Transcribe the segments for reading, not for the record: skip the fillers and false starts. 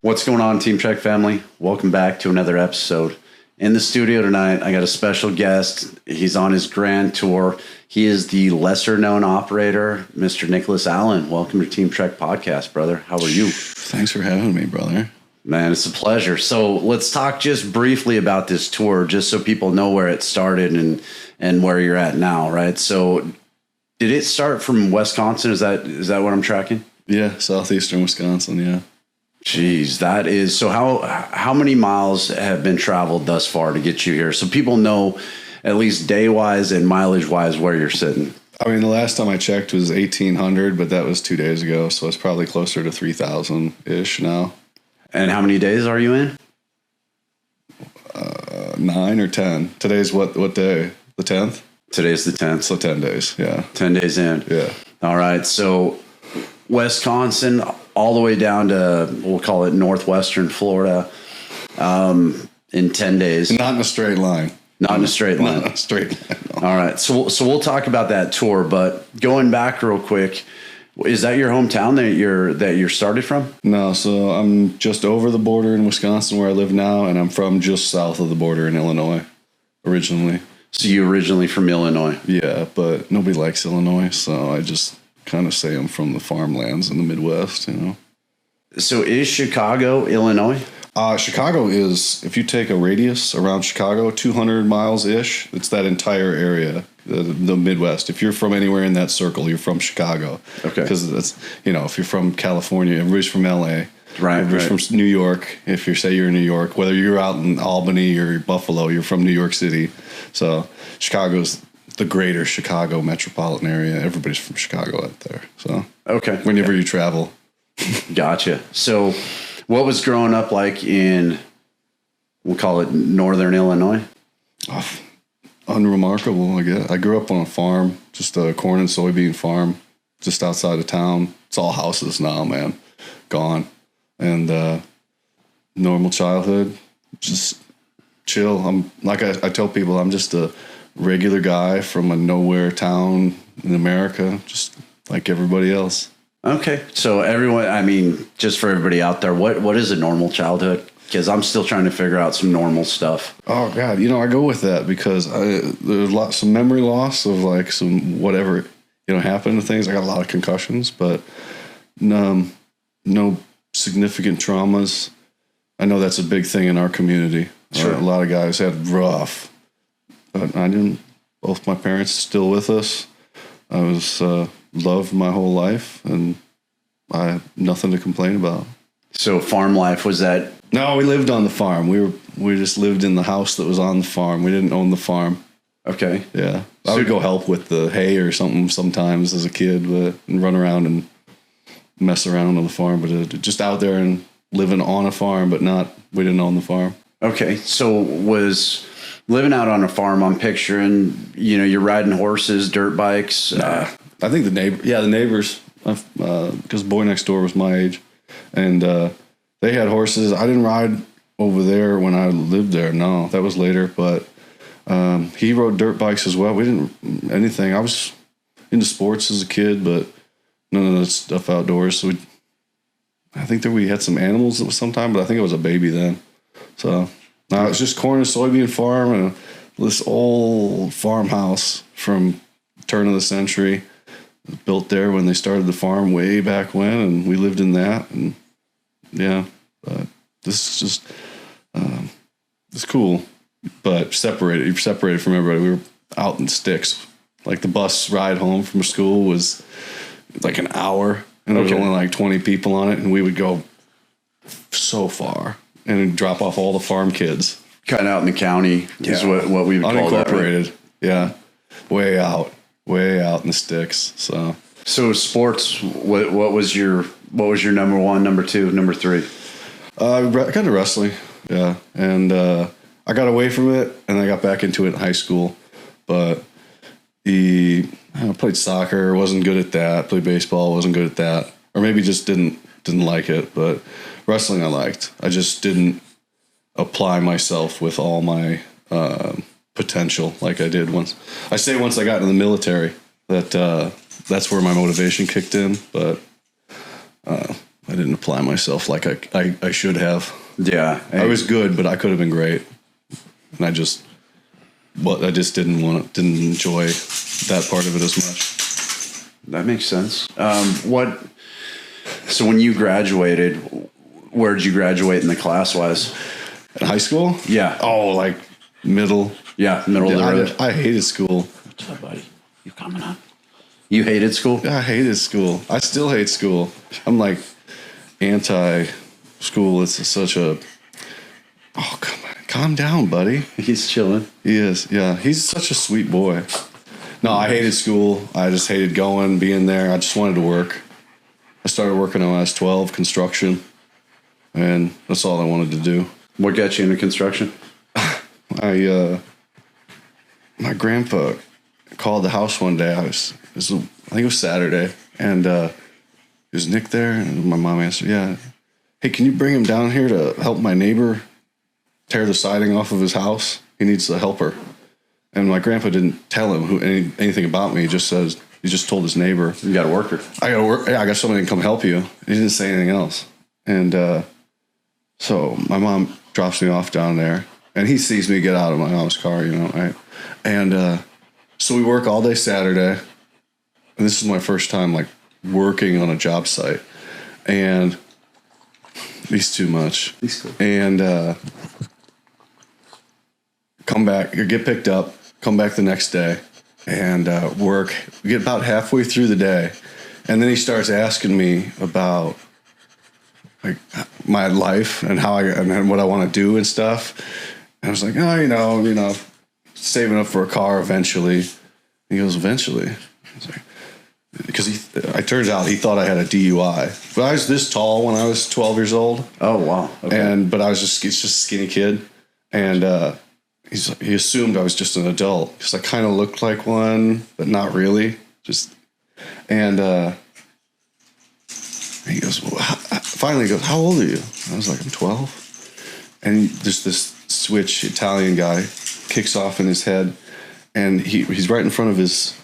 What's going on, Team Trek family? Welcome back to another episode. In the studio tonight, I got a special guest. He's on his grand tour. He is the lesser-known operator, Mr. Nicholas Allen. Welcome to Team Trek Podcast, brother. How are you? Thanks for having me, brother. Man, it's a pleasure. So let's talk just briefly about this tour, just so people know where it started and where you're at now, right? So did it start from Wisconsin? Is that what I'm tracking? Yeah, southeastern Wisconsin, yeah. Jeez, that is so. How many miles have been traveled thus far to get you here, so people know at least day wise and mileage wise where you're sitting? I mean, the last time I checked was 1,800, but that was 2 days ago, so it's probably closer to 3,000 ish now. And how many days are you in? 9 or 10. Today's what day? The 10th. Today's the 10th. So 10 days. Yeah. 10 days in. Yeah. All right. So Wisconsin, all the way down to, we'll call it northwestern Florida, in 10 days. Not in a straight line. Not in a straight line. Not in a straight line. No. All right. So we'll talk about that tour, but going back real quick, is that your hometown that you're started from? No, so I'm just over the border in Wisconsin where I live now, and I'm from just south of the border in Illinois originally. So you originally from Illinois? Yeah, but nobody likes Illinois, so I just kind of say I'm from the farmlands in the Midwest, you know. So is Chicago, Illinois? Chicago is, if you take a radius around Chicago, 200 miles-ish, it's that entire area, the Midwest. If you're from anywhere in that circle, you're from Chicago. Okay. Because that's, you know, if you're from California, everybody's from L.A. Right. Everybody's from New York. If you say you're in New York, whether you're out in Albany or Buffalo, you're from New York City. So Chicago's the greater Chicago metropolitan area. Everybody's from Chicago out there. So okay, whenever you travel. Gotcha. So what was growing up like in, we'll call it northern Illinois? Oh, unremarkable, I guess. I grew up on a farm, just a corn and soybean farm, just outside of town. It's all houses now, man. Gone. And normal childhood, just chill. I'm like I tell people, I'm just a regular guy from a nowhere town in America, just like everybody else. Okay. So everyone, I mean, just for everybody out there, what is a normal childhood? Because I'm still trying to figure out some normal stuff. Oh God, you know, I go with that because there's some memory loss of like some whatever, you know, happened to things. I got a lot of concussions, but no significant traumas. I know that's a big thing in our community. Sure. A lot of guys had rough, but I didn't. Both my parents still with us. I was loved my whole life, and I have nothing to complain about. So farm life, was that? No, we lived on the farm. We just lived in the house that was on the farm. We didn't own the farm. Okay. Yeah, I would go help with the hay or something sometimes as a kid, and run around and mess around on the farm. But just out there and living on a farm, but we didn't own the farm. Okay, so was living out on a farm, I'm picturing, you know, you're riding horses, dirt bikes. I think the neighbors, because boy next door was my age, and they had horses. I didn't ride over there when I lived there. No, that was later. But he rode dirt bikes as well. We didn't anything. I was into sports as a kid, but none of that stuff outdoors. So I think that we had some animals sometime, but I think it was a baby then. So no, it's just corn and soybean farm and this old farmhouse from turn of the century, built there when they started the farm way back when, and we lived in that. And yeah, but this is just it's cool, but you're separated from everybody. We were out in sticks. Like the bus ride home from school was like an hour, and there was only like 20 people on it, and we would go so far and drop off all the farm kids. Kind of out in the county is what we would call that, unincorporated. Right? Yeah, way out in the sticks. So sports. What was your number one, number two, number three? Kind of wrestling. Yeah, and I got away from it, and I got back into it in high school. But I played soccer, wasn't good at that. Played baseball, wasn't good at that, or maybe just didn't like it. But wrestling I liked. I just didn't apply myself with all my potential like I did once. I got into the military, that's where my motivation kicked in. But I didn't apply myself like I should have. Yeah. I was good, but I could have been great. And I just didn't enjoy that part of it as much. That makes sense. So when you graduated, where did you graduate in the class wise? In high school? Yeah. Oh, like middle. Yeah, middle of the road. I hated school. What's up, buddy? You coming up? You hated school? I hated school. I still hate school. I'm like anti-school. It's such a... Oh, come on. Calm down, buddy. He's chilling. He is, yeah. He's such a sweet boy. No, I hated school. I just hated going, being there. I just wanted to work. I started working when I was 12, construction, and that's all I wanted to do. What got you into construction? My grandpa called the house one day. I think it was Saturday, and is Nick there? And my mom answered, yeah. Hey, can you bring him down here to help my neighbor tear the siding off of his house? He needs a helper. And my grandpa didn't tell him anything about me. He just told his neighbor, You got a worker. I got to work. Yeah, I got somebody to come help you. He didn't say anything else. And so my mom drops me off down there, and he sees me get out of my mom's car, right? And so we work all day Saturday. And this is my first time like working on a job site. And he's too much. He's cool. And come back, get picked up, come back the next day, and work. We get about halfway through the day, and then he starts asking me about like my life and and what I want to do and stuff. And I was like, oh, saving up for a car eventually. He goes, eventually? I was like, because it turns out he thought I had a DUI. But I was this tall when I was 12 years old. Oh, wow. Okay. But I was just a skinny kid. And he assumed I was just an adult because I kind of looked like one, but not really. And he goes, finally he goes, how old are you? I was like, I'm 12. And there's this switch Italian guy kicks off in his head, and he's right in front of his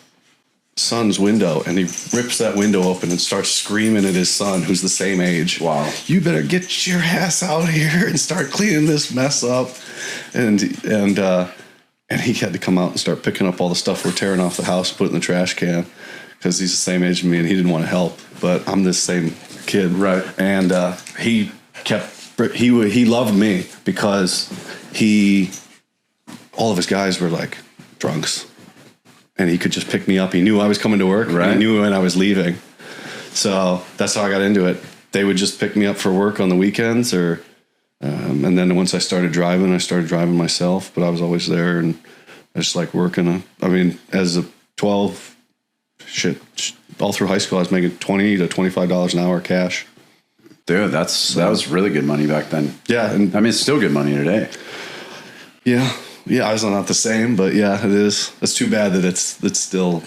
son's window, and he rips that window open and starts screaming at his son, who's the same age. Wow. You better get your ass out here and start cleaning this mess up. And he had to come out and start picking up all the stuff we're tearing off the house, put it in the trash can, because he's the same age as me, and he didn't want to help. But I'm this same kid. Right. And he loved me because all of his guys were like drunks. And he could just pick me up. He knew I was coming to work. Right. He knew when I was leaving. So that's how I got into it. They would just pick me up for work on the weekends, and then once I started driving myself. But I was always there, and I just like working. As a 12, all through high school, I was making $20 to $25 an hour cash. Dude, that was really good money back then. Yeah, and it's still good money today. Yeah. Yeah, it's not the same, but yeah, it is. It's too bad that it's still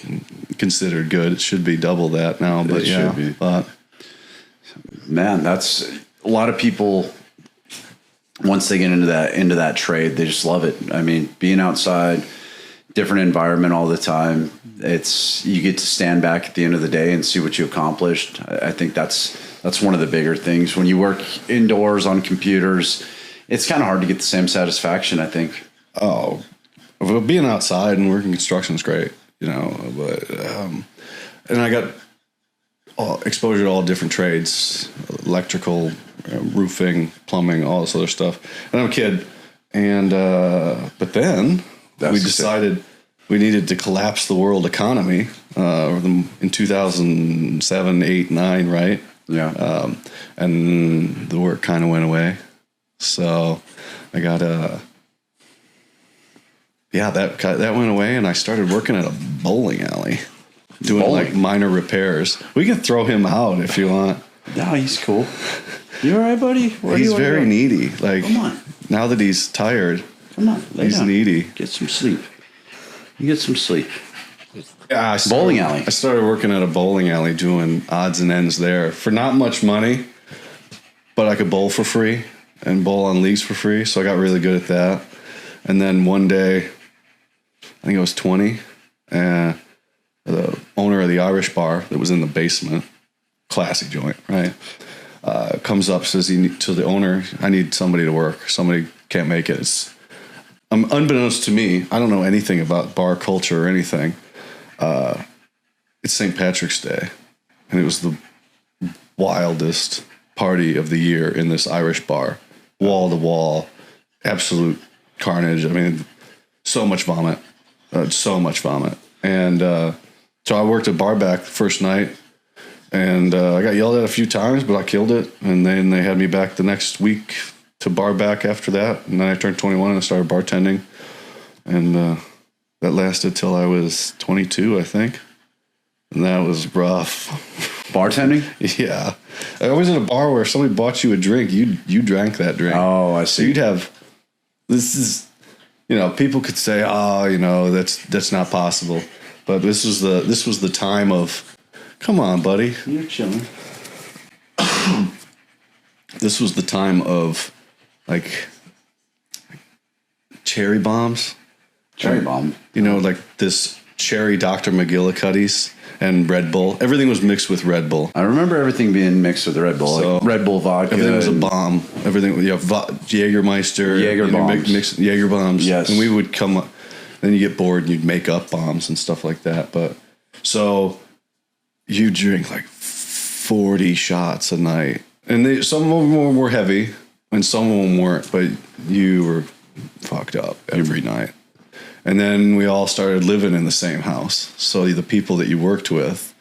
considered good. It should be double that now, but it yeah. Should be. But man, that's a lot of people. Once they get into that trade, they just love it. Being outside, different environment all the time. You get to stand back at the end of the day and see what you accomplished. I think that's one of the bigger things. When you work indoors on computers, it's kind of hard to get the same satisfaction, I think. Oh, well, being outside and working construction is great, but and I got exposure to all different trades, electrical, roofing, plumbing, all this other stuff. And I'm a kid, and but then we decided we needed to collapse the world economy in 2007, 8, 9, right? Yeah. And the work kind of went away, so I got that went away, and I started working at a bowling alley, doing like minor repairs. We can throw him out if you want. No, he's cool. You all right, buddy? He's very needy. Like, come on. Now that he's tired, come on, he's down. Needy. Get some sleep. You get some sleep. Yeah, bowling alley. I started working at a bowling alley doing odds and ends there for not much money, but I could bowl for free and bowl on leagues for free. So I got really good at that. And then one day, I think I was 20, the owner of the Irish bar that was in the basement, classy joint, right? comes up, says to the owner, I need somebody to work. Somebody can't make it. It's unbeknownst to me, I don't know anything about bar culture or anything. It's St. Patrick's Day, and it was the wildest party of the year in this Irish bar, wall to wall, absolute carnage. I mean, so much vomit, and so I worked at bar back the first night, and I got yelled at a few times, but I killed it. And then they had me back the next week to bar back after that, and then I turned 21 and I started bartending, and that lasted till I was 22, I think, and that was rough. Bartending? Yeah. I was in a bar where somebody bought you a drink. You drank that drink. Oh, I see. So you'd have, this is, people could say, oh, that's not possible. But this was the time of, come on, buddy. You're chilling. This was the time of, like cherry bombs. Cherry bomb? Like this cherry Dr. McGillicuddy's. And Red Bull. Everything was mixed with Red Bull. I remember everything being mixed with Red Bull. So, like Red Bull vodka. Everything was a bomb. Everything, Jägermeister. Jaeger bombs. Mixed Jaeger bombs. Yes. And we would come up, then you get bored and you'd make up bombs and stuff like that. But so you drink like 40 shots a night. And some of them were heavy and some of them weren't, but you were fucked up every night. And then we all started living in the same house. So the people that you worked with,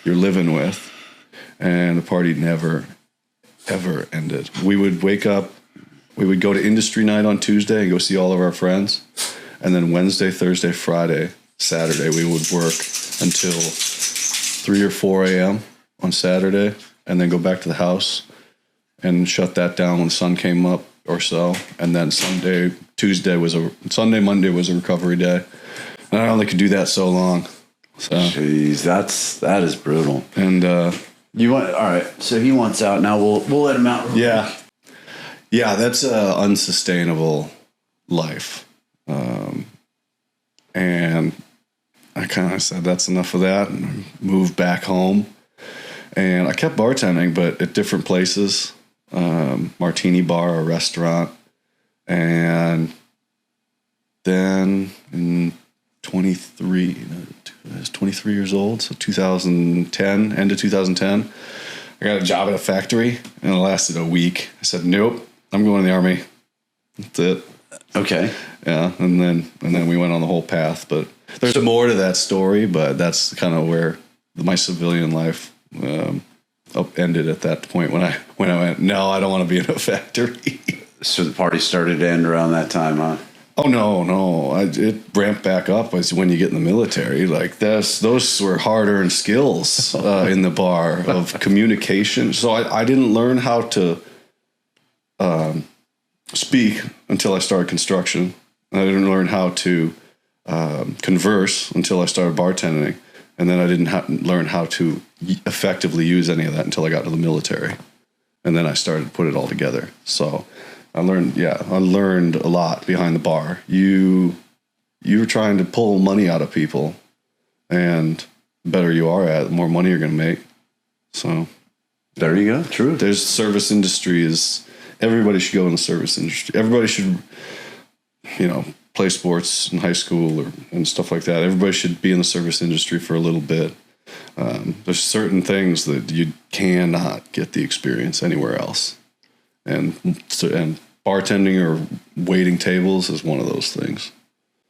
you're living with, and the party never, ever ended. We would wake up, we would go to industry night on Tuesday and go see all of our friends. And then Wednesday, Thursday, Friday, Saturday, we would work until 3 or 4 a.m. on Saturday, and then go back to the house and shut that down when the sun came up or so. And then Sunday, Monday was a recovery day. And I only could do that so long. So, jeez, that is brutal. And all right. So he wants out now. We'll let him out. Yeah, that's an unsustainable life. And I kind of said that's enough of that, and moved back home. And I kept bartending, but at different places. Martini bar, a restaurant, and then in 23, I was 23 years old, so 2010, end of 2010, I got a job at a factory, and it lasted a week. I said, nope, I'm going to the Army. That's it. Okay. Yeah, and then we went on the whole path, but there's more to that story, but that's kind of where my civilian life ended at that point when I went, no, I don't want to be in a factory. So the party started to end around that time, huh? Oh, no. It ramped back up as when you get in the military. Like those were hard-earned skills in the bar of communication. So I didn't learn how to speak until I started construction. I didn't learn how to converse until I started bartending. And then I didn't learn how to effectively use any of that until I got to the military. And then I started to put it all together. So I learned a lot behind the bar. You were trying to pull money out of people, and the better you are at it, the more money you're going to make. So there you go. True. There's service industries. Everybody should go in the service industry. Everybody should, play sports in high school and stuff like that. Everybody should be in the service industry for a little bit. There's certain things that you cannot get the experience anywhere else. And bartending or waiting tables is one of those things.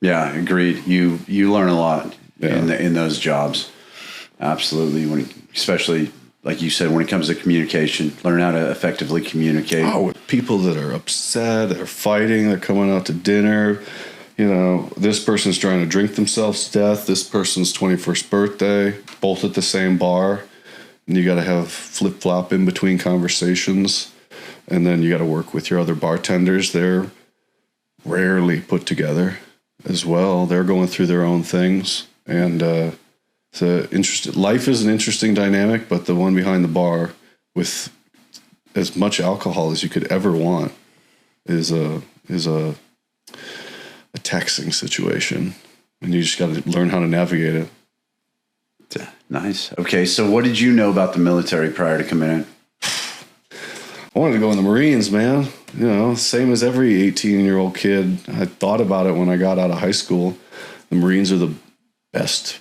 Yeah, agreed. You learn a lot in those jobs. Absolutely. Especially, like you said, when it comes to communication, learn how to effectively communicate. Oh, with people that are upset, they're fighting, they're coming out to dinner. This person's trying to drink themselves to death. This person's 21st birthday, both at the same bar. And you got to have flip-flop in between conversations. And then you got to work with your other bartenders. They're rarely put together as well. They're going through their own things. And life is an interesting dynamic, but the one behind the bar with as much alcohol as you could ever want is a taxing situation. And you just got to learn how to navigate it. Nice. Okay, so what did you know about the military prior to coming in? I wanted to go in the Marines, man. You know, same as every 18-year-old kid. I thought about it when I got out of high school. The Marines are the best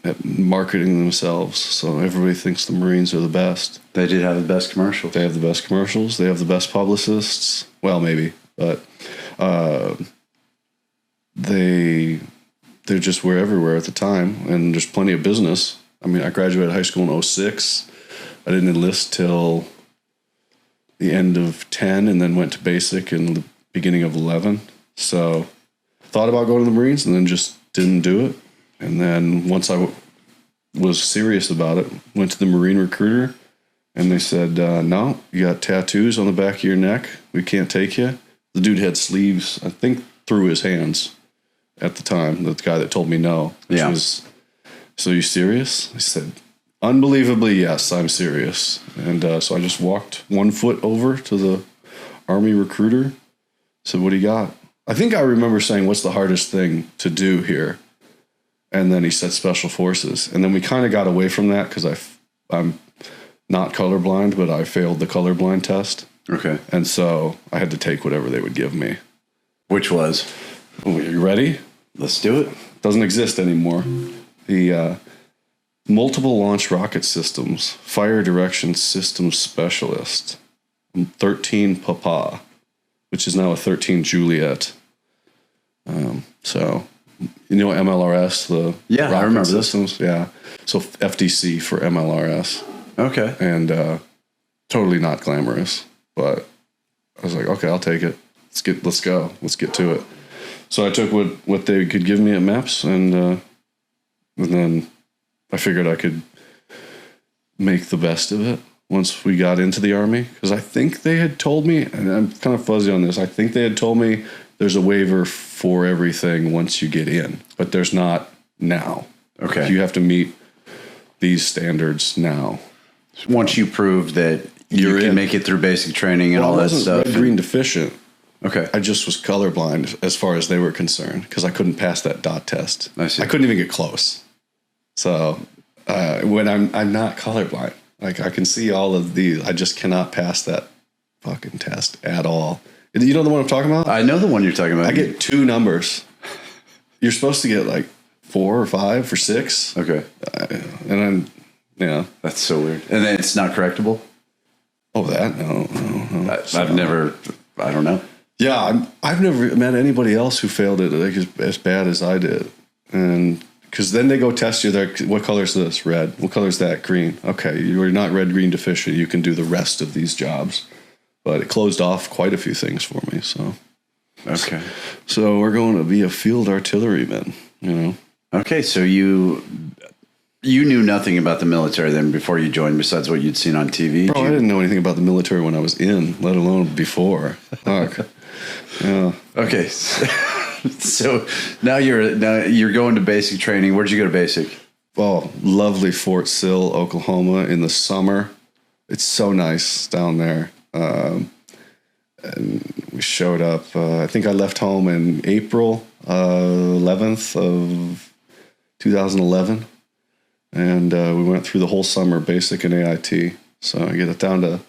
at marketing themselves. So everybody thinks the Marines are the best. They did have the best commercials. They have the best commercials. They have the best publicists. Well, maybe, but they're just were everywhere at the time, and there's plenty of business. I mean, I graduated high school in 06. I didn't enlist till the end of 10, and then went to basic in the beginning of 11. So thought about going to the Marines, and then just didn't do it. And then once I was serious about it, went to the Marine recruiter, and they said, no, you got tattoos on the back of your neck. We can't take you. The dude had sleeves, I think, through his hands at the time, the guy that told me no. Which was, so you serious? I said, unbelievably, yes, I'm serious. And so I just walked 1 foot over to the Army recruiter, said, what do you got? I think I remember saying, what's the hardest thing to do here? And then he said Special Forces. And then we kind of got away from that because I'm not colorblind, but I failed the colorblind test. Okay. And so I had to take whatever they would give me. Which was? Oh, you ready? Let's do it. Doesn't exist anymore. The Multiple Launch Rocket Systems, Fire Direction Systems Specialist. 13 Papa, which is now a 13 Juliet. So, you know MLRS, the rocket I remember systems. Yeah. So FDC for MLRS. Okay. And totally not glamorous, but I was like, okay, I'll take it. Let's go. Let's get to it. So I took what they could give me at MEPS, and then I figured I could make the best of it once we got into the Army. Because I think they had told me, and I'm kind of fuzzy on this, I think they had told me there's a waiver for everything once you get in, but there's not now. Okay. You have to meet these standards now. Once you prove that you can make it through basic training and all that stuff. I wasn't red-green deficient. Okay. I just was colorblind as far as they were concerned because I couldn't pass that dot test. I see. I couldn't even get close. So when I'm not colorblind, like I can see all of these, I just cannot pass that fucking test at all. You know the one I'm talking about? I know the one you're talking about. I get 2 numbers. You're supposed to get like 4 or 5 or 6. Okay. And I'm, yeah. That's so weird. And then it's not correctable? Oh, that? No. I've never, I don't know. Yeah, I've never met anybody else who failed it like as bad as I did. And because then they go test you. They're, what color is this? Red. What color is that? Green. Okay, you're not red-green deficient. You can do the rest of these jobs. But it closed off quite a few things for me. So, okay. So we're going to be a field artilleryman, you know. Okay, so you knew nothing about the military then before you joined, besides what you'd seen on TV? Bro, I didn't know anything about the military when I was in, let alone before. Fuck. Yeah. Okay. So now you're going to basic training. Where'd you go to basic? Oh, lovely Fort Sill, Oklahoma in the summer. It's so nice down there. And we showed up. I think I left home in April 11th of 2011. And we went through the whole summer, basic and AIT. So I get it down to,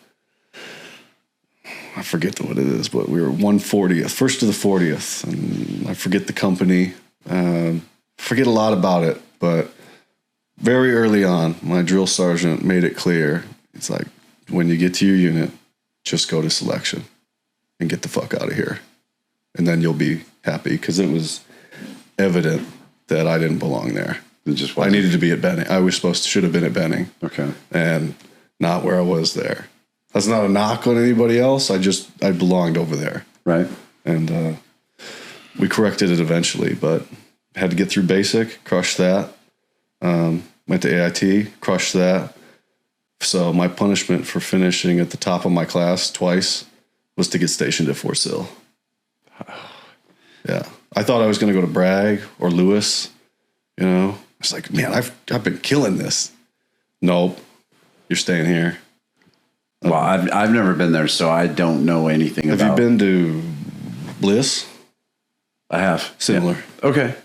I forget what it is, but we were 140th, first to the 40th. And I forget the company. Forget a lot about it. But very early on, my drill sergeant made it clear. It's like, when you get to your unit, just go to selection and get the fuck out of here. And then you'll be happy, because it was evident that I didn't belong there. I needed to be at Benning. I should have been at Benning. Okay. And not where I was there. That's not a knock on anybody else. I belonged over there. Right. And we corrected it eventually, but had to get through basic, crushed that. Went to AIT, crushed that. So my punishment for finishing at the top of my class twice was to get stationed at Fort Sill. Yeah. I thought I was going to go to Bragg or Lewis, you know. I was like, man, I've been killing this. Nope. You're staying here. Well, I've never been there, so I don't know anything about. Have you been to Bliss? I have. Similar. Yeah. Okay.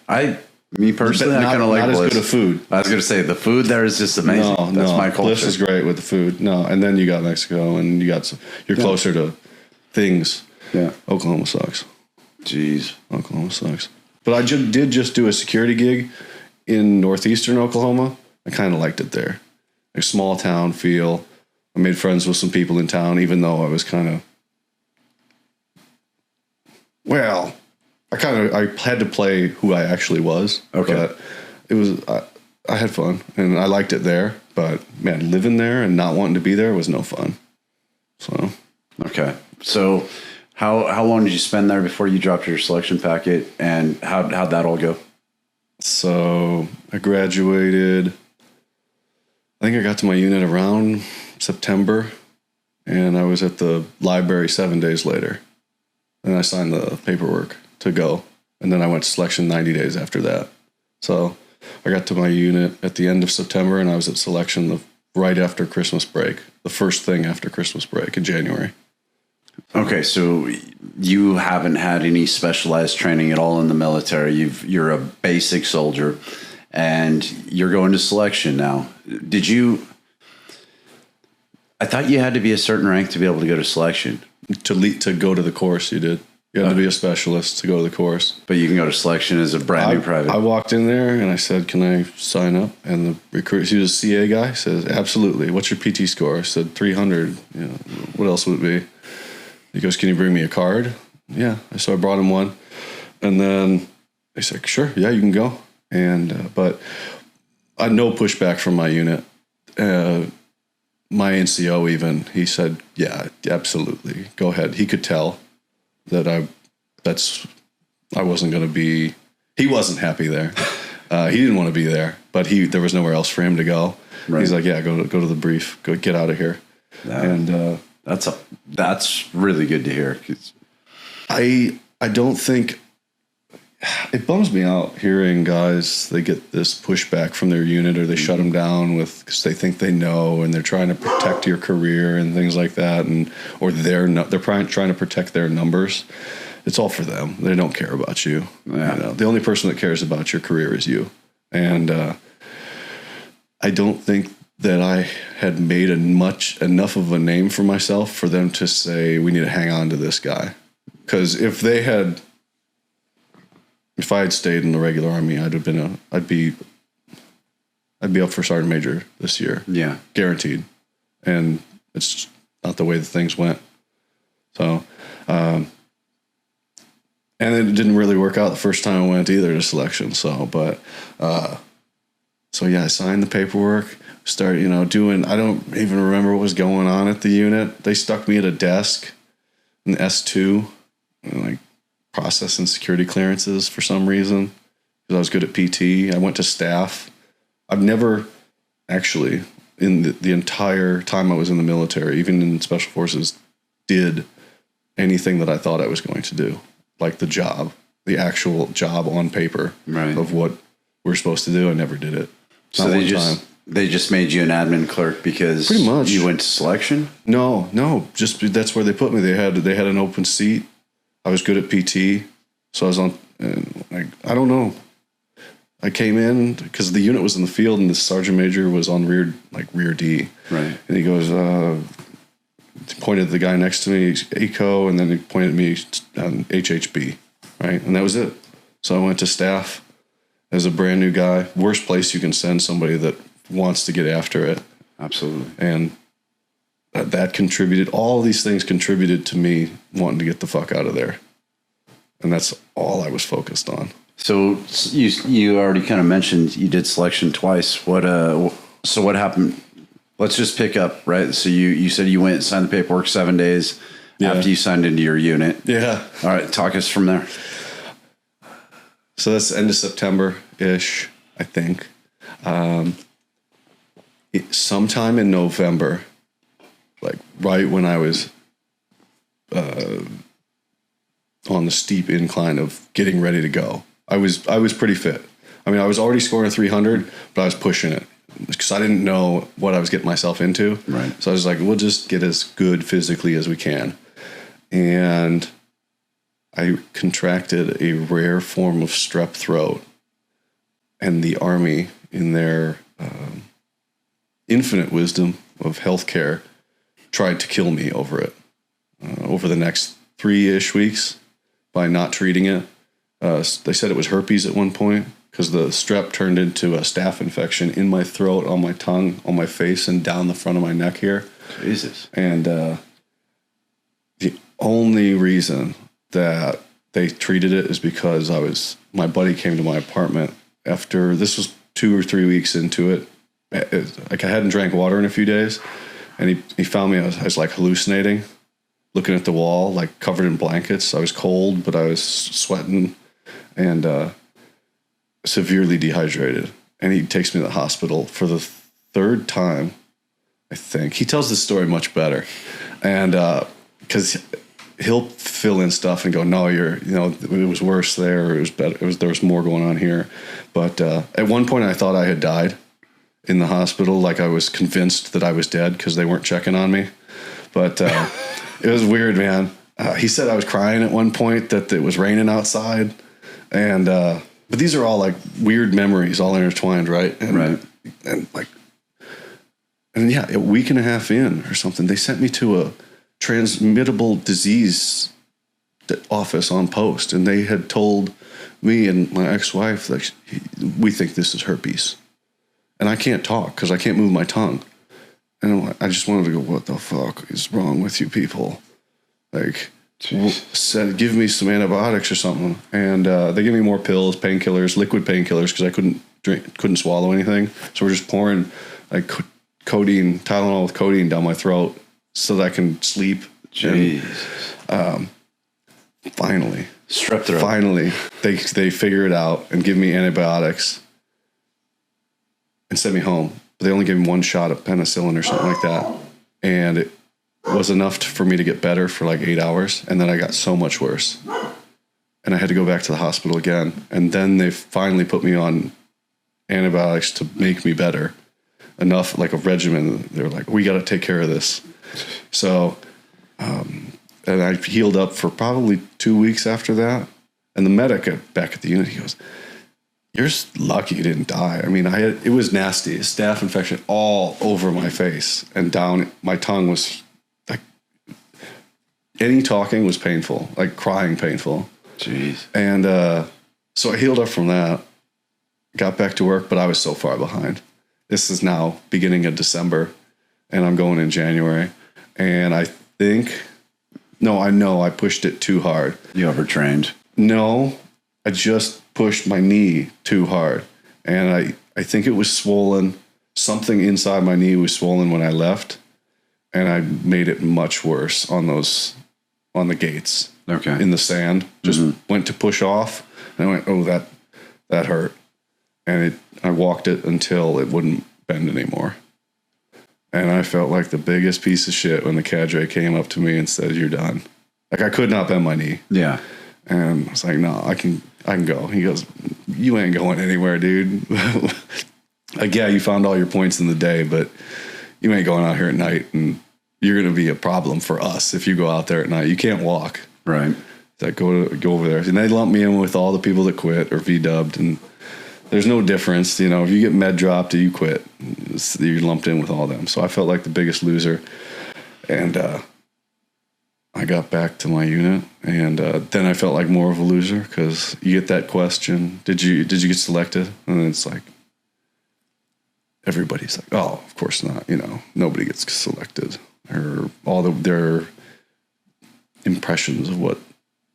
Me personally, I kind of like not Bliss. as good of food. I was going to say the food there is just amazing. That's my culture. Bliss is great with the food. No, and then you got Mexico, and you're closer to things. Yeah, Oklahoma sucks. Jeez, Oklahoma sucks. But I did just do a security gig in northeastern Oklahoma. I kind of liked it there. A small town feel. I made friends with some people in town, even though I was kind of, well, I had to play who I actually was. Okay. But it was, I had fun and I liked it there, but man, living there and not wanting to be there was no fun. So. Okay. So how long did you spend there before you dropped your selection packet, and how'd that all go? So I graduated, I think I got to my unit around September, and I was at the library 7 days later, and I signed the paperwork to go. And then I went to selection 90 days after that. So I got to my unit at the end of September, and I was at selection right after Christmas break, the first thing after Christmas break in January. Okay, so you haven't had any specialized training at all in the military. You're a basic soldier, and you're going to selection now. I thought you had to be a certain rank to be able to go to selection. To go to the course, you did. You had to be a specialist to go to the course. But you can go to selection as a brand new private. I walked in there and I said, "Can I sign up?" And the recruiter, he was a CA guy, says, "Absolutely. What's your PT score?" I said, 300. You know, what else would it be? He goes, "Can you bring me a card?" Yeah. So I brought him one. And then I said, "Sure. Yeah, you can go." And, but I had no pushback from my unit. My NCO even, he said, "Yeah, absolutely. Go ahead." He could tell that I wasn't going to be, he wasn't happy there. He didn't want to be there, but there was nowhere else for him to go. Right. He's like, "Yeah, go to the brief, go get out of here." And, that's really good to hear. I don't think, it bums me out hearing guys, they get this pushback from their unit, or they shut them down because they think they know, and they're trying to protect your career and things like that, or they're trying to protect their numbers. It's all for them. They don't care about you. Yeah. You know, the only person that cares about your career is you. And I don't think that I had made enough of a name for myself for them to say, "We need to hang on to this guy." Because if I had stayed in the regular Army, I'd be up for sergeant major this year. Yeah, guaranteed. And it's not the way that things went. So, and it didn't really work out the first time I went either to selection. So yeah, I signed the paperwork. Started, doing. I don't even remember what was going on at the unit. They stuck me at a desk in S2, like processing security clearances for some reason, because I was good at PT. I went to staff. I've never actually, in the entire time I was in the military, even in Special Forces, did anything that I thought I was going to do, like the actual job on paper of what we're supposed to do. I never did it. So they just made you an admin clerk because pretty much you went to selection? No, just that's where they put me. They had an open seat. I was good at PT, so I was on. I don't know. I came in because the unit was in the field, and the sergeant major was on rear D. Right. And he goes, pointed at the guy next to me, ACO, and then he pointed at me on HHB. Right, and that was it. So I went to staff as a brand new guy. Worst place you can send somebody that wants to get after it. Absolutely. And that contributed, all these things contributed to me wanting to get the fuck out of there. And that's all I was focused on. So you already kind of mentioned you did selection twice. So what happened? Let's just pick up, right? So you said you went and signed the paperwork 7 days after you signed into your unit. Yeah. All right. Talk us from there. So that's end of September-ish, I think. Sometime in November, like right when I was on the steep incline of getting ready to go, I was pretty fit. I mean, I was already scoring 300, but I was pushing it because I didn't know what I was getting myself into. Right. So I was like, we'll just get as good physically as we can. And I contracted a rare form of strep throat and the Army, in their infinite wisdom of healthcare, tried to kill me over it. Over the next 3-ish weeks by not treating it. They said it was herpes at one point because the strep turned into a staph infection in my throat, on my tongue, on my face, and down the front of my neck here. Jesus. And the only reason that they treated it is because my buddy came to my apartment after, this was 2 or 3 weeks into it. Like I hadn't drank water in a few days, and he found me, I was like hallucinating, looking at the wall, like covered in blankets. I was cold, but I was sweating and severely dehydrated. And he takes me to the hospital for the 3rd time, I think. He tells this story much better. And because he'll fill in stuff and go, no, it was worse there. It was better. There was more going on here. But at one point I thought I had died in the hospital. Like I was convinced that I was dead because they weren't checking on me. But it was weird, man. He said I was crying at one point, that it was raining outside. And, but these are all like weird memories all intertwined. Right. And, right. And yeah, a week and a half in or something, they sent me to a transmittable disease office on post. And they had told me and my ex-wife, like, we think this is herpes. And I can't talk because I can't move my tongue. And I just wanted to go, what the fuck is wrong with you people? Like, said, give me some antibiotics or something. And they gave me more pills, painkillers, liquid painkillers, because I couldn't swallow anything. So we're just pouring like codeine, Tylenol with codeine down my throat so that I can sleep. Jeez. And, finally, strep throat. Finally, they figure it out and give me antibiotics and send me home. They only gave me 1 shot of penicillin or something like that. And it was enough for me to get better for like 8 hours. And then I got so much worse. And I had to go back to the hospital again. And then they finally put me on antibiotics to make me better. Enough, like a regimen. They were like, we got to take care of this. So, and I healed up for probably 2 weeks after that. And the medic back at the unit, he goes, you're lucky you didn't die. I mean, it was nasty. A staph infection all over my face and down. My tongue was like, any talking was painful, like crying painful. Jeez. And so I healed up from that, got back to work, but I was so far behind. This is now beginning of December, and I'm going in January. And I know I pushed it too hard. You overtrained. No, I just pushed my knee too hard. And I think it was swollen. Something inside my knee was swollen when I left. And I made it much worse on the gates. Okay. In the sand. Just went to push off. And I went, oh, that hurt. And I walked it until it wouldn't bend anymore. And I felt like the biggest piece of shit when the cadre came up to me and said, you're done. Like I could not bend my knee. Yeah. And I was like, no, I can go. He goes, you ain't going anywhere, dude. Like, yeah, you found all your points in the day, but you ain't going out here at night, and you're going to be a problem for us if you go out there at night. You can't walk. Right. That go over there. And they lump me in with all the people that quit or V-dubbed, and there's no difference. You know, if you get med dropped or you quit, you're lumped in with all them. So I felt like the biggest loser. And I got back to my unit, and then I felt like more of a loser because you get that question, did you get selected? And it's like, everybody's like, oh, of course not. You know, nobody gets selected. Or all their impressions of what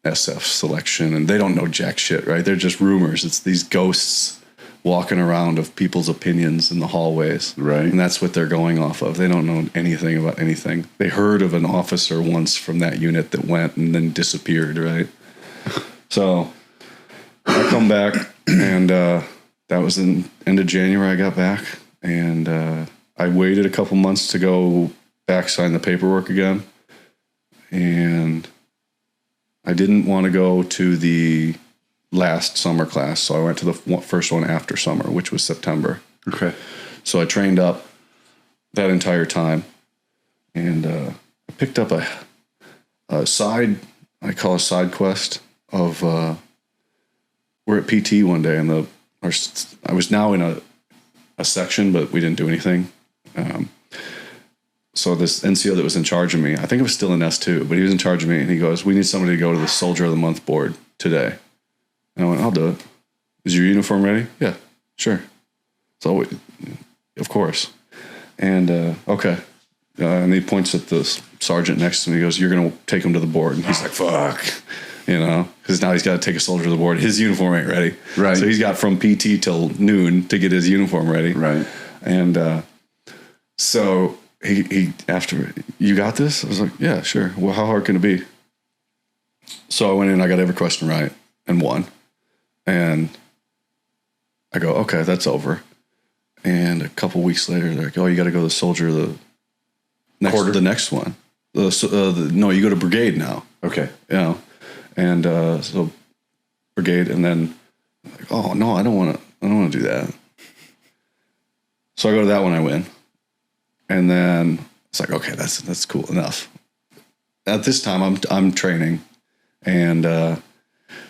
SF selection, and they don't know jack shit, right? They're just rumors. It's these ghosts walking around of people's opinions in the hallways. Right. And that's what they're going off of. They don't know anything about anything. They heard of an officer once from that unit that went and then disappeared, right? So I come back, and that was in end of January I got back, and I waited a couple months to go back sign the paperwork again. And I didn't want to go to the last summer class, so I went to the first one after summer, which was September. Okay. So I trained up that entire time, and I picked up a side, I call a side quest of we're at PT one day, and I was now in a section, but we didn't do anything. So this NCO that was in charge of me, I think it was still in S2, but he was in charge of me, and he goes, "We need somebody to go to the Soldier of the Month board today." And I went, "I'll do it." "Is your uniform ready?" "Yeah, sure." So, of course. And okay. And he points at the sergeant next to me. He goes, "You're going to take him to the board." And he's like, "Fuck." Because now he's got to take a soldier to the board. His uniform ain't ready. Right. So he's got from PT till noon to get his uniform ready. Right. And so he after, "You got this?" I was like, "Yeah, sure." "Well, how hard can it be?" So I went in, I got every question right and won. And I go, "Okay, that's over." And a couple weeks later, they're like, "Oh, you got to go to the soldier of the next one." No, you go to brigade now. Okay. And so brigade, and then like, "Oh no, I don't want to do that." So I go to that one, I win. And then it's like, okay, that's cool enough. At this time I'm training. And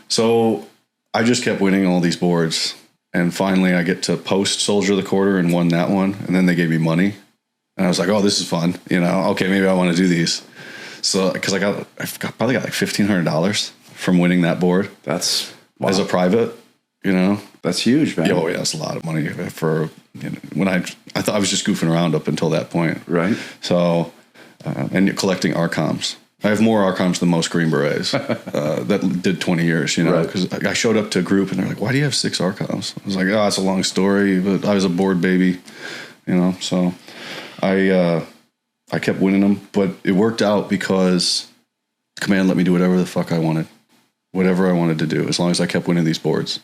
so I just kept winning all these boards. And finally I get to post soldier of the quarter and won that one. And then they gave me money. And I was like, "Oh, this is fun. Okay, maybe I want to do these." So, because I probably got like $1,500 from winning that board. That's as a private, That's huge, man. Oh yeah, that's a lot of money for when I thought I was just goofing around up until that point. Right. So, and you're collecting ARCOMs. I have more ARCOMs than most Green Berets that did 20 years, because I showed up to a group and they're like, "Why do you have 6 ARCOMs?" I was like, "Oh, it's a long story, but I was a board baby, so I kept winning them, but it worked out because command let me do whatever the fuck I wanted, whatever I wanted to do, as long as I kept winning these boards.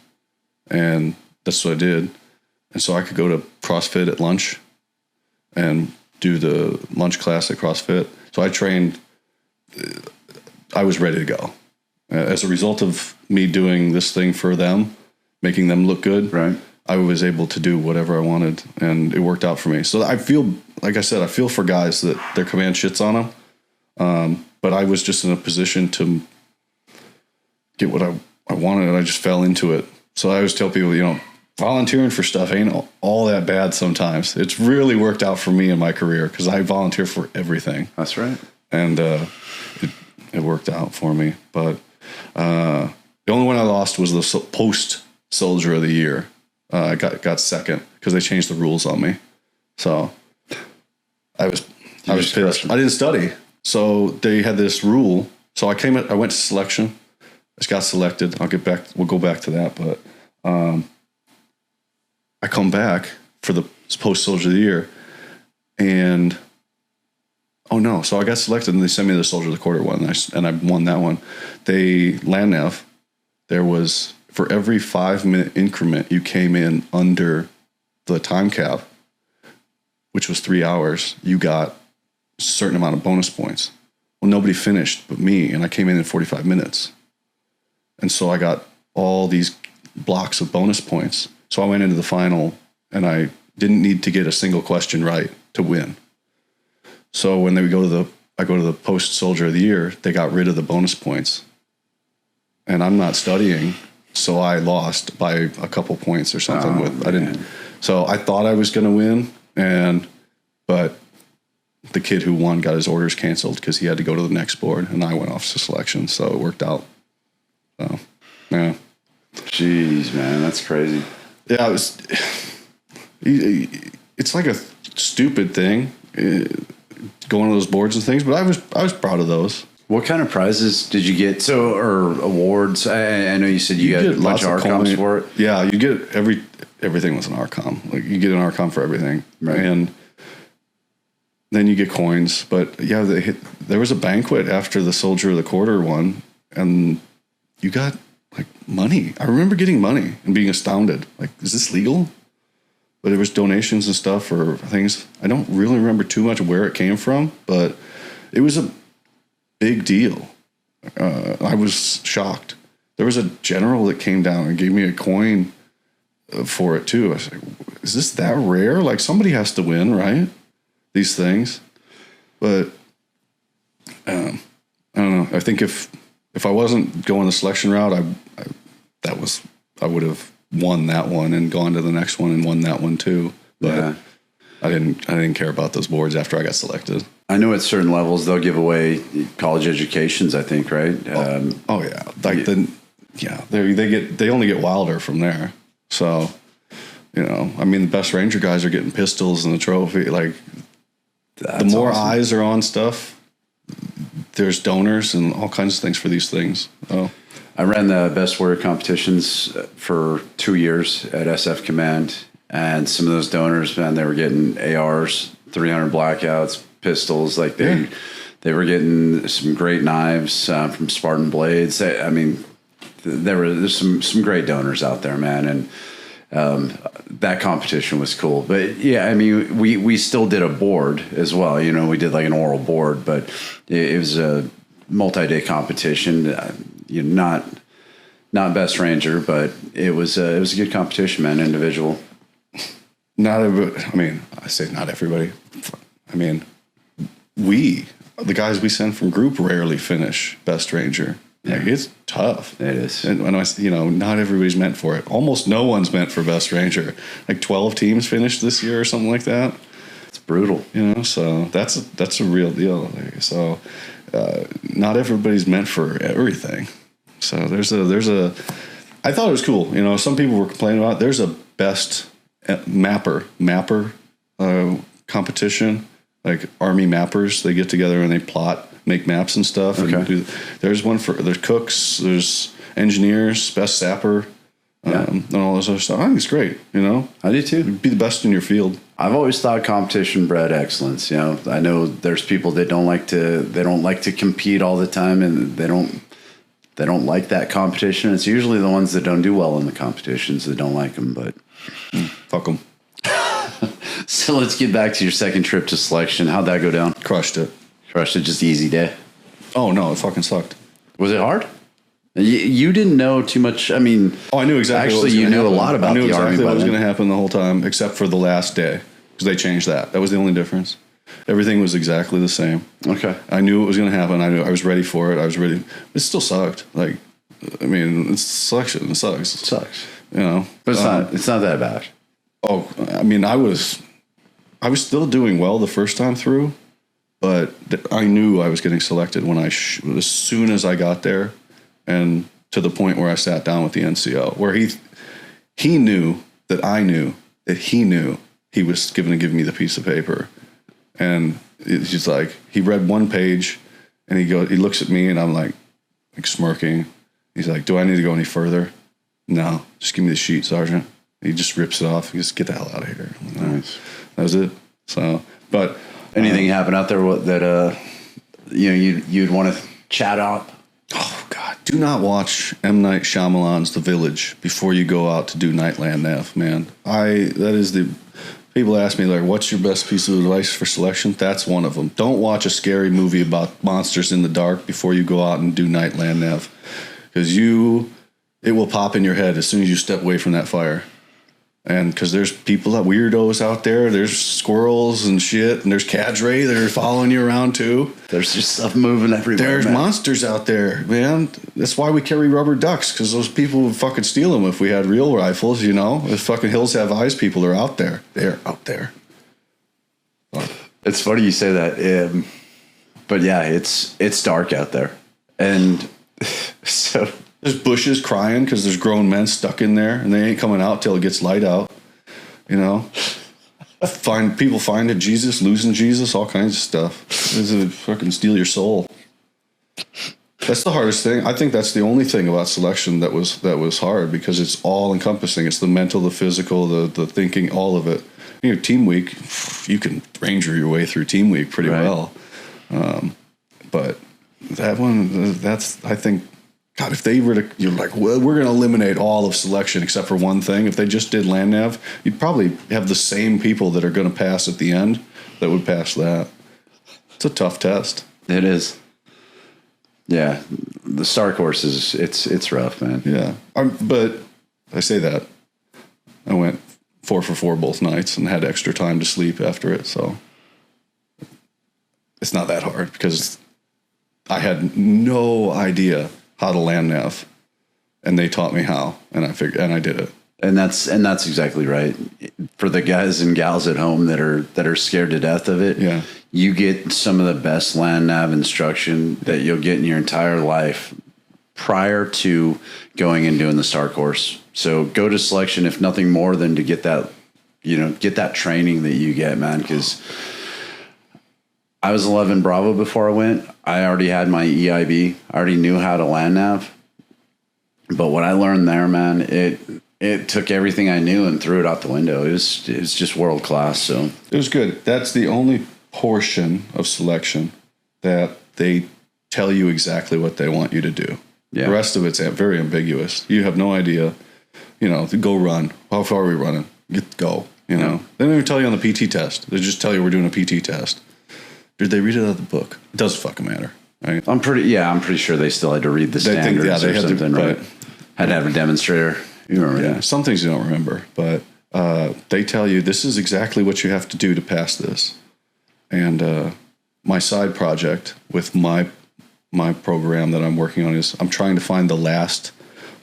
And that's what I did. And so I could go to CrossFit at lunch and do the lunch class at CrossFit. So I trained, I was ready to go. As a result of me doing this thing for them, making them look good, right, I was able to do whatever I wanted, and it worked out for me. So I feel, like I said, I feel for guys that their command shits on them. But I was just in a position to get what I wanted, and I just fell into it. So I always tell people, volunteering for stuff ain't all that bad sometimes. It's really worked out for me in my career because I volunteer for everything. That's right. And it worked out for me. But the only one I lost was the post Soldier of the Year. I got second because they changed the rules on me. So I was pissed. I didn't study. So they had this rule. So I went to selection. I just got selected. We'll go back to that. But I come back for the post Soldier of the Year, and oh no. So I got selected and they sent me the Soldier of the Quarter one, and I won that one. Land nav, there was, for every 5-minute increment you came in under the time cap, which was 3 hours, you got a certain amount of bonus points. Well, nobody finished but me, and I came in 45 minutes. And so I got all these blocks of bonus points. So I went into the final, and I didn't need to get a single question right to win. So when I go to the post Soldier of the Year, they got rid of the bonus points. And I'm not studying, so I lost by a couple points or something. So I thought I was going to win, but the kid who won got his orders canceled because he had to go to the next board, and I went off to selection, so it worked out. So, yeah. Jeez, man, that's crazy. Yeah, it's like a stupid thing, going to those boards and things, but I was proud of those. What kind of prizes did you get? Or awards? I know you said you got a bunch of ARCOMs for it. Yeah, you get everything was an ARCOM. Like, you get an ARCOM for everything, right? And then you get coins. But yeah, there was a banquet after the Soldier of the Quarter one, and you got like money. I remember getting money and being astounded. Like, is this legal? But there was donations and stuff for things. I don't really remember too much where it came from, but it was a big deal. I was shocked. There was a general that came down and gave me a coin for it too. I was like, is this that rare? Like, somebody has to win, right? These things. But I don't know. I think if I wasn't going the selection route, I would have won that one and gone to the next one and won that one too. But I didn't care about those boards after I got selected. I know at certain levels they'll give away college educations, I think, right? Oh yeah. Like they only get wilder from there. So, you know, I mean, the best Ranger guys are getting pistols and the trophy. Like, the more eyes are on stuff, there's donors and all kinds of things for these things. Oh, I ran the best warrior competitions for 2 years at SF Command, and some of those donors, man, they were getting ARs, 300 blackouts, pistols. Like they were getting some great knives from Spartan Blades. I mean, there's some great donors out there, man, and that competition was cool. But yeah, I mean, we still did a board as well. You know, we did like an oral board, but it was a multi-day competition. You know, not best ranger, but it was a good competition, man. Individual. Not everybody. I mean, I say not everybody. I mean, the guys we send from group rarely finish best ranger. Like, it's tough. It is. And when not everybody's meant for it. Almost no one's meant for best ranger. Like 12 teams finished this year or something like that. It's brutal. You know, so that's a real deal. So not everybody's meant for everything. So there's a I thought it was cool. You know, some people were complaining about there's a best mapper competition. Like Army mappers, they get together and they plot, make maps and stuff. Okay. And there's cooks, there's engineers, best sapper, and all this other stuff. I think it's great. You know, I do too. Be the best in your field. I've always thought competition bred excellence. You know, I know there's people that don't like to compete all the time, and they don't like that competition. It's usually the ones that don't do well in the competitions that don't like them. But fuck them. So let's get back to your second trip to selection. How'd that go down? Crushed it. Just easy day. Oh no, it fucking sucked. Was it hard? You didn't know too much. I mean, I knew exactly. Actually, you knew a lot about the Army. I knew exactly what was going to happen the whole time, except for the last day, because they changed that. That was the only difference. Everything was exactly the same. Okay. I knew it was going to happen. I was ready for it. I was ready. It still sucked. Like, I mean, it's selection. It sucks. It sucks. You know, but it's not that bad. Oh, I mean, I was still doing well the first time through, but I knew I was getting selected when as soon as I got there, and to the point where I sat down with the NCO, where he knew that I knew that he knew he was going to give me the piece of paper, and it's just like he read one page, and he looks at me, and I'm like smirking. He's like, "Do I need to go any further?" No, just give me the sheet, Sergeant. He just rips it off. He just get the hell out of here. Nice. That was it. So, but anything happen out there that you'd want to chat out? Oh God! Do not watch M. Night Shyamalan's The Village before you go out to do Nightland Nav, man. People ask me, like, what's your best piece of advice for selection? That's one of them. Don't watch a scary movie about monsters in the dark before you go out and do Nightland Nav, because it will pop in your head as soon as you step away from that fire. And because there's weirdos out there, there's squirrels and shit, and there's cadre that are following you around too. There's just stuff moving everywhere. There's monsters out there, man. That's why we carry rubber ducks, because those people would fucking steal them if we had real rifles, you know? If fucking Hills Have Eyes people are out there. They're out there. It's funny you say that. But yeah, it's dark out there. And so... There's bushes crying because there's grown men stuck in there, and they ain't coming out till it gets light out. You know, people finding Jesus, losing Jesus, all kinds of stuff. This is fucking steal your soul. That's the hardest thing. I think that's the only thing about selection that was hard, because it's all encompassing. It's the mental, the physical, the thinking, all of it. You know, team week, you can ranger your way through team week pretty well. But that one, I think. God, if they were to, you're like, well, we're going to eliminate all of selection except for one thing. If they just did land nav, you'd probably have the same people that are going to pass at the end that would pass that. It's a tough test. It is. Yeah, the Star Course it's rough, man. Yeah, but I say that I went 4 for 4 both nights and had extra time to sleep after it, so it's not that hard, because I had no idea how to land nav, and they taught me how, and I did it. And that's exactly right. For the guys and gals at home that are scared to death of it, you get some of the best land nav instruction that you'll get in your entire life prior to going and doing the STAR course. So go to selection, if nothing more than to get that, get that training that you get, man. Because I was 11 Bravo before I went. I already had my EIB. I already knew how to land nav. But what I learned there, man, it took everything I knew and threw it out the window. It was just world class. So it was good. That's the only portion of selection that they tell you exactly what they want you to do. Yeah. The rest of it's very ambiguous. You have no idea, to go run. How far are we running? Go. They don't even tell you on the PT test. They just tell you we're doing a PT test. Did they read it out of the book? It doesn't fucking matter. Right? I'm pretty sure they still had to read the standards or something, right? Had to have a demonstrator. You remember that? Some things you don't remember, but they tell you this is exactly what you have to do to pass this. And my side project with my program that I'm working on is I'm trying to find the last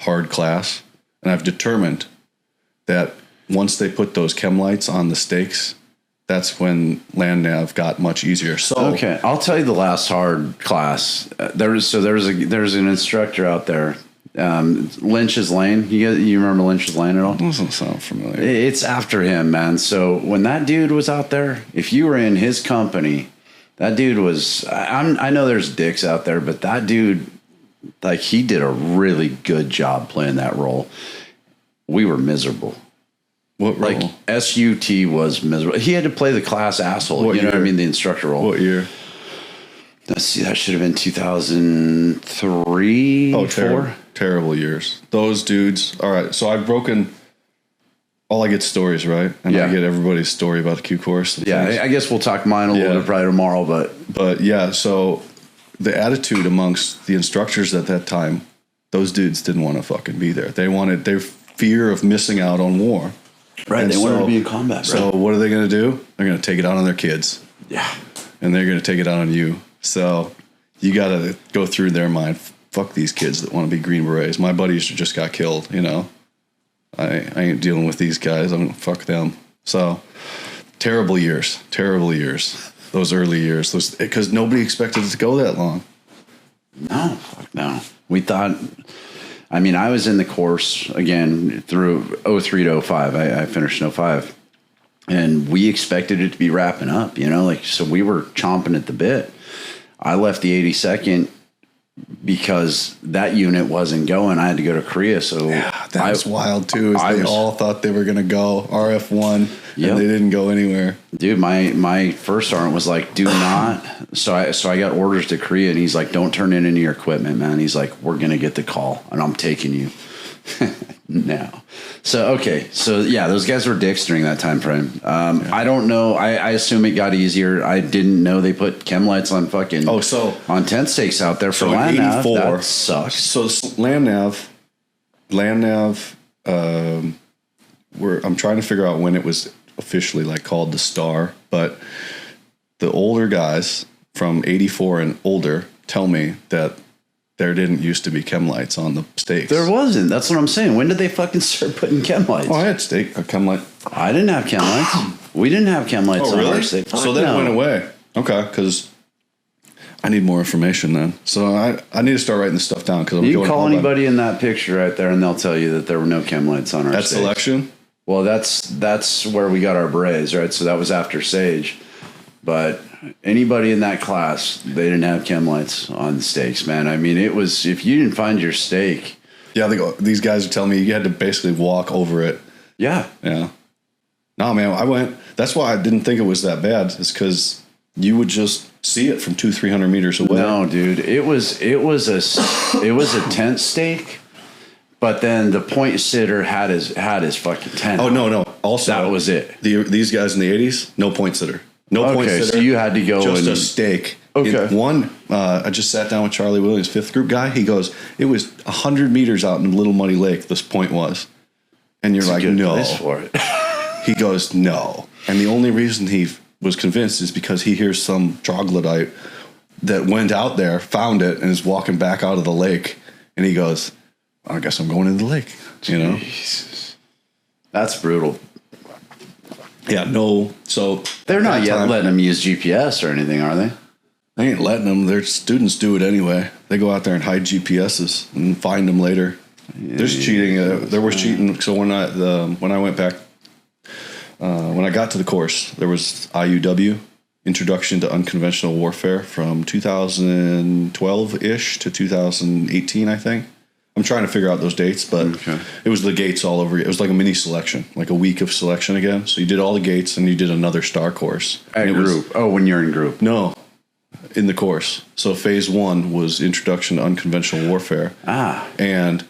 hard class, and I've determined that once they put those chem lights on the stakes, that's when land nav got much easier. So okay, I'll tell you the last hard class. There's an instructor out there, Lynch's Lane. You remember Lynch's Lane at all? Doesn't sound familiar. It's after him, man. So when that dude was out there, if you were in his company, that dude was. I know there's dicks out there, but that dude, like, he did a really good job playing that role. We were miserable. What role? Like, SUT was miserable. He had to play the class asshole. What year? What I mean? The instructor role. What year? Let's see. That should have been 2003. Oh, terrible years. Those dudes. All right. So I've broken. All I get stories, right? And I get everybody's story about the Q course. Yeah. I guess we'll talk mine a little bit probably tomorrow, but yeah. So the attitude amongst the instructors at that time, those dudes didn't want to fucking be there. They wanted their fear of missing out on war. Right, and they wanted to be in combat. So what are they going to do? They're going to take it out on their kids. Yeah. And they're going to take it out on you. So you got to go through their mind. Fuck these kids that want to be Green Berets. My buddies just got killed, I ain't dealing with these guys. I'm going to fuck them. So terrible years. Those early years. Because nobody expected it to go that long. No, fuck no. We thought... I mean, I was in the course, again, through 03 to 05. I finished in 05. And we expected it to be wrapping up, so we were chomping at the bit. I left the 82nd because that unit wasn't going. I had to go to Korea. So yeah, that was wild, too. They all thought they were going to go RF1, and they didn't go anywhere. Dude, my first sergeant was like, do not. So I got orders to Korea, and he's like, don't turn in any of your equipment, man. He's like, we're going to get the call, and I'm taking you. now. So, okay. So, yeah, those guys were dicks during that time frame. I don't know. I assume it got easier. I didn't know they put chem lights on fucking on tent stakes out there for land nav. That sucks. So, land nav, I'm trying to figure out when it was officially like called the Star, but the older guys from 84 and older tell me that there didn't used to be chem lights on the stakes. There wasn't. That's what I'm saying. When did they fucking start putting chem lights? Oh, I had a chem light. I didn't have chem lights. We didn't have chem lights on our stake. So that went away. Okay, because I need more information then. So I need to start writing this stuff down. Because you can call anybody in that picture right there, and they'll tell you that there were no chem lights on our stakes. At selection? Well, that's where we got our berets, right? So that was after Sage. But anybody in that class, they didn't have chem lights on the stakes, man. I mean, it was, if you didn't find your stake. Yeah, these guys are telling me you had to basically walk over it. Yeah. Yeah. No, man, I went. That's why I didn't think it was that bad. It's because you would just see it from 200-300 meters away. No, dude, it was a tent stake. But then the point sitter had his fucking tent. Oh, no. Also, that was it. These guys in the 80s, no point sitter. No point sitter. So you had to go just a stake. Okay. I just sat down with Charlie Williams, 5th group guy. He goes, it was 100 meters out in Little Muddy Lake, this point was. And you're like, no. Place for it. He goes, no. And the only reason he was convinced is because he hears some troglodyte that went out there, found it, and is walking back out of the lake. And he goes, I guess I'm going into the lake. You know? Jesus. That's brutal. Yeah, no. So they're not yet letting them use GPS or anything, are they? They ain't letting them. Their students do it anyway. They go out there and hide GPSs and find them later. There's cheating. There was cheating. So when I went back, when I got to the course, there was IUW, Introduction to Unconventional Warfare, from 2012-ish to 2018, I think. I'm trying to figure out those dates, but It was the gates all over. It was like a mini selection, like a week of selection again. So you did all the gates and you did another STAR course. At group. When you're in group. No, in the course. So phase 1 was Introduction to Unconventional Warfare. And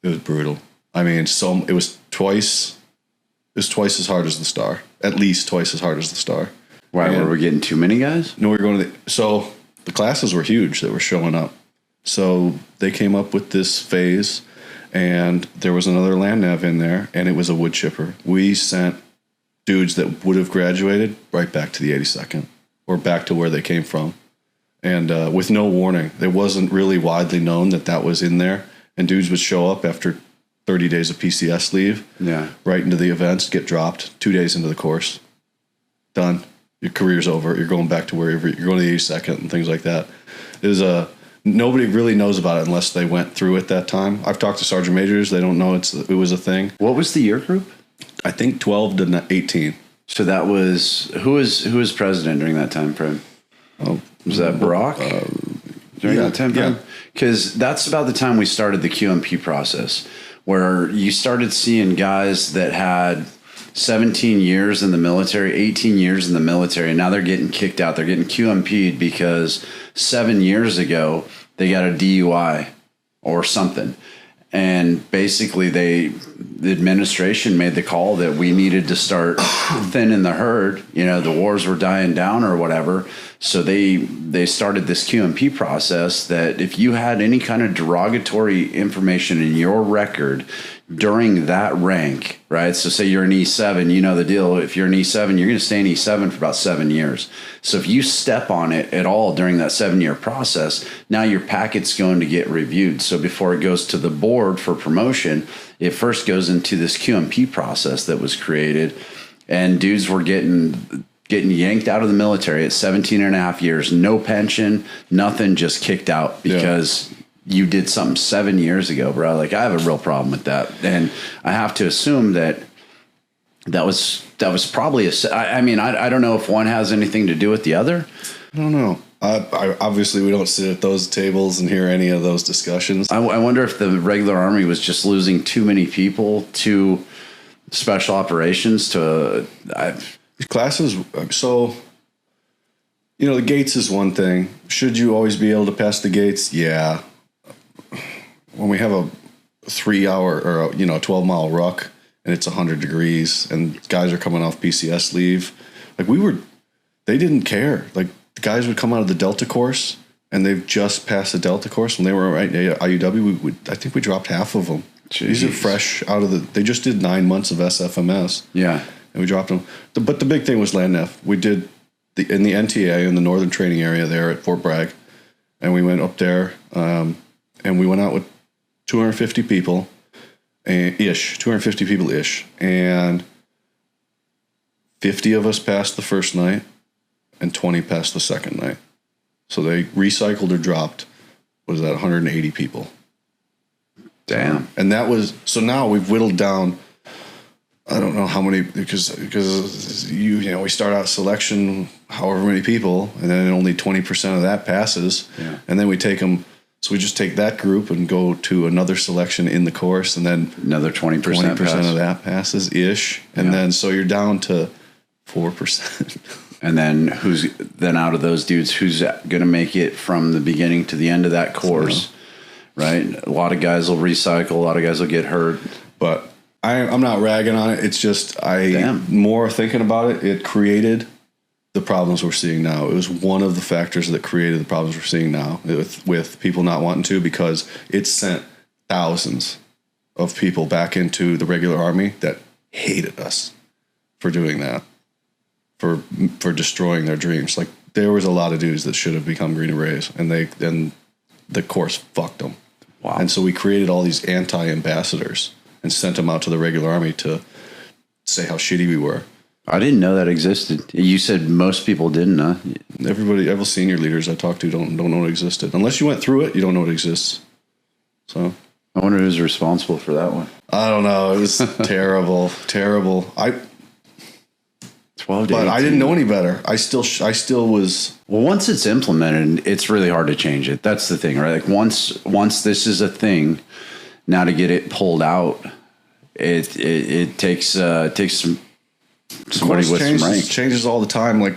it was brutal. I mean, it was twice as hard as the STAR. At least twice as hard as the STAR. Why, were we getting too many guys? No, we were going to so the classes were huge that were showing up. So they came up with this phase, and there was another land nav in there, and it was a wood chipper. We sent dudes that would have graduated right back to the 82nd or back to where they came from. And with no warning. It wasn't really widely known that was in there. And dudes would show up after 30 days of PCS leave, right into the events, get dropped 2 days into the course. Done. Your career's over. You're going back to wherever you're going to the 82nd and things like that. Nobody really knows about it unless they went through it that time. I've talked to sergeant majors. They don't know it was a thing. What was the year group? I think 12 to 18. So that was who was president during that time frame? Oh, was that Barack during that time frame? Because that's about the time we started the QMP process, where you started seeing guys that had 17 years in the military, 18 years in the military, and now they're getting kicked out. They're getting QMP'd because 7 years ago they got a DUI or something. And basically the administration made the call that we needed to start thinning the herd. You know, the wars were dying down or whatever. So they started this QMP process that if you had any kind of derogatory information in your record during that rank, right? So say you're an E7, you know the deal. If you're an E7, you're going to stay in E7 for about 7 years. So if you step on it at all during that 7-year process, now your packet's going to get reviewed. So before it goes to the board for promotion, it first goes into this QMP process that was created, and dudes were getting yanked out of the military at 17 and a half years, no pension, nothing, just kicked out because you did something 7 years ago, bro. Like, I have a real problem with that. And I have to assume that was probably I don't know if one has anything to do with the other. I don't know. I obviously we don't sit at those tables and hear any of those discussions. I wonder if the regular Army was just losing too many people to special operations classes. So, the gates is one thing. Should you always be able to pass the gates? Yeah. When we have a 3-hour or 12-mile ruck and it's 100 degrees and guys are coming off PCS leave, they didn't care. Like, the guys would come out of the Delta course and they've just passed the Delta course when they were at IUW. I think we dropped half of them. Jeez. These are fresh out of they just did 9 months of SFMS. Yeah. And we dropped them. But the big thing was land nav. We did in the NTA in the northern training area there at Fort Bragg. And we went up there and we went out with 250 people ish, 250 people ish. And 50 of us passed the first night and 20 passed the second night. So they recycled or dropped, 180 people. Damn. And that was, so now we've whittled down, I don't know how many, because we start out selection, however many people, and then only 20% of that passes. Yeah. And then we take them, so we just take that group and go to another selection in the course, and then another 20% of that passes ish. And then, so you're down to 4%. And then out of those dudes, who's going to make it from the beginning to the end of that course, right? A lot of guys will recycle. A lot of guys will get hurt. But I'm not ragging on it. It's just, more thinking about it, it created the problems we're seeing now. It was one of the factors that created the problems we're seeing now with people not wanting to, because it sent thousands of people back into the regular Army that hated us for doing that. For destroying their dreams. Like, there was a lot of dudes that should have become Green Berets, and the course fucked them. Wow. And so we created all these anti-ambassadors and sent them out to the regular Army to say how shitty we were. I didn't know that existed. You said most people didn't, huh? Every senior leaders I talk to don't know it existed. Unless you went through it, you don't know it exists. So I wonder who's responsible for that one. I don't know. It was terrible. 12 to But 18. I didn't know any better. I still was. Well, once it's implemented, it's really hard to change it. That's the thing, right? Like once this is a thing, now to get it pulled out, it takes somebody with some rank. Changes all the time. Like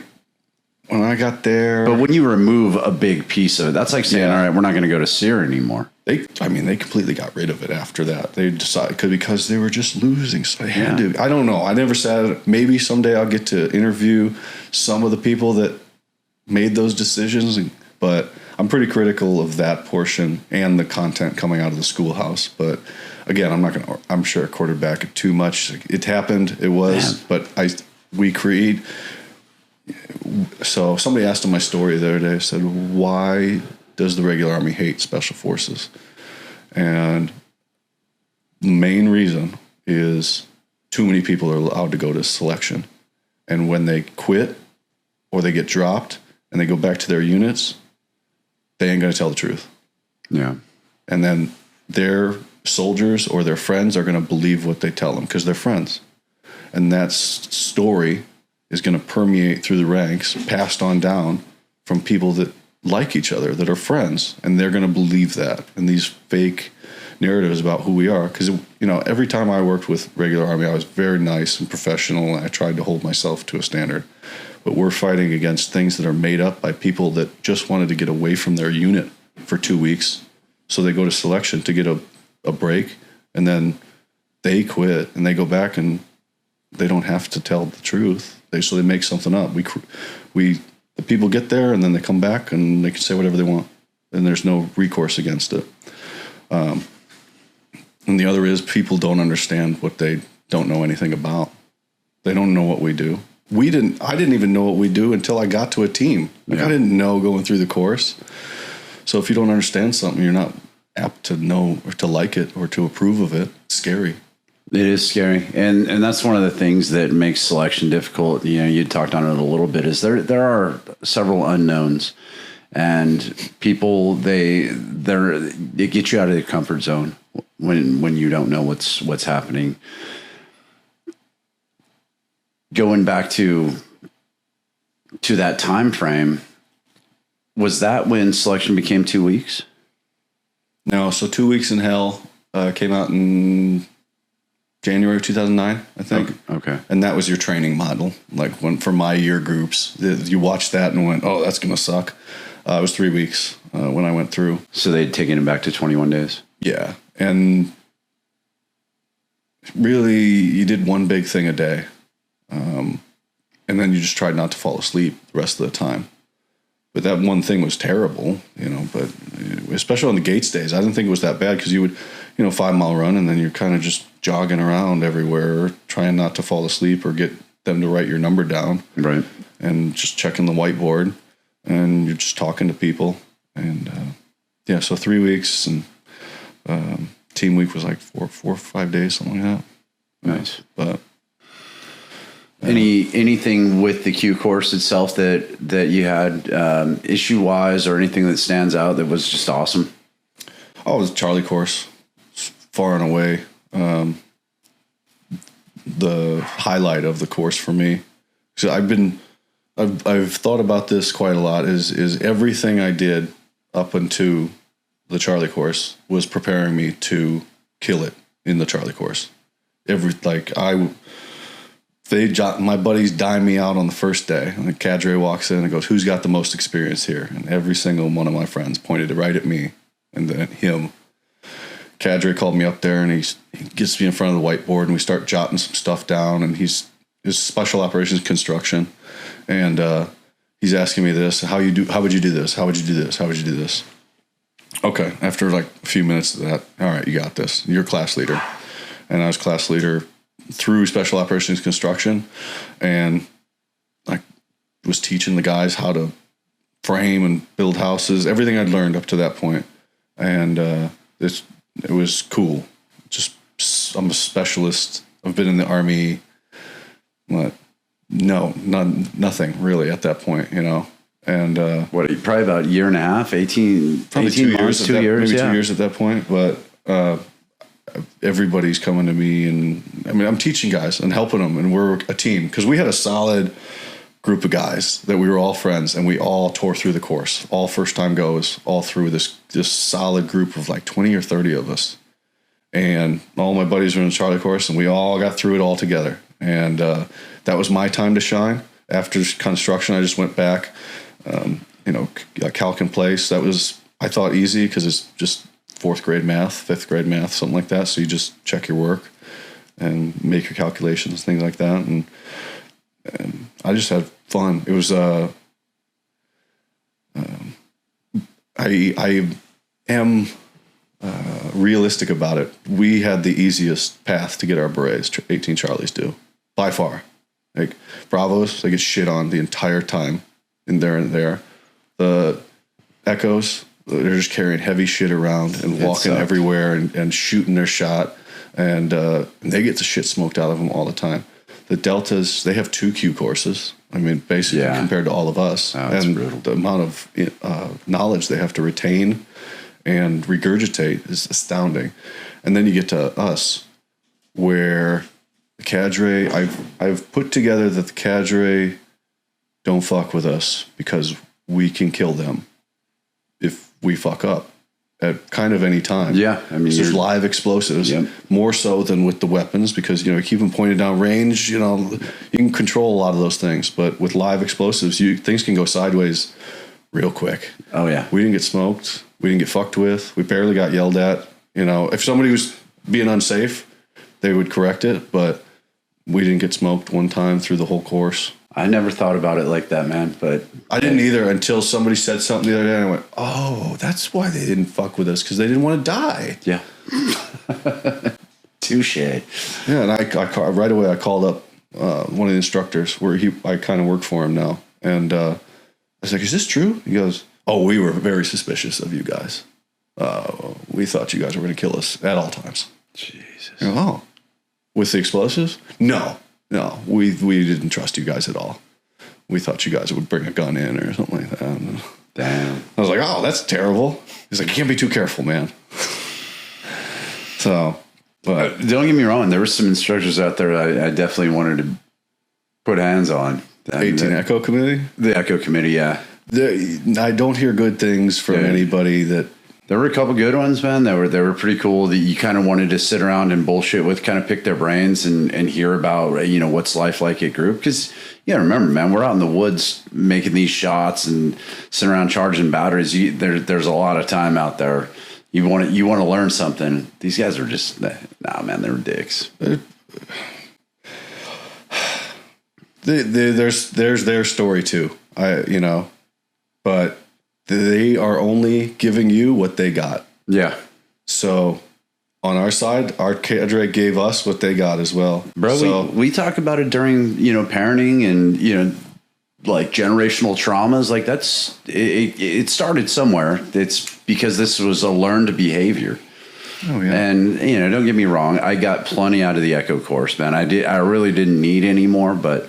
when I got there, But when you remove a big piece of it, that's like saying, all right, we're not going to go to SEER anymore. they completely got rid of it after that. They decided because they were just losing. So they had to. I don't know. I never said. Maybe someday I'll get to interview some of the people that made those decisions. But I'm pretty critical of that portion and the content coming out of the schoolhouse. But again, I'm sure I quarterback it too much. It happened. It was. Man. But we create. So somebody asked in my story the other day, said, why does the regular Army hate Special Forces? And the main reason is too many people are allowed to go to selection. And when they quit or they get dropped and they go back to their units, they ain't going to tell the truth. Yeah. And then their soldiers or their friends are going to believe what they tell them because they're friends. And that story is going to permeate through the ranks, passed on down from people that like each other, that are friends, and they're going to believe that. And these fake narratives about who we are, because every time I worked with regular Army, I was very nice and professional, and I tried to hold myself to a standard. But we're fighting against things that are made up by people that just wanted to get away from their unit for 2 weeks, so they go to selection to get a break, and then they quit and they go back and they don't have to tell the truth. So they make something up. The people get there and then they come back and they can say whatever they want, and there's no recourse against it. And the other is people don't understand what they don't know anything about. They don't know what we do. I didn't even know what we do until I got to a team. I didn't know going through the course. So if you don't understand something, you're not apt to know or to like it or to approve of it. It's scary. It is scary, and that's one of the things that makes selection difficult. You talked on it a little bit. Is there are several unknowns, and people it gets you out of the comfort zone when you don't know what's happening. Going back to that time frame, was that when selection became 2 weeks? No, so 2 weeks in hell came out in January of 2009, I think. Okay. And that was your training model. Like for my year groups, you watched that and went, oh, that's going to suck. It was 3 weeks when I went through. So they'd taken it back to 21 days? Yeah. And really, you did one big thing a day. And then you just tried not to fall asleep the rest of the time. But that one thing was terrible, but especially on the Gates days, I didn't think it was that bad because you would, 5 mile run and then you're kind of just jogging around everywhere, trying not to fall asleep or get them to write your number down. Right. And just checking the whiteboard and you're just talking to people. And so 3 weeks and team week was like four or 5 days, something like that. Nice. But anything with the Q course itself that you had issue wise or anything that stands out that was just awesome? Oh, it was the Charlie course, far and away the highlight of the course for me. So I've thought about this quite a lot. Is everything I did up until the Charlie course was preparing me to kill it in the Charlie course. My buddies dime me out on the first day. And the cadre walks in and goes, who's got the most experience here? And every single one of my friends pointed right at me and then him. Cadre called me up there and he gets me in front of the whiteboard and we start jotting some stuff down. And he's special operations construction. And he's asking me this, how would you do this? How would you do this? How would you do this? Okay. After like a few minutes of that, all right, you got this. You're class leader. And I was class leader through special operations construction, and I was teaching the guys how to frame and build houses, everything I'd learned up to that point. And it was cool. I'm a specialist. I've been in the Army What? No, nothing really at that point, you know. And probably about a year and a half, 18 months, 2 years, maybe 2 years at that point. But everybody's coming to me, and I mean, I'm teaching guys and helping them, and we're a team because we had a solid group of guys that we were all friends, and we all tore through the course, all first time goes, all through this solid group of like 20 or 30 of us. And all my buddies were in the Charlie course, and we all got through it all together. And that was my time to shine. After construction, I just went back, calc in place. That was, I thought, easy because it's just 4th grade math, 5th grade math, something like that. So you just check your work and make your calculations, things like that. And I just had fun. It was, I am realistic about it. We had the easiest path to get our berets, 18 Charlies do, by far. Like Bravos, they get shit on the entire time in there. The Echoes, they're just carrying heavy shit around and walking everywhere and shooting their shot. And they get the shit smoked out of them all the time. The Deltas, they have 2 Q courses. I mean, basically compared to all of us. And brutal. The amount of knowledge they have to retain and regurgitate is astounding. And then you get to us, where the cadre, I've put together that the cadre don't fuck with us because we can kill them if we fuck up at kind of any time. Yeah, I mean, so there's live explosives, more so than with the weapons, because you keep them pointed down range. You can control a lot of those things, but with live explosives, things can go sideways real quick. Oh yeah, we didn't get smoked. We didn't get fucked with. We barely got yelled at. If somebody was being unsafe, they would correct it, but we didn't get smoked one time through the whole course. I never thought about it like that, man. But I didn't either until somebody said something the other day, and I went, "Oh, that's why they didn't fuck with us, because they didn't want to die." Yeah. Touche. Yeah, and I right away I called up one of the instructors where I kind of work for him now, and I was like, "Is this true?" He goes, "Oh, we were very suspicious of you guys. We thought you guys were going to kill us at all times." Jesus. Oh, with the explosives? No, we didn't trust you guys at all. We thought you guys would bring a gun in or something like that. Damn. I was like, oh, that's terrible. He's like, you can't be too careful, man. So, but don't get me wrong. There were some instructors out there I definitely wanted to put hands on. 18 Echo Committee? The Echo Committee, yeah. I don't hear good things from anybody that... There were a couple good ones, man. They were pretty cool. That you kind of wanted to sit around and bullshit with, kind of pick their brains and hear about, what's life like at group. Because you gotta remember, man, we're out in the woods making these shots and sitting around charging batteries. There's a lot of time out there. You want to learn something. These guys are just man, they were dicks. There's their story too. But they are only giving you what they got. Yeah. So on our side, our cadre gave us what they got as well. Bro, so, we talk about it during, parenting and, like generational traumas. Like it started somewhere. It's because this was a learned behavior. Oh, yeah. And, don't get me wrong. I got plenty out of the Echo course, man. I really didn't need any more, but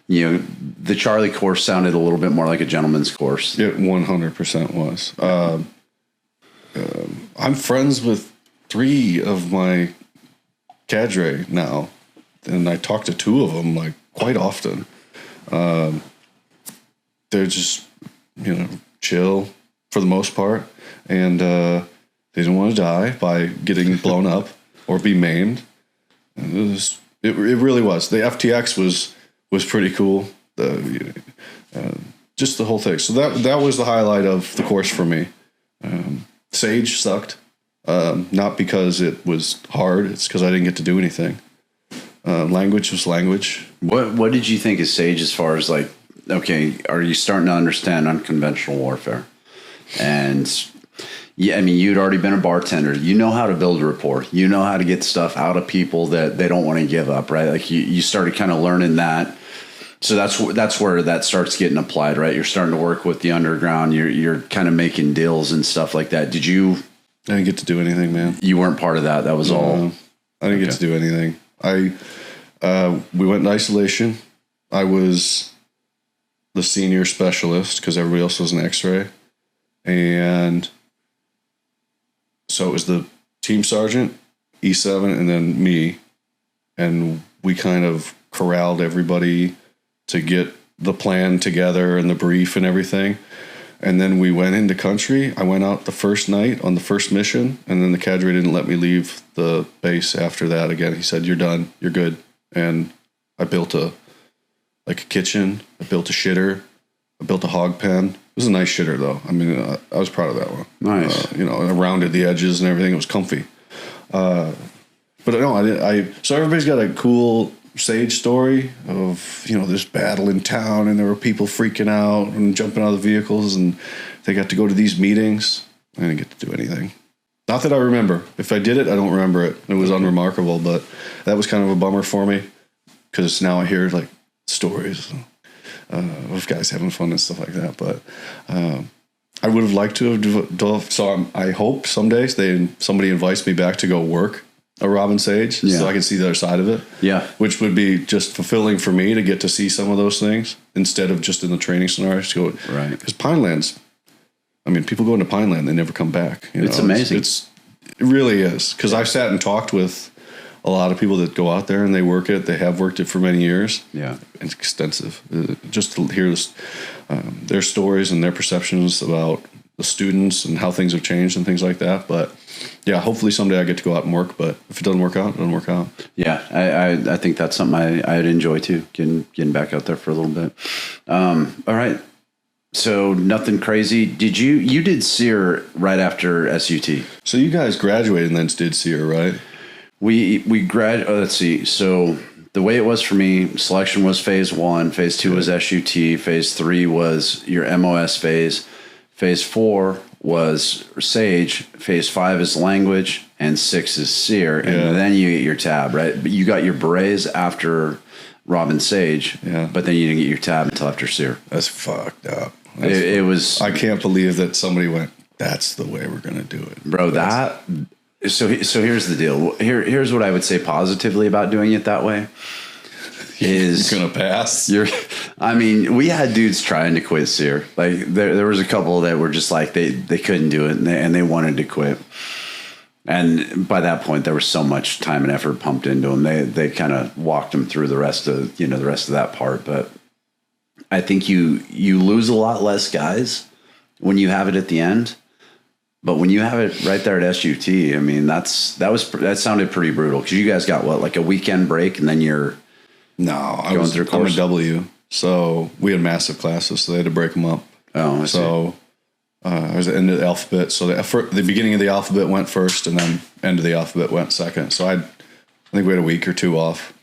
the Charlie course sounded a little bit more like a gentleman's course. It 100% was. I'm friends with 3 of my cadre now, and I talk to 2 of them like quite often. They're just, chill for the most part, and they didn't want to die by getting blown up or be maimed. It really was. The FTX was pretty cool. Just the whole thing. So that was the highlight of the course for me. Sage sucked, not because it was hard. It's because I didn't get to do anything. Language was language. What did you think of Sage as far as like, okay, are you starting to understand unconventional warfare? And yeah, I mean, you'd already been a bartender. You know how to build rapport. You know how to get stuff out of people that they don't want to give up, right? Like you started kind of learning that. So that's where that starts getting applied, right? You're starting to work with the underground. You're kind of making deals and stuff like that. Did you? I didn't get to do anything, man. You weren't part of that. That was all. I didn't get to do anything. We went in isolation. I was the senior specialist because everybody else was an X-ray. And so it was the team sergeant, E7, and then me. And we kind of corralled everybody to get the plan together and the brief and everything. And then we went into country. I went out the first night on the first mission, and then the cadre didn't let me leave the base after that again. He said, "You're done. You're good." And I built a kitchen. I built a shitter. I built a hog pen. It was a nice shitter, though. I mean, I was proud of that one. Nice. I rounded the edges and everything. It was comfy. But no, so everybody's got a cool Sage story of, this battle in town, and there were people freaking out and jumping out of the vehicles, and they got to go to these meetings. I didn't get to do anything. Not that I remember. If I did it, I don't remember it. It was unremarkable, but that was kind of a bummer for me, because now I hear like stories of guys having fun and stuff like that. But I would have liked to have so I hope someday somebody invites me back to go work a Robin Sage, so I can see the other side of it. Yeah. Which would be just fulfilling for me to get to see some of those things instead of just in the training scenarios to go. Right. Because Pinelands, I mean, people go into Pineland, they never come back. It's amazing. It really is. Because I've sat and talked with a lot of people that go out there and they work it. They have worked it for many years. Yeah. It's extensive. Just to hear this, their stories and their perceptions about the students and how things have changed and things like that. But yeah, hopefully someday I get to go out and work, but if it doesn't work out, it doesn't work out. Yeah. I think that's something I'd enjoy too, getting back out there for a little bit. All right. So nothing crazy. You did SEER right after SUT. So you guys graduated and then did SEER, right? We let's see. So the way it was for me, selection was phase 1, phase 2 was SUT, phase 3 was your MOS phase. Phase 4 was Sage, phase 5 is language, and 6 is SEER, and then you get your tab, right? But you got your berets after Robin Sage, but then you didn't get your tab until after SEER. That's fucked up. It was. I can't believe that somebody went, that's the way we're going to do it. Bro, So here's the deal. Here's what I would say positively about doing it that way. Is you're gonna pass. We had dudes trying to quit SEER. Like there was a couple that were just like they couldn't do it and they wanted to quit. And by that point, there was so much time and effort pumped into them. They kind of walked them through the rest of that part. But I think you lose a lot less guys when you have it at the end. But when you have it right there at SUT, I mean that sounded pretty brutal, because you guys got like a weekend break and then you're. No, I'm a W, so we had massive classes, so they had to break them up. Oh, I see. I was at the end of the alphabet, so the beginning of the alphabet went first, and then end of the alphabet went second. So I think we had a week or two off,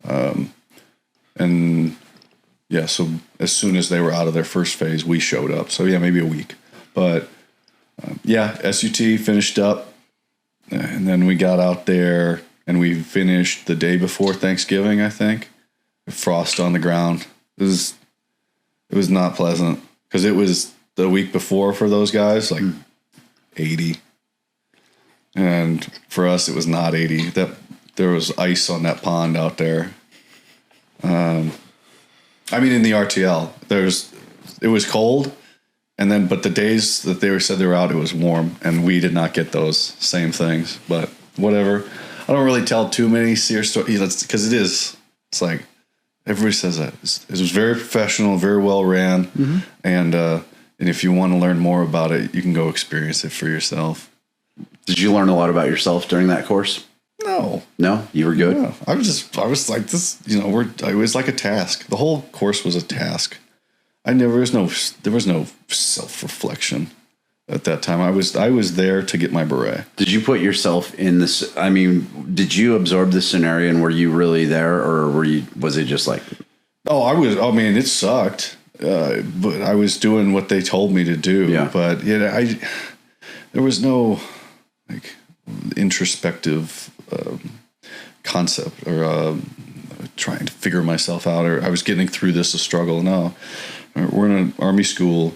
and yeah, so as soon as they were out of their first phase, we showed up. So yeah, maybe a week, but SUT finished up, and then we got out there, and we finished the day before Thanksgiving, I think. Frost on the ground. It was not pleasant, because it was the week before for those guys, like 80. And for us, it was not 80. That there was ice on that pond out there. In the RTL, it was cold, but the days that said they were out, it was warm, and we did not get those same things. But whatever. I don't really tell too many SEER stories, because it's like, everybody says that. It was very professional, very well ran, and if you want to learn more about it, you can go experience it for yourself. Did you learn a lot about yourself during that course? No, you were good. Yeah. I was like this. It was like a task. The whole course was a task. There was no self-reflection at that time. I was there to get my beret. Did you put yourself in this? Did you absorb the scenario, and were you really there, or was it just like? Oh, I was. It sucked, but I was doing what they told me to do. Yeah. But there was no introspective concept or trying to figure myself out, or I was getting through this a struggle. No, we're in an Army school.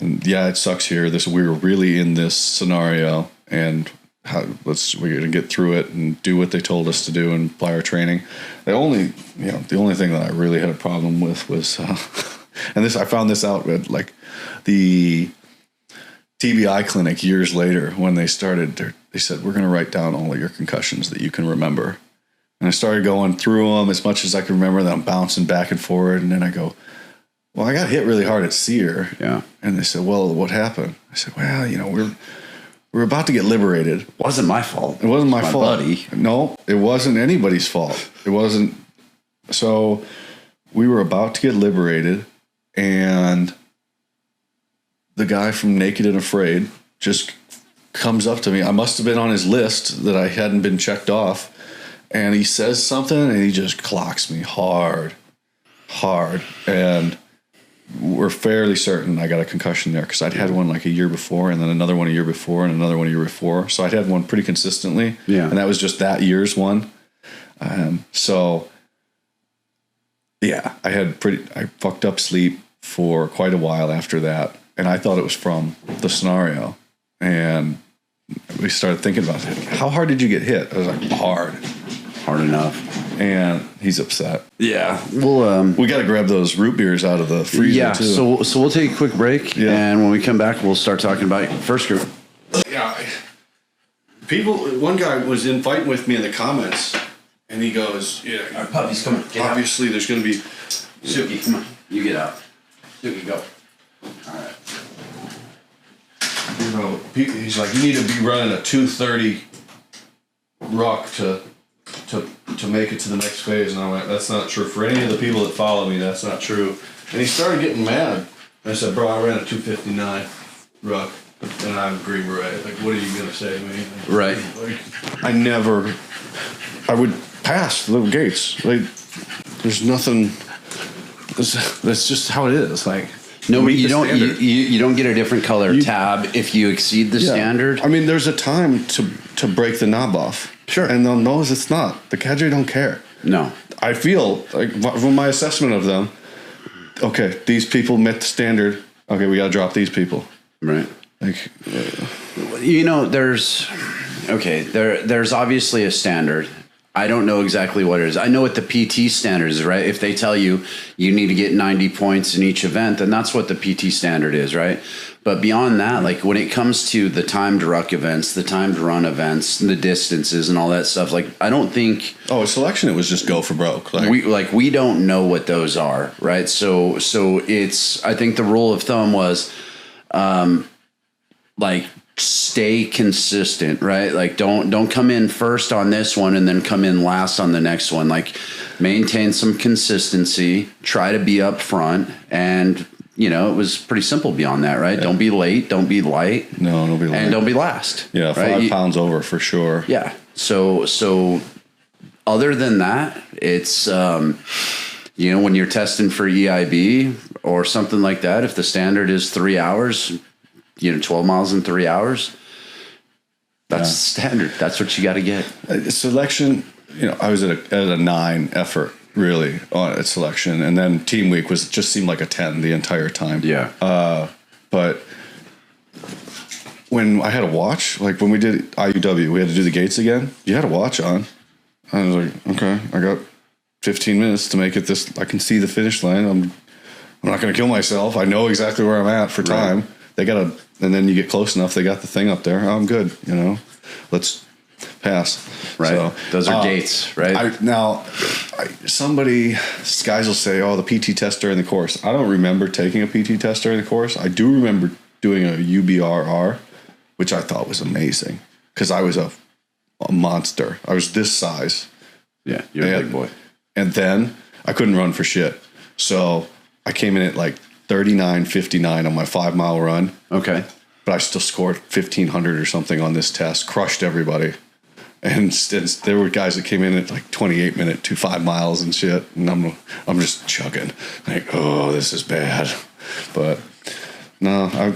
And yeah, it sucks here. We're really in this scenario, and we're going to get through it and do what they told us to do and apply our training. The only thing that I really had a problem with was, and I found this out at like the TBI clinic years later when they started, they said, we're going to write down all of your concussions that you can remember. And I started going through them as much as I can remember. Then I'm bouncing back and forward. And then I go, well, I got hit really hard at Sear. Yeah. And they said, well, what happened? I said, well, we're about to get liberated. It wasn't my fault. It wasn't my fault. Buddy. No, it wasn't anybody's fault. It wasn't. So we were about to get liberated, and the guy from Naked and Afraid just comes up to me. I must have been on his list that I hadn't been checked off. And he says something, and he just clocks me hard. And we're fairly certain I got a concussion there because I'd had one like a year before, and then another one a year before, and another one a year before. So I'd had one pretty consistently. Yeah. And that was just that year's one. So yeah, I fucked up sleep for quite a while after that. And I thought it was from the scenario. And we started thinking about it. How hard did you get hit? I was like, hard enough. And he's upset. Yeah. Well, we got to grab those root beers out of the freezer. Yeah. Too. So we'll take a quick break. Yeah. And when we come back, we'll start talking about first group. Yeah. One guy was in fighting with me in the comments, and he goes, yeah. Our puppy's coming. Obviously, there's going to be. Suki, come on. You get out. Suki, go. All right. He's like, you need to be running a 230 ruck to make it to the next phase. And I went, that's not true. For any of the people that follow me, that's not true. And he started getting mad. I said, bro, I ran a 259 ruck, and I'm a Green Beret. Like, what are you going to say to me? Right. Like, I would pass the gates. Like, there's nothing, that's just how it is. Like, no, you don't get a different color tab if you exceed the standard. I mean, there's a time to break the knob off. Sure. And they'll know it's not. The cadre don't care. No. I feel like from my assessment of them, okay, these people met the standard. Okay, we got to drop these people. Right. Like, there's obviously a standard. I don't know exactly what it is. I know what the PT standard is, right? If they tell you need to get 90 points in each event, then that's what the PT standard is, right? But beyond that, like when it comes to the timed ruck events, the timed run events, the distances and all that stuff, like I don't think. Oh, a selection, it was just go for broke. We don't know what those are, right? So it's, I think the rule of thumb was, stay consistent, right? Like don't come in first on this one and then come in last on the next one. Like maintain some consistency, try to be up front, and it was pretty simple beyond that, right? Yeah. Don't be late, don't be light. No, don't be late. And don't be last. Yeah, 5 pounds over for sure. Yeah. So other than that, it's when you're testing for EIB or something like that, if the standard is 3 hours, 12 miles in 3 hours, that's standard. That's what you got to get. Selection, I was at a 9 effort, really, at selection. And then team week just seemed like a 10 the entire time. Yeah. But when I had a watch, like when we did IUW, we had to do the gates again. You had a watch on. I was like, okay, I got 15 minutes to make it this. I can see the finish line. I'm not going to kill myself. I know exactly where I'm at for time. Right. They got to, and then you get close enough, they got the thing up there. Oh, I'm good, let's pass. Right. So, those are gates, right? Somebody, guys will say, oh, the PT test during the course. I don't remember taking a PT test during the course. I do remember doing a UBRR, which I thought was amazing because I was a monster. I was this size. Yeah, you're a big boy. And then I couldn't run for shit. So I came in at like 39.59 on my 5 mile run. Okay. But I still scored 1,500 or something on this test, crushed everybody. And there were guys that came in at like 28 minute to 5 miles and shit. And I'm just chugging. Like, oh, this is bad. But no, I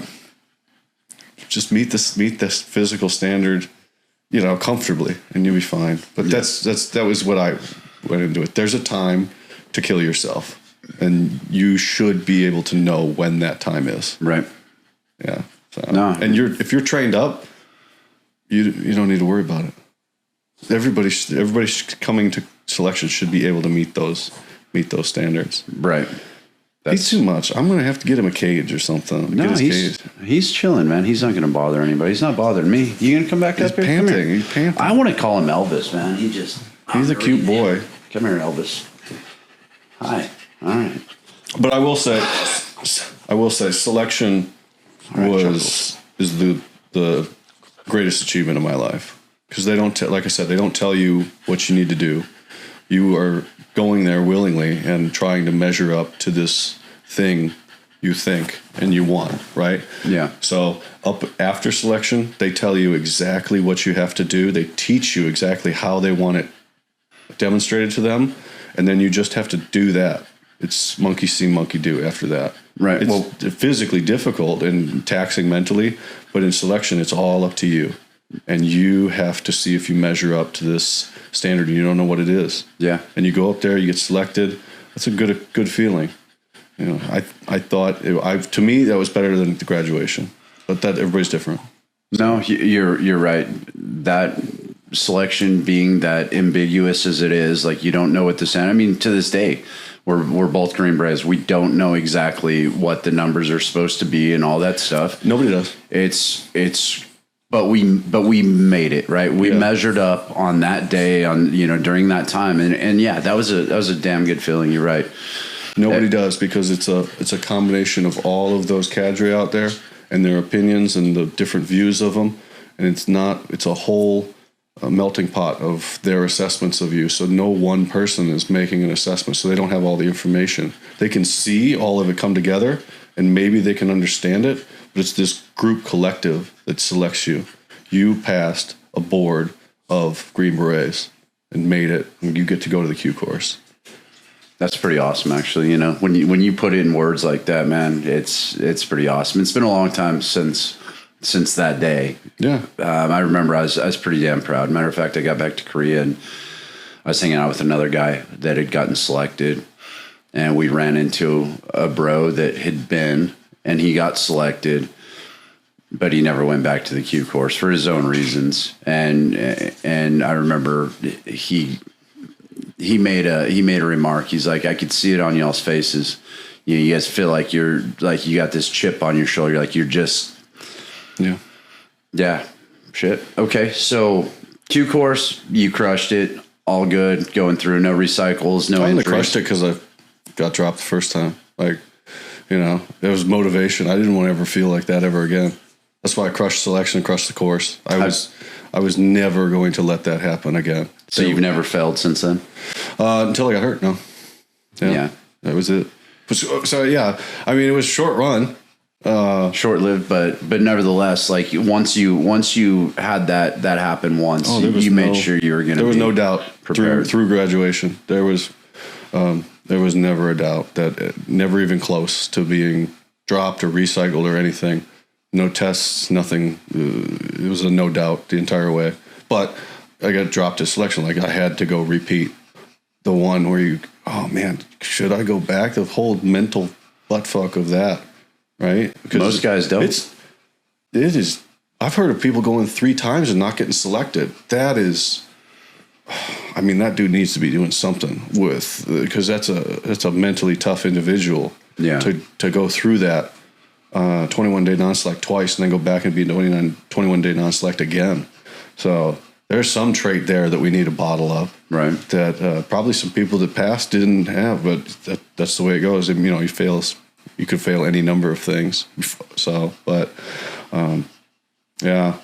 just meet this physical standard, comfortably, and you'll be fine. But that was what I went into it. There's a time to kill yourself. And you should be able to know when that time is. Right. Yeah. So, no. And if you're trained up, you don't need to worry about it. Everybody coming to selection should be able to meet those standards. Right. He's too much. I'm gonna have to get him a cage or something. No, he's chilling, man. He's not gonna bother anybody. He's not bothering me. You gonna come back up here? Panting. He's panting. I want to call him Elvis, man. He's a cute boy. Come here, Elvis. Hi. All right. But I will say, selection is the greatest achievement of my life, because they don't like I said, they don't tell you what you need to do. You are going there willingly and trying to measure up to this thing you think and you want, right? Yeah. So up after selection, they tell you exactly what you have to do. They teach you exactly how they want it demonstrated to them, and then you just have to do that. It's monkey see, monkey do after that. Right. It's physically difficult and taxing mentally, but in selection, it's all up to you. And you have to see if you measure up to this standard and you don't know what it is. Yeah. And you go up there, you get selected. That's a good feeling. You know, I thought to me that was better than the graduation, but that everybody's different. No, you're right. That selection being that ambiguous as it is, like you don't know what the sound. I mean, to this day, we're both Green Berets. We don't know exactly what the numbers are supposed to be and all that stuff. Nobody does. But we made it, right. We measured up on that day, during that time, and yeah, that was a damn good feeling. You're right. Nobody does, because it's a combination of all of those cadre out there and their opinions and the different views of them, and it's a whole melting pot of their assessments of you. So no one person is making an assessment, so they don't have all the information. They can see all of it come together, and maybe they can understand it, but it's this group collective that selects you. You passed a board of Green Berets and made it, and you get to go to the Q course. That's pretty awesome, actually. When you put it in words like that, man, it's pretty awesome. It's been a long time since that day. Yeah. I remember I was pretty damn proud. Matter of fact, I got back to Korea and I was hanging out with another guy that had gotten selected, and we ran into a bro that had been, and he got selected, but he never went back to the Q course for his own reasons. And I remember he made a remark. He's like, I could see it on y'all's faces. You guys feel like you got this chip on your shoulder. Like you're just, yeah, shit. Okay. So Q course, you crushed it. All good. Going through, no recycles, no injuries. I only crushed it because I got dropped the first time. Like, it was motivation. I didn't want to ever feel like that ever again. That's why I crushed selection and crushed the course. I was never going to let that happen again. So you've never failed since then? Until I got hurt, no. Yeah. That was it. So, yeah, I mean, it was a short run. Short-lived, but nevertheless, like once you had that happen once, you made sure you were going to. There was no doubt prepared through graduation. There was never a doubt, that never even close to being dropped or recycled or anything. No tests, nothing. It was a no doubt the entire way. But I got dropped at selection. Like I had to go repeat the one where oh man, should I go back? The whole mental buttfuck of that. Right? Because most guys don't. It is. I've heard of people going 3 times and not getting selected. That is, I mean, that dude needs to be doing something with, because that's a mentally tough individual. Yeah. To go through that 21-day non-select twice and then go back and be 21-day non-select again. So there's some trait there that we need to bottle up. Right. That probably some people that passed didn't have, but that's the way it goes. And, he fails. You could fail any number of things. So, but, yeah,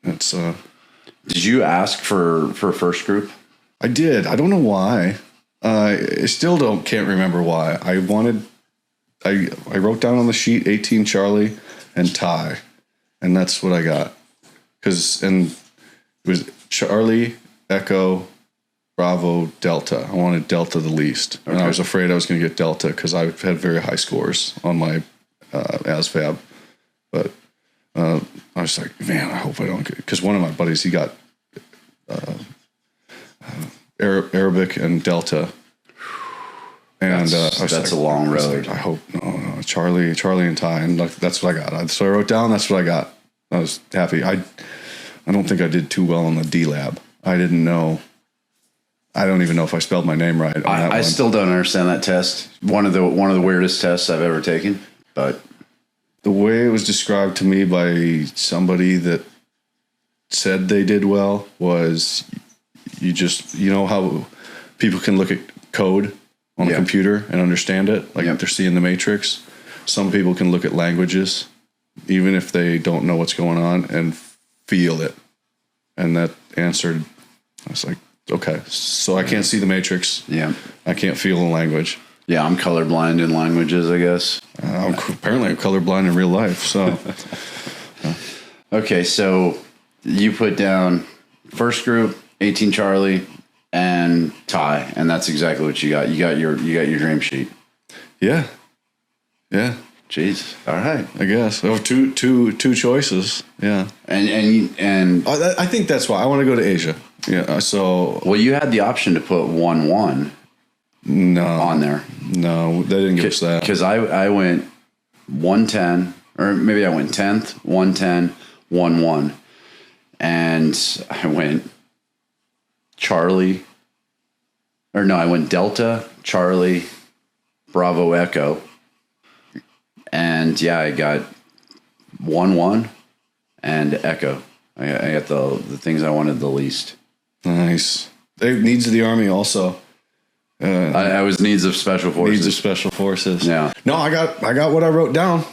it's. Did you ask for first group? I did. I don't know why. I still can't remember why. I wrote down on the sheet 18 Charlie and Ty, and that's what I got. And it was Charlie, Echo, Bravo, Delta. I wanted Delta the least. Okay. And I was afraid I was going to get Delta because I had very high scores on my ASVAB. But I was like, man, I hope I don't get, because one of my buddies, he got Arabic and Delta. And that's a long road. I hope no, Charlie and Ty, and that's what I got. So I wrote down, that's what I got. I was happy. I don't think I did too well on the D lab. I didn't know. I don't even know if I spelled my name right on that one. I still don't understand that test. One of the weirdest tests I've ever taken. But the way it was described to me by somebody that said they did well was you know how people can look at code on the computer and understand it, like they're seeing the Matrix. Some people can look at languages, even if they don't know what's going on, and feel it. And that answered, I was like, okay, so I can't see the Matrix. Yeah. I can't feel the language. Yeah, I'm colorblind in languages, I guess. Apparently I'm colorblind in real life, so. Okay, so you put down first group, 18 Charlie, and Ty, and that's exactly what you got. You got your dream sheet. Yeah. Yeah. Jeez. All right. I guess. Oh, two choices. Yeah. And I think that's why I want to go to Asia. Yeah. So. Well, you had the option to put 1-1. No. On there. No, they didn't give us that. Because I went 110, or maybe I went 10th, 110, 1-1, and I went Charlie. Or no, I went Delta, Charlie, Bravo, Echo. And yeah, I got 1-1 and Echo. I got the things I wanted the least. Nice. They needs of the Army also. I was needs of Special Forces. Needs of Special Forces. Yeah. No, I got what I wrote down.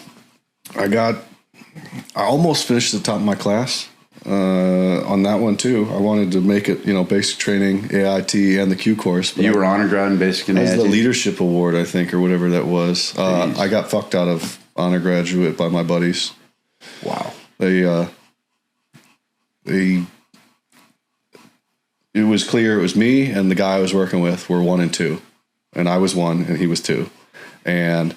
I almost finished the top of my class on that one too. I wanted to make it, basic training, AIT, and the Q course. But you were honor grad in basic and AIT? That was the leadership award, I think, or whatever that was. I got fucked out of honor graduate by my buddies. Wow. It was clear it was me and the guy I was working with were 1 and 2, and I was 1 and he was 2, and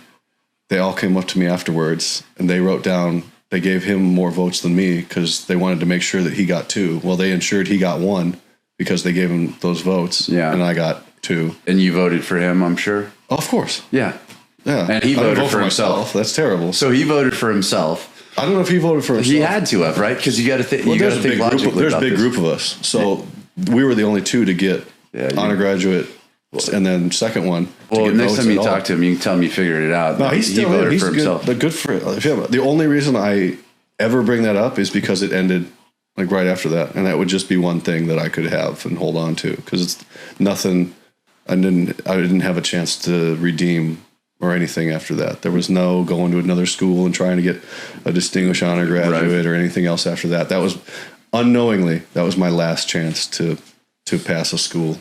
they all came up to me afterwards and they wrote down. They gave him more votes than me because they wanted to make sure that he got 2. Well, they ensured he got 1 because they gave him those votes. Yeah. And I got 2. And you voted for him, I'm sure? Oh, of course. Yeah. Yeah. And he voted for himself. That's terrible. So he voted for himself. I don't know if he voted for himself. He had to have, right? Because you got to think. Well, You got to think logically. There's a big group of us, so we were the only 2 to get honor graduate, and then second one. Well, next time you talk to him, you can tell him you figured it out. No, he voted for himself. Good for him. The only reason I ever bring that up is because it ended like right after that, and that would just be one thing that I could have and hold on to because it's nothing. I didn't have a chance to redeem or anything after that. There was no going to another school and trying to get a distinguished honor graduate or anything else after that. That was unknowingly, that was my last chance to pass a school.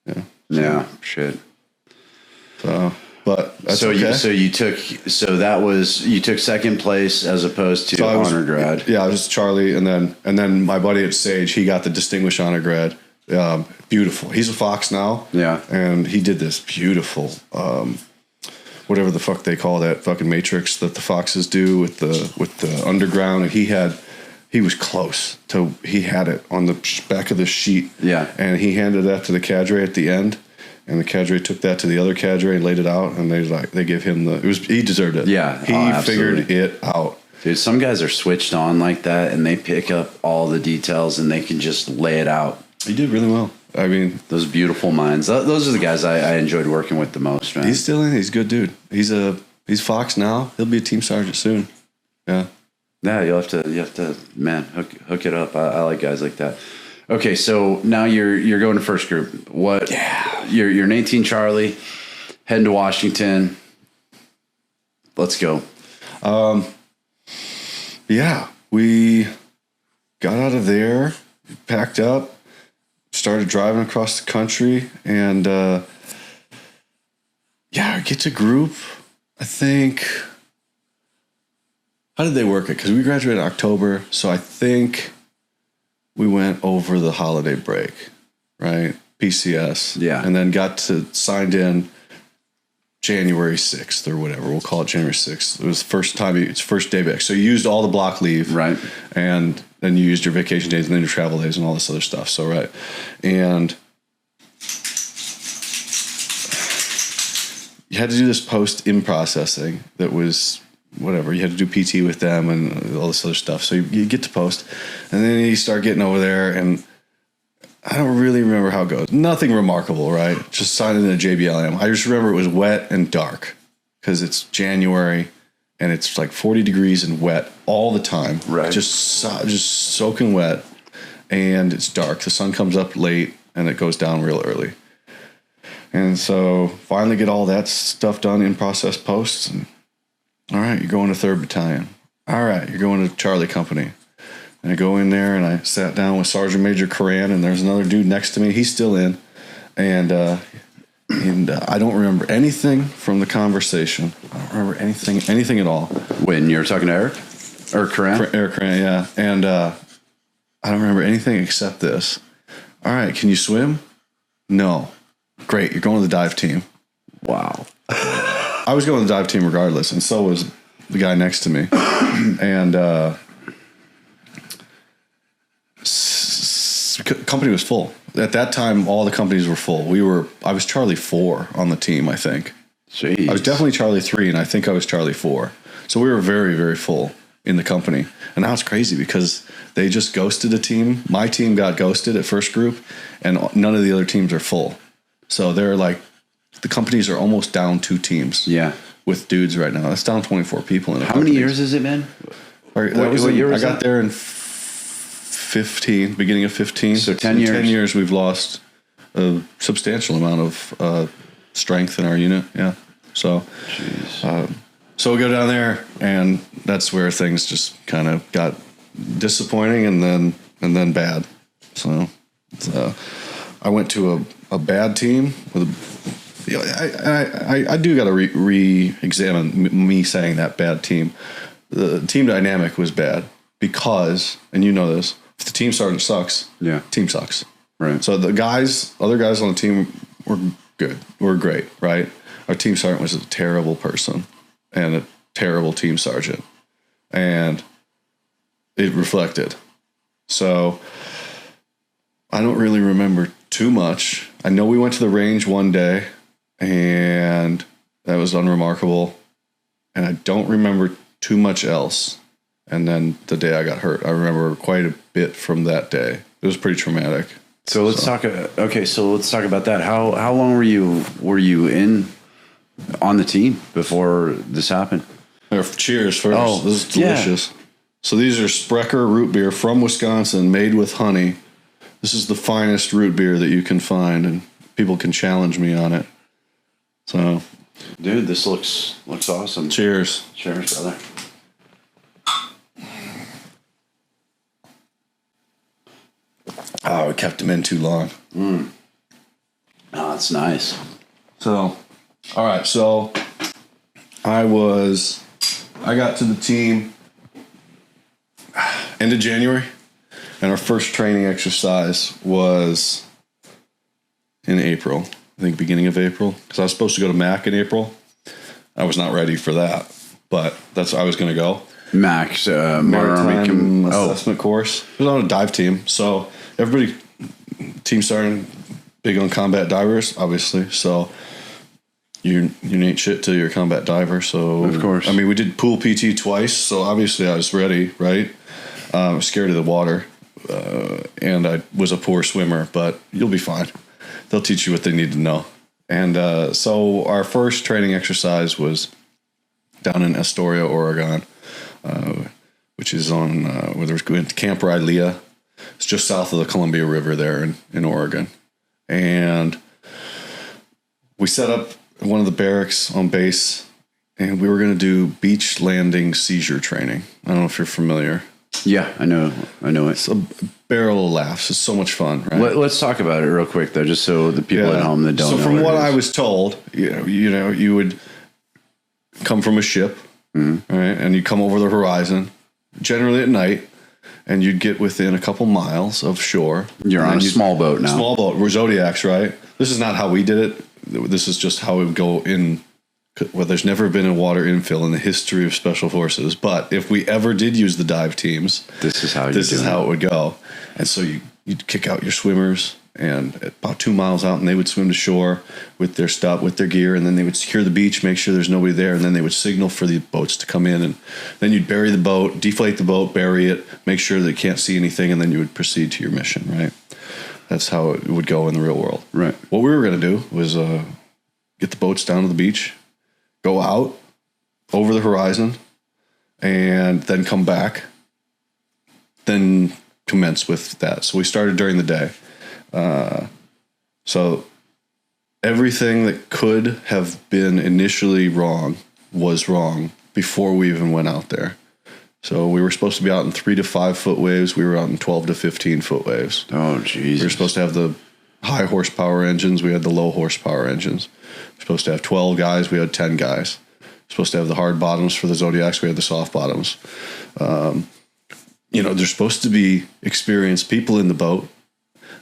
Yeah. Yeah. Shit. So, but that's okay. You took second place as opposed to honor grad. Yeah, I was Charlie, and then my buddy at Sage, he got the distinguished honor grad. Beautiful. He's a Fox now. Yeah, and he did this beautiful. Whatever the fuck they call that fucking matrix that the Foxes do with the underground, and he was close to, he had it on the back of the sheet. Yeah. And he handed that to the cadre at the end, and the cadre took that to the other cadre and laid it out, and they gave him he deserved it. Yeah. He figured it out. Dude, some guys are switched on like that, and they pick up all the details and they can just lay it out. He did really well. I mean, those beautiful minds. Those are the guys I enjoyed working with the most, man. He's still in. He's a good dude. He's Fox now. He'll be a team sergeant soon. Yeah. Yeah, you have to, man, hook it up. I like guys like that. Okay, so now you're going to first group. What? Yeah. You're an 18 Charlie, heading to Washington. Let's go. Yeah, we got out of there, packed up, started driving across the country, and I get to group. I think. How did they work it? Because we graduated in October, so I think we went over the holiday break, right? PCS. Yeah. And then signed in January 6th or whatever. We'll call it January 6th. It was it's first day back. So you used all the block leave. Right. And then you used your vacation days and then your travel days and all this other stuff. So, right. And you had to do this post in processing that was whatever. You had to do PT with them and all this other stuff. So you get to post, and then you start getting over there, and I don't really remember how it goes. Nothing remarkable, right? Just signing in a JBLM. I just remember it was wet and dark because it's January and it's like 40 degrees and wet all the time. Right. Just soaking wet, and it's dark. The sun comes up late and it goes down real early. And so finally get all that stuff done in process posts. And all right, you're going to 3rd Battalion. All right, you're going to Charlie Company. And I go in there, and I sat down with Sergeant Major Coran, and there's another dude next to me. He's still in. And I don't remember anything from the conversation. I don't remember anything at all. When you're talking to Eric? Or Coran? Eric Coran, yeah. And I don't remember anything except this. All right, can you swim? No. Great, you're going to the dive team. Wow. I was going to the dive team regardless, and so was the guy next to me. And company was full. At that time, all the companies were full. I was Charlie 4 on the team, I think. Jeez. I was definitely Charlie 3, and I think I was Charlie 4. So we were very, very full in the company. And now it's crazy because they just ghosted a team. My team got ghosted at first group, and none of the other teams are full. So they're like, the companies are almost down 2 teams. Yeah. With dudes right now. That's down 24 people in the How many years has it been? What year was I got there in 15, beginning of 15. So 10 years. 10 years we've lost a substantial amount of strength in our unit. Yeah. So, so we go down there, and that's where things just kind of got disappointing and then bad. So I went to a bad team with I do got to re-examine me saying that bad team. The team dynamic was bad because, and you know this, if the team sergeant sucks, team sucks. Right. So the other guys on the team were good, were great, right? Our team sergeant was a terrible person and a terrible team sergeant, and it reflected. So I don't really remember too much. I know we went to the range one day, and that was unremarkable. And I don't remember too much else. And then the day I got hurt, I remember quite a bit from that day. It was pretty traumatic. So let's talk. Okay, so let's talk about that. How long were you on the team before this happened? Cheers first. Oh, this is delicious. Yeah. So these are Sprecher root beer from Wisconsin, made with honey. This is the finest root beer that you can find, and people can challenge me on it. So, dude, this looks awesome. Cheers. Cheers, brother. Oh, we kept him in too long. Oh, that's nice. So, all right. So, I got to the team end of January, and our first training exercise was in April. I think beginning of April, because I was supposed to go to MAC in April. I was not ready for that, but I was going to go. MAC, Maritime Assessment Course. It was on a dive team, so everybody, team sergeant, big on combat divers, obviously. So you ain't shit till you're a combat diver. So of course, I mean, we did pool PT twice, so obviously I was ready, right? I was scared of the water, and I was a poor swimmer, but you'll be fine. They'll teach you what they need to know. And so our first training exercise was down in Astoria, Oregon, which is on where there's going to Camp Rylea. It's just south of the Columbia River there in Oregon. And we set up one of the barracks on base, and we were going to do beach landing seizure training. I don't know if you're familiar. Yeah, I know it. It's a barrel of laughs. It's so much fun, right? Let's talk about it real quick, though, just so the people at home that don't know. So from what I was told, you would come from a ship, right, and you come over the horizon, generally at night, and you'd get within a couple miles of shore. You're on a small boat now. Small boat. We're Zodiacs, right? This is not how we did it. This is just how it would go in. Well, there's never been a water infill in the history of Special Forces, but if we ever did use the dive teams, this is how it would go. And so you'd kick out your swimmers, and about 2 miles out, and they would swim to shore with their stuff, with their gear, and then they would secure the beach, make sure there's nobody there, and then they would signal for the boats to come in, and then you'd bury the boat, deflate the boat, bury it, make sure they can't see anything, and then you would proceed to your mission, right? That's how it would go in the real world. Right. What we were going to do was get the boats down to the beach, go out over the horizon, and then come back, then commence with that. So we started during the day. So everything that could have been initially wrong was wrong before we even went out there. So we were supposed to be out in 3 to 5 foot waves. We were out in 12 to 15 foot waves. Oh, Jesus. We were supposed to have the high horsepower engines. We had the low horsepower engines. We were supposed to have 12 guys. We had 10 guys. We were supposed to have the hard bottoms for the Zodiacs. We had the soft bottoms. There's supposed to be experienced people in the boat.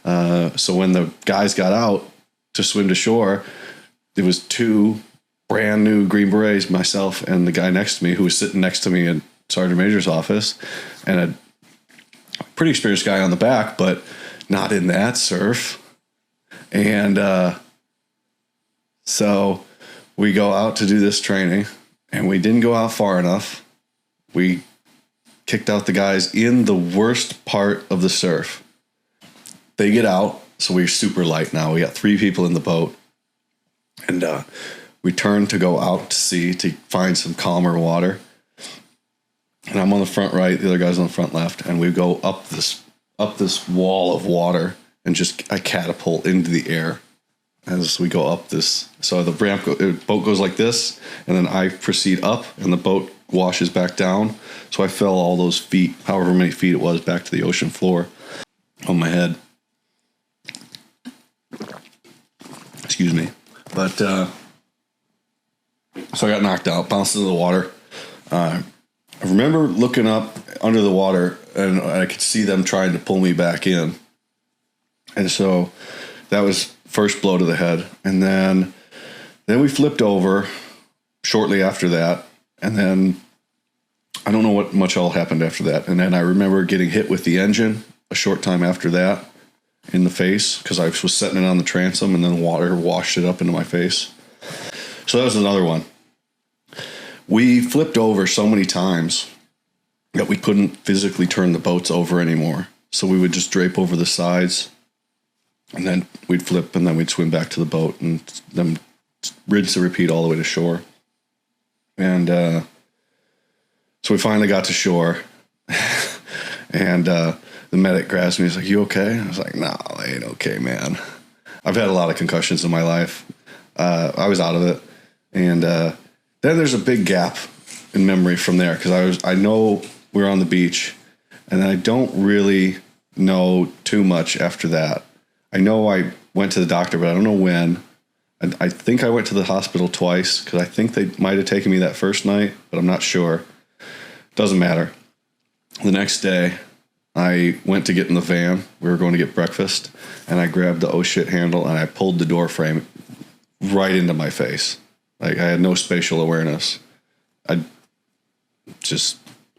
So when the guys got out to swim to shore, it was 2 brand new Green Berets, myself and the guy next to me who was sitting next to me in Sergeant Major's office, and a pretty experienced guy on the back, but not in that surf. And so we go out to do this training, and we didn't go out far enough. We kicked out the guys in the worst part of the surf. They get out, so we're super light now. We got 3 people in the boat, and we turn to go out to sea to find some calmer water. And I'm on the front right, the other guy's on the front left, and we go up this wall of water, and I catapult into the air as we go up this. So the boat goes like this, and then I proceed up, and the boat washes back down. So I fell all those feet, however many feet it was, back to the ocean floor on my head. Excuse me. But so I got knocked out, bounced into the water. I remember looking up under the water, and I could see them trying to pull me back in. And so that was first blow to the head. And then we flipped over shortly after that. And then I don't know what much all happened after that. And then I remember getting hit with the engine a short time after that in the face, because I was setting it on the transom, and then water washed it up into my face. So that was another one. We flipped over so many times that we couldn't physically turn the boats over anymore. So we would just drape over the sides, and then we'd flip, and then we'd swim back to the boat, and then rinse and repeat all the way to shore. And so we finally got to shore, and the medic grabs me. He's like, "You okay?" I was like, "No, I ain't okay, man. I've had a lot of concussions in my life." I was out of it, and then there's a big gap in memory from there, because I know we were on the beach, and I don't really know too much after that. I know I went to the doctor, but I don't know when. I think I went to the hospital twice, because I think they might have taken me that first night, but I'm not sure. Doesn't matter. The next day, I went to get in the van. We were going to get breakfast, and I grabbed the oh shit handle, and I pulled the door frame right into my face. Like, I had no spatial awareness. I just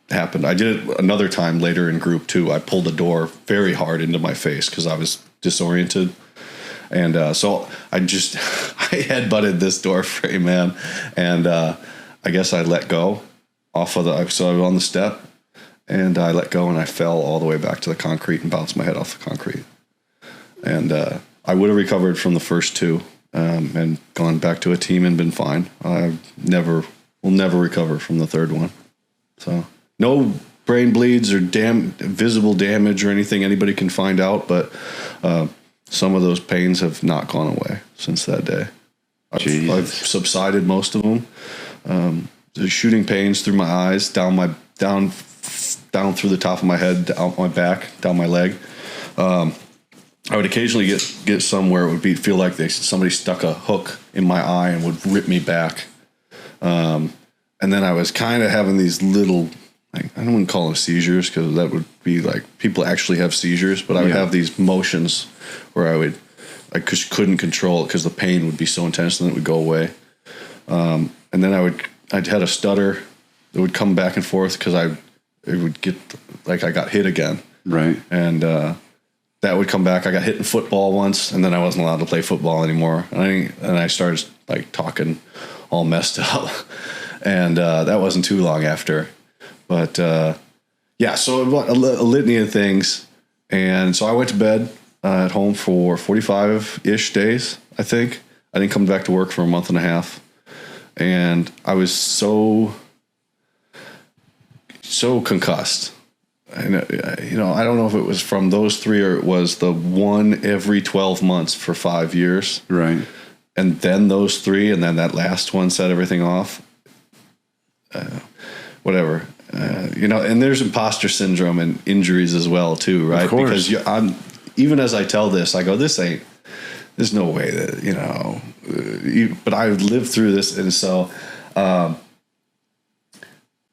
happened. I did it another time later in group 2. I pulled the door very hard into my face because I was disoriented. And so I headbutted this door frame, man. And I guess I let go off of so I was on the step, and I let go, and I fell all the way back to the concrete and bounced my head off the concrete. And I would have recovered from the first 2. And gone back to a team and been fine. I will never recover from the third one. So no brain bleeds or visible damage or anything anybody can find out, but some of those pains have not gone away since that day. I've subsided most of them. The shooting pains through my eyes, down through the top of my head, down my back, down my leg. I would occasionally get somewhere it would feel like somebody stuck a hook in my eye and would rip me back. And then I was kind of having these little, I don't want to call them seizures, because that would be like people actually have seizures, but I would have these motions where I just couldn't control it because the pain would be so intense, and then it would go away. And then I'd had a stutter that would come back and forth because it would get like I got hit again. Right. And that would come back. I got hit in football once, and then I wasn't allowed to play football anymore. And I started like talking all messed up, and that wasn't too long after. But yeah, so a litany of things, and so I went to bed at home for 45-ish days. I think I didn't come back to work for a month and a half, and I was so concussed. And, I don't know if it was from those 3 or it was the one every 12 months for 5 years. Right. And then those 3, and then that last one set everything off. Whatever. And there's imposter syndrome and injuries as well, too, right? Of course. Because even as I tell this, I go, there's no way that, but I've lived through this. And so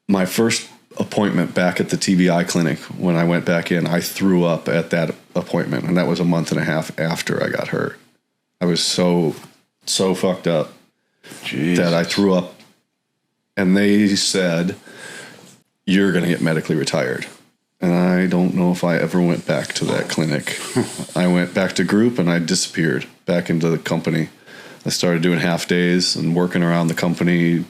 my first appointment back at the TBI clinic, when I went back in, I threw up at that appointment, and that was a month and a half after I got hurt. I was so fucked up that I threw up, and they said, "You're going to get medically retired." And I don't know if I ever went back to that clinic. I went back to group, and I disappeared back into the company. I started doing half days and working around the company.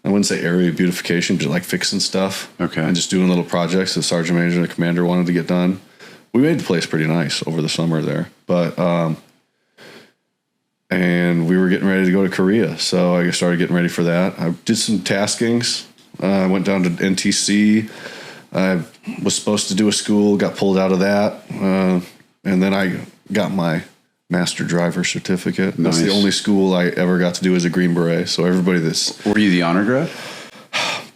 I wouldn't say area beautification, but like fixing stuff. Okay. And just doing little projects the sergeant major and the commander wanted to get done. We made the place pretty nice over the summer there. But, and we were getting ready to go to Korea. So I started getting ready for that. I did some taskings. I went down to NTC. I was supposed to do a school, got pulled out of that. And then I got my master driver certificate. Nice. That's the only school I ever got to do as a Green Beret. So everybody Were you the honor grad?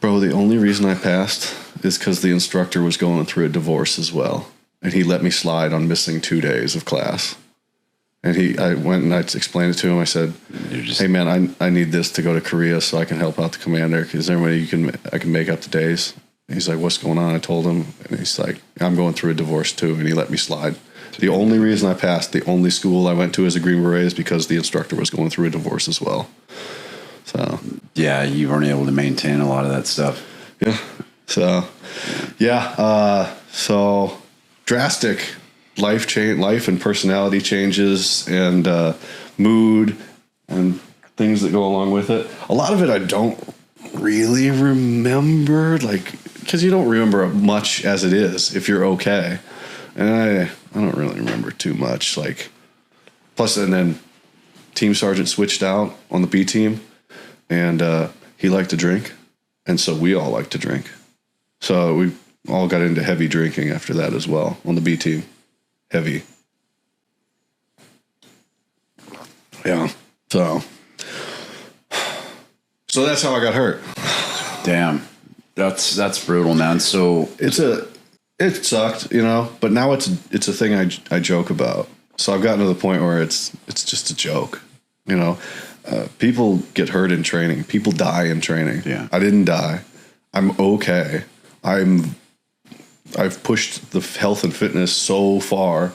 Bro, the only reason I passed is because the instructor was going through a divorce as well. And he let me slide on missing 2 days of class. And I went and I explained it to him. I said, "Hey man, I need this to go to Korea so I can help out the commander. Is there any way I can make up the days?" And he's like, "What's going on?" I told him, and he's like, "I'm going through a divorce too." And he let me slide. The only reason I passed, the only school I went to as a Green Beret is because the instructor was going through a divorce as well. So yeah, you weren't able to maintain a lot of that stuff. Yeah. So yeah. So drastic life and personality changes and mood and things that go along with it. A lot of it I don't really remember, because you don't remember much as it is if you're okay. And I don't really remember too much. Plus, and then team sergeant switched out on the B team, and he liked to drink, and so we all liked to drink. So we all got into heavy drinking after that as well on the B team. Heavy. Yeah. So that's how I got hurt. Damn. That's brutal, man. So it sucked, but now it's a thing I joke about. So I've gotten to the point where it's just a joke, people get hurt in training. People die in training. Yeah. I didn't die. I'm okay. I've pushed the health and fitness so far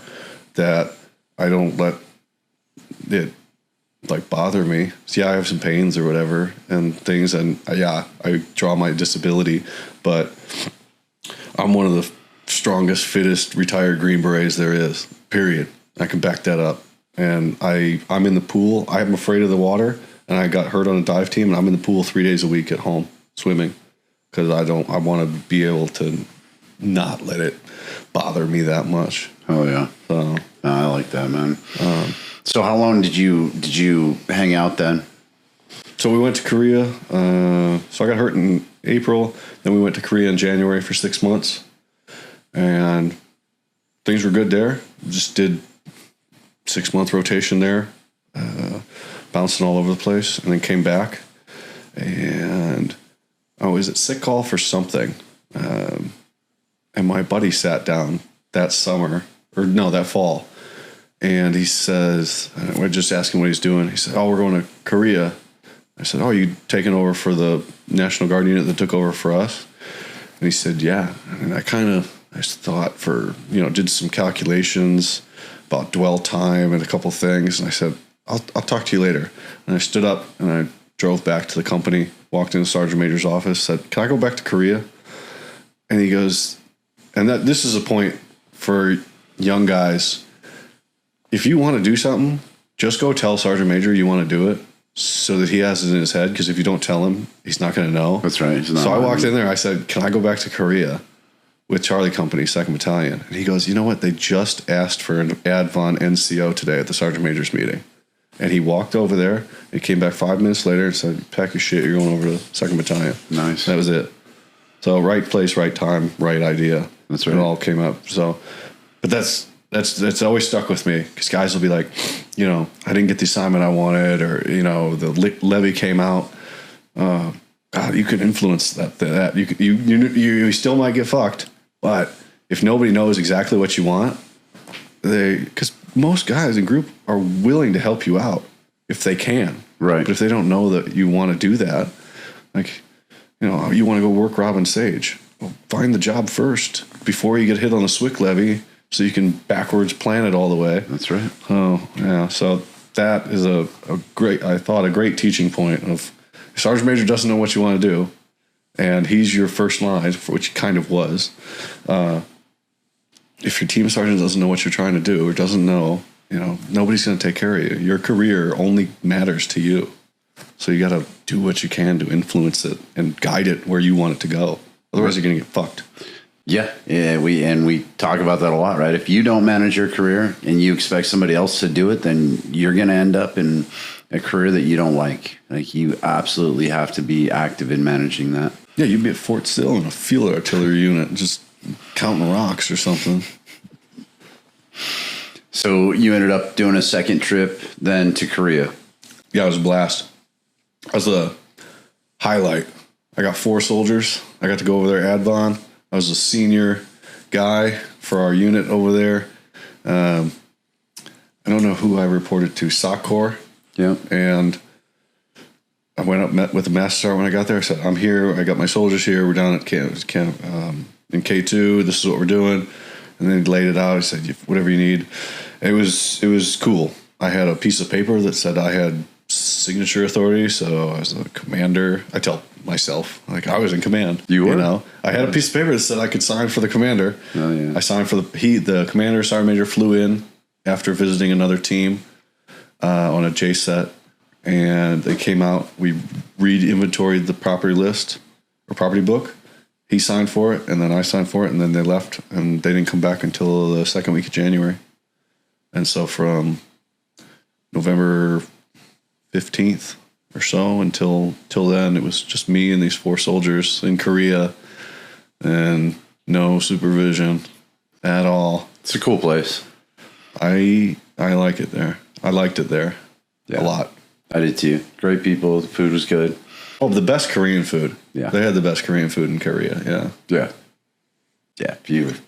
that I don't let it bother me. So, yeah, I have some pains or whatever and things. And I draw my disability, but I'm one of the strongest, fittest retired Green Berets there is, period. I can back that up. And I'm in the pool. I'm afraid of the water, and I got hurt on a dive team, and I'm in the pool 3 days a week at home swimming because I want to be able to not let it bother me that much. Oh yeah. So I like that, man. So how long did you hang out then? So we went to Korea. So I got hurt in April. Then we went to Korea in January for 6 months. And things were good there. Just did 6-month rotation there. Bouncing all over the place. And then came back. And, is it sick call for something? And my buddy sat down that fall. And he says, we're just asking what he's doing. He said, we're going to Korea. I said, you taking over for the National Guard unit that took over for us? And he said, yeah. And I thought did some calculations about dwell time and a couple things. And I said, I'll talk to you later. And I stood up and I drove back to the company, walked into the Sergeant Major's office, said, can I go back to Korea? And he goes, this is a point for young guys, if you want to do something, just go tell Sergeant Major you want to do it so that he has it in his head. Because if you don't tell him, he's not going to know. That's right. So I walked in there. I said, can I go back to Korea with Charlie Company, 2nd Battalion? And he goes, you know what? They just asked for an ADVON NCO today at the Sergeant Major's meeting. And he walked over there. He came back 5 minutes later and said, pack your shit. You're going over to 2nd Battalion. Nice. That was it. So right place, right time, right idea. That's right. It all came up. So, but that's always stuck with me because guys will be like, you know, I didn't get the assignment I wanted, or, you know, the levy came out. God, you can influence that. You still might get fucked, but if nobody knows exactly what you want, because most guys in group are willing to help you out if they can. Right. But if they don't know that you want to do that, like, you know, you want to go work Robin Sage, well, find the job first before you get hit on the SWIC levy so you can backwards plan it all the way. That's right. Oh, yeah. So that is a great teaching point of Sergeant Major doesn't know what you want to do, and he's your first line, which he kind of was. If your team sergeant doesn't know what you're trying to do or doesn't know, you know, nobody's going to take care of you. Your career only matters to you. So you got to do what you can to influence it and guide it where you want it to go. Otherwise, you're going to get fucked. Yeah. We talk about that a lot, right? If you don't manage your career and you expect somebody else to do it, then you're going to end up in a career that you don't like. Like, you absolutely have to be active in managing that. Yeah, you'd be at Fort Sill in a field artillery unit just counting rocks or something. So you ended up doing a second trip then to Korea. Yeah, it was a blast. I was a highlight. I got 4 soldiers. I got to go over there, ADVON. I was a senior guy for our unit over there. I don't know who I reported to, SOC Corps. Yeah. And I went up, met with the master sergeant when I got there. I said, I'm here. I got my soldiers here. We're down at camp in K2. This is what we're doing. And then he laid it out. He said, whatever you need. It was cool. I had a piece of paper that said I had signature authority. So I was a commander. I tell myself, like, I was in command. You were? You know, I had a piece of paper that said I could sign for the commander. Oh, yeah. I signed for the commander. Sergeant Major flew in after visiting another team on a J set. And they came out. We re-inventoried the property list or property book. He signed for it, and then I signed for it, and then they left, and they didn't come back until the second week of January. And so from November 15th or so until then, it was just me and these 4 soldiers in Korea, and no supervision at all. It's a cool place. I like it there. I liked it there a lot. I did too. Great people. The food was good. Oh, the best Korean food. Yeah. They had the best Korean food in Korea. Yeah. Yeah. Yeah. Beautiful.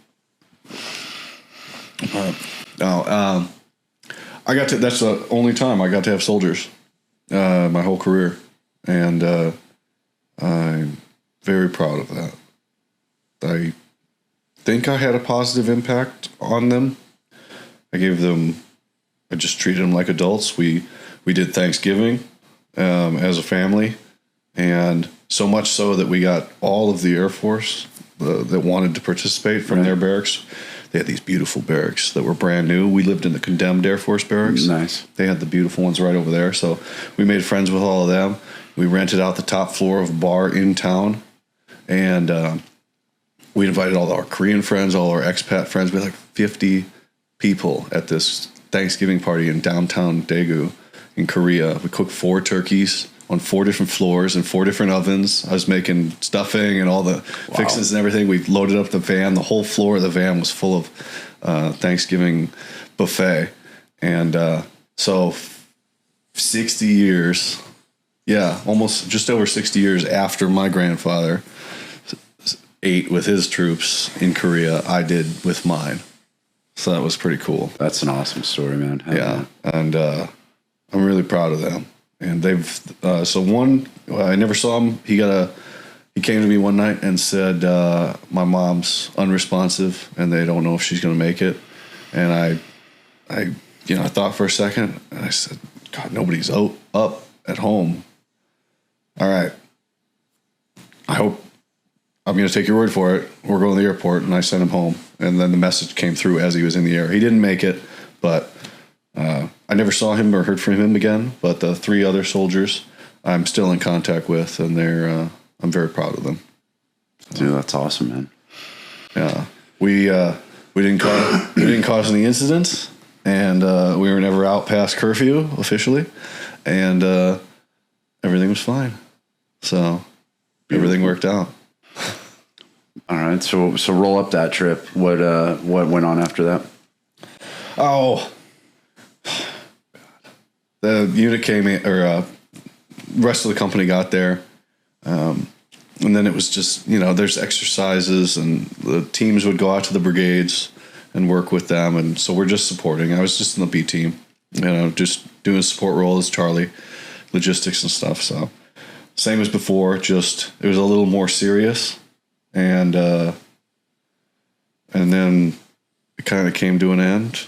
I got to, that's the only time I got to have soldiers, my whole career. And, I'm very proud of that. I think I had a positive impact on them. I just treated them like adults. We did Thanksgiving, as a family. And so much so that we got all of the Air Force that wanted to participate from their barracks. They had these beautiful barracks that were brand new. We lived in the condemned Air Force barracks. Nice. They had the beautiful ones right over there. So we made friends with all of them. We rented out the top floor of a bar in town. And we invited all our Korean friends, all our expat friends. We had like 50 people at this Thanksgiving party in downtown Daegu in Korea. We cooked 4 turkeys on 4 different floors and 4 different ovens. I was making stuffing and all the fixings and everything. We loaded up the van. The whole floor of the van was full of Thanksgiving buffet. And so 60 years, almost just over 60 years after my grandfather ate with his troops in Korea, I did with mine. So that was pretty cool. That's an awesome story, man. Yeah. And I'm really proud of them. And they've, I never saw him. He came to me one night and said, my mom's unresponsive and they don't know if she's going to make it. And I thought for a second and I said, God, nobody's up at home. All right. I hope I'm going to take your word for it. We're going to the airport. And I sent him home. And then the message came through as he was in the air. He didn't make it, but I never saw him or heard from him again. But the 3 other soldiers I'm still in contact with, and I'm very proud of them. Dude, that's awesome, man. Yeah, we didn't cause any incidents, and we were never out past curfew officially, and everything was fine. So everything worked out. All right, so roll up that trip. What went on after that? Oh, the unit came in, or rest of the company got there. And then it was just, there's exercises, and the teams would go out to the brigades and work with them. And so we're just supporting. I was just in the B team, just doing a support role as Charlie, logistics and stuff. So same as before, just it was a little more serious. And then it kind of came to an end,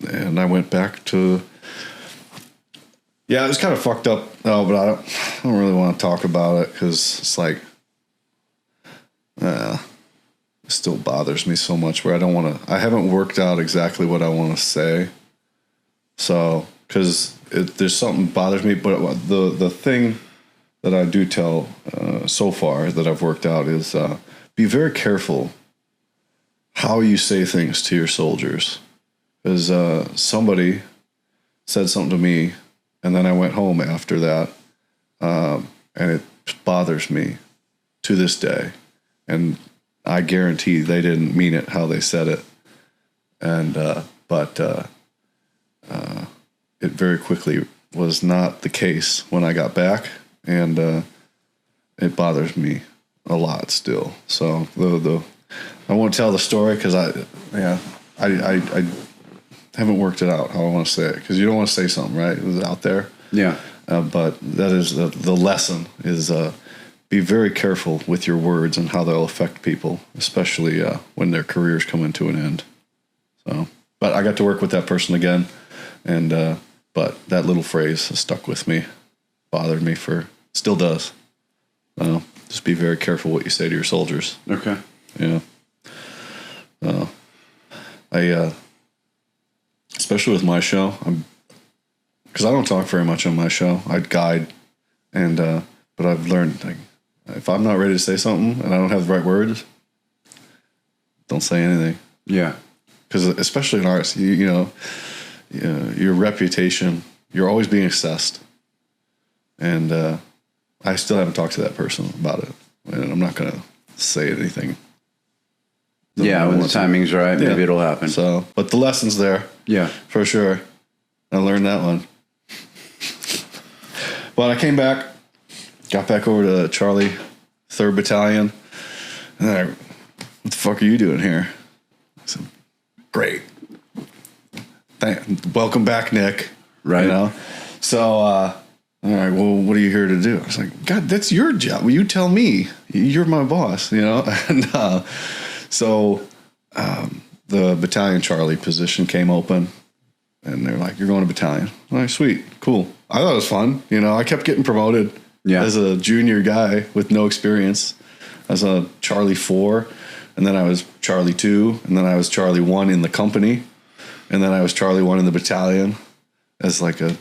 and I went back to, it was kind of fucked up. No, but I don't really want to talk about it, because it's like, it still bothers me so much where I haven't worked out exactly what I want to say. So, because there's something bothers me, but the thing that I do tell so far that I've worked out is be very careful how you say things to your soldiers. Because somebody said something to me, and then I went home after that, and it bothers me to this day. And I guarantee they didn't mean it how they said it. And but it very quickly was not the case when I got back, and it bothers me a lot still. So I won't tell the story, because I haven't worked it out how I want to say it, because you don't want to say something, right? It was out there. Yeah. But that is the lesson is be very careful with your words and how they'll affect people, especially when their careers come into an end. So, but I got to work with that person again, and but that little phrase has stuck with me, bothered me still does. Just be very careful what you say to your soldiers. Okay. Yeah. I especially with my show, because I don't talk very much on my show. I guide, and but I've learned, like, if I'm not ready to say something and I don't have the right words, don't say anything. Yeah. Because especially in arts, your reputation, you're always being assessed. And I still haven't talked to that person about it. And I'm not going to say anything. When the timing's right, maybe it'll happen. So, but the lesson's there. Yeah. For sure. I learned that one. But I came back. Got back over to Charlie, 3rd Battalion. And then what the fuck are you doing here? I said, great. Welcome back, Nick. Right. So, all right, well, what are you here to do? I was like, God, that's your job. Well, you tell me. You're my boss, And so the Battalion Charlie position came open. And they're like, you're going to battalion. I'm like, sweet, cool. I thought it was fun. I kept getting promoted. Yeah. As a junior guy with no experience. I was a Charlie 4, and then I was Charlie 2, and then I was Charlie 1 in the company, and then I was Charlie 1 in the battalion as like a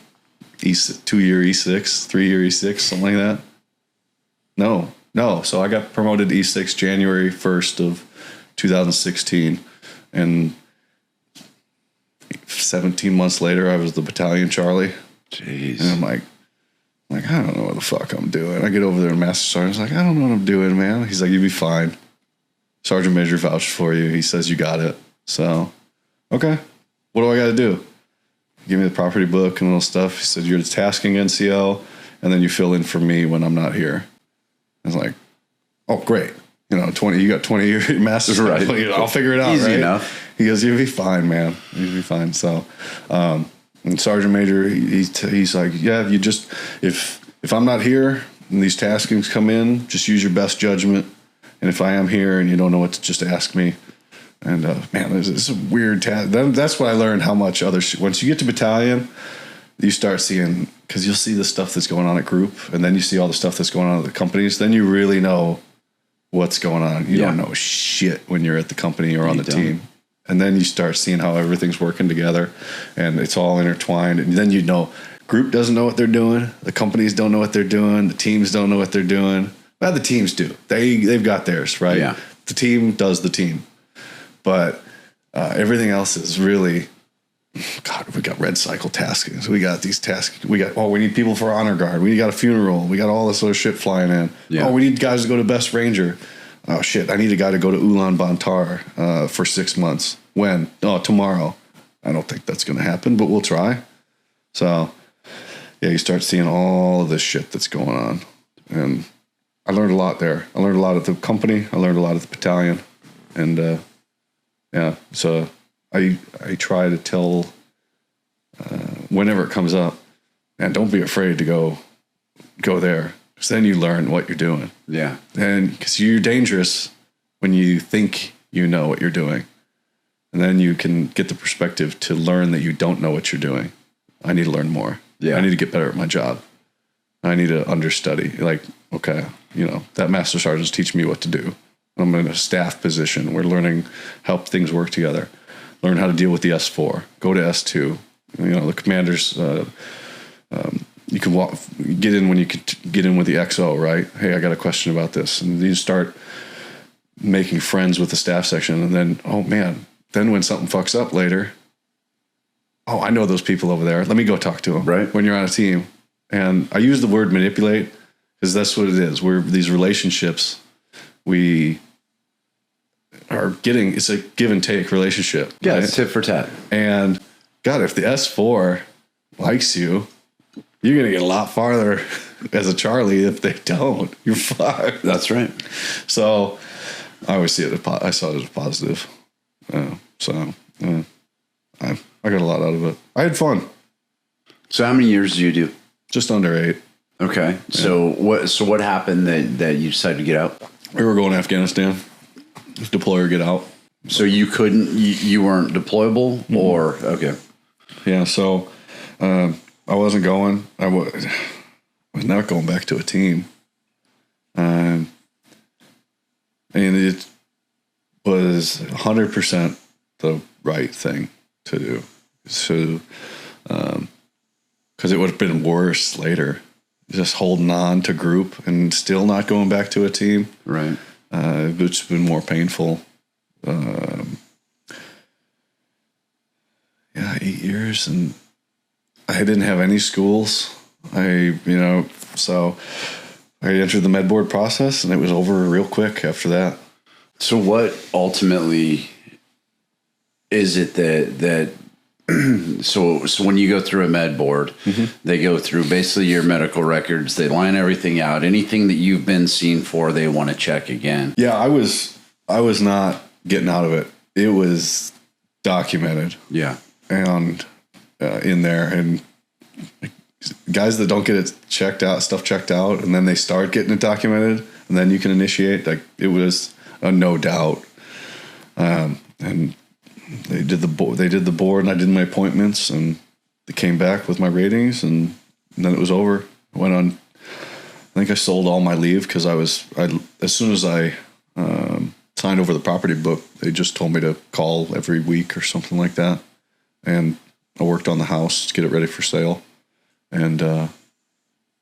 2-year E6, 3-year E6, something like that. No. So I got promoted to E6 January 1st of 2016, and 17 months later, I was the battalion Charlie. Jeez. And I'm like, I don't know what the fuck I'm doing. I get over there and Master Sergeant's like, I don't know what I'm doing, man. He's like, you'll be fine. Sergeant Major vouched for you. He says you got it. So, okay. What do I got to do? Give me the property book and all stuff. He said, you're the tasking NCO, and then you fill in for me when I'm not here. I was like, oh, great. You got 20-year Master Sergeant. Right. I'll figure it out, Easy right? enough. He goes, you'll be fine, man. You'll be fine. So, and Sergeant Major, he's like, yeah, you just, if I'm not here and these taskings come in, just use your best judgment. And if I am here and you don't know what to, just ask me. And man, it's a weird task. That's what I learned, how much once you get to battalion, you start seeing, because you'll see the stuff that's going on at group, and then you see all the stuff that's going on at the companies. Then you really know what's going on. You don't know shit when you're at the company or on the team. And then you start seeing how everything's working together and it's all intertwined. And then group doesn't know what they're doing. The companies don't know what they're doing. The teams don't know what they're doing. Well, the teams do. They've got theirs, right? Yeah. The team does the team. But everything else is really, God, we got red cycle taskings. We got these tasks. We need people for honor guard. We got a funeral. We got all this other shit flying in. Yeah. Oh, we need guys to go to Best Ranger. Oh, shit, I need a guy to go to Ulaanbaatar for 6 months. When? Oh, tomorrow. I don't think that's going to happen, but we'll try. So, yeah, you start seeing all of this shit that's going on. And I learned a lot there. I learned a lot at the company. I learned a lot at the battalion. And, so I try to tell whenever it comes up, man, don't be afraid to go there. Because then you learn what you're doing. Yeah. And because you're dangerous when you think you know what you're doing. And then you can get the perspective to learn that you don't know what you're doing. I need to learn more. Yeah. I need to get better at my job. I need to understudy. Like, okay, that master sergeant's teaching me what to do. I'm in a staff position. We're learning how things work together. Learn how to deal with the S4. Go to S2. The commanders... you can get in when you can get in with the XO, right? Hey, I got a question about this. And you start making friends with the staff section. And then, oh man, then when something fucks up later, oh, I know those people over there. Let me go talk to them. Right. When you're on a team. And I use the word manipulate because that's what it is. We're these relationships we are getting. It's a give and take relationship. Yeah, right? it's tit for tat. And God, if the S4 likes you, you're going to get a lot farther as a Charlie. If they don't, you're fucked. That's right. So I always see it. I saw it as a positive. I got a lot out of it. I had fun. So how many years do you do? Just under 8. Okay. Yeah. So what happened that you decided to get out? We were going to Afghanistan. Deploy or get out. So you couldn't, you weren't deployable or, okay. Yeah. So, I wasn't going. I was not going back to a team. And it was 100% the right thing to do. So, because it would have been worse later. Just holding on to group and still not going back to a team. Right. It's been more painful. 8 years, and I didn't have any schools. So I entered the med board process, and it was over real quick after that. So what ultimately is it that so when you go through a med board, they go through basically your medical records, they line everything out, anything that you've been seen for, they want to check again. Yeah, I was not getting out of it. It was documented. Yeah. And in there, and guys that don't get it checked out, and then they start getting it documented, and then you can initiate. Like, it was a no doubt. And they did the board, and I did my appointments, and they came back with my ratings, and then it was over. I went on. I think I sold all my leave because as soon as I signed over the property book, they just told me to call every week or something like that. And I worked on the house to get it ready for sale, and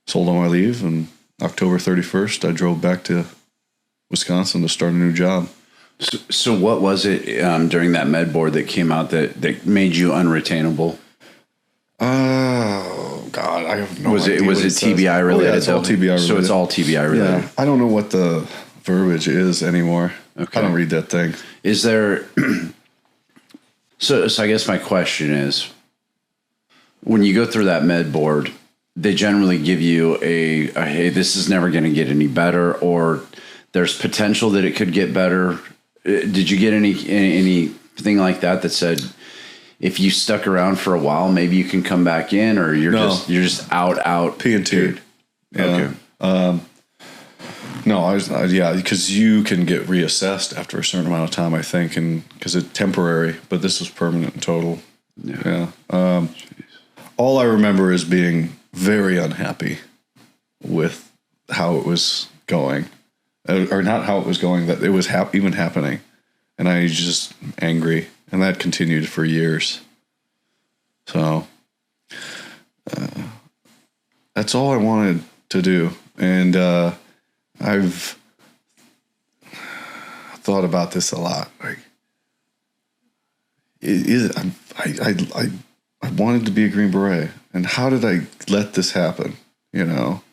sold all my leave. And October 31st, I drove back to Wisconsin to start a new job. So what was it during that med board that came out that made you unretainable? Oh God, I have no idea. Was it TBI related? Yeah, it's all TBI related. So it's all TBI related. Yeah, I don't know what the verbiage is anymore. Okay. I don't read that thing. Is there? So I guess my question is, when you go through that med board, they generally give you a hey, this is never going to get any better, or there's potential that it could get better. Did you get anything like that said, if you stuck around for a while, maybe you can come back in, or you're just out P&T. Yeah. Okay. No, because you can get reassessed after a certain amount of time, I think, and because it's temporary, but this was permanent and total. Yeah. All I remember is being very unhappy with how it was going, or not how it was going, that it was even happening. And I was just angry. And that continued for years. So that's all I wanted to do. And I've thought about this a lot. Like, I wanted to be a Green Beret. And how did I let this happen? You know,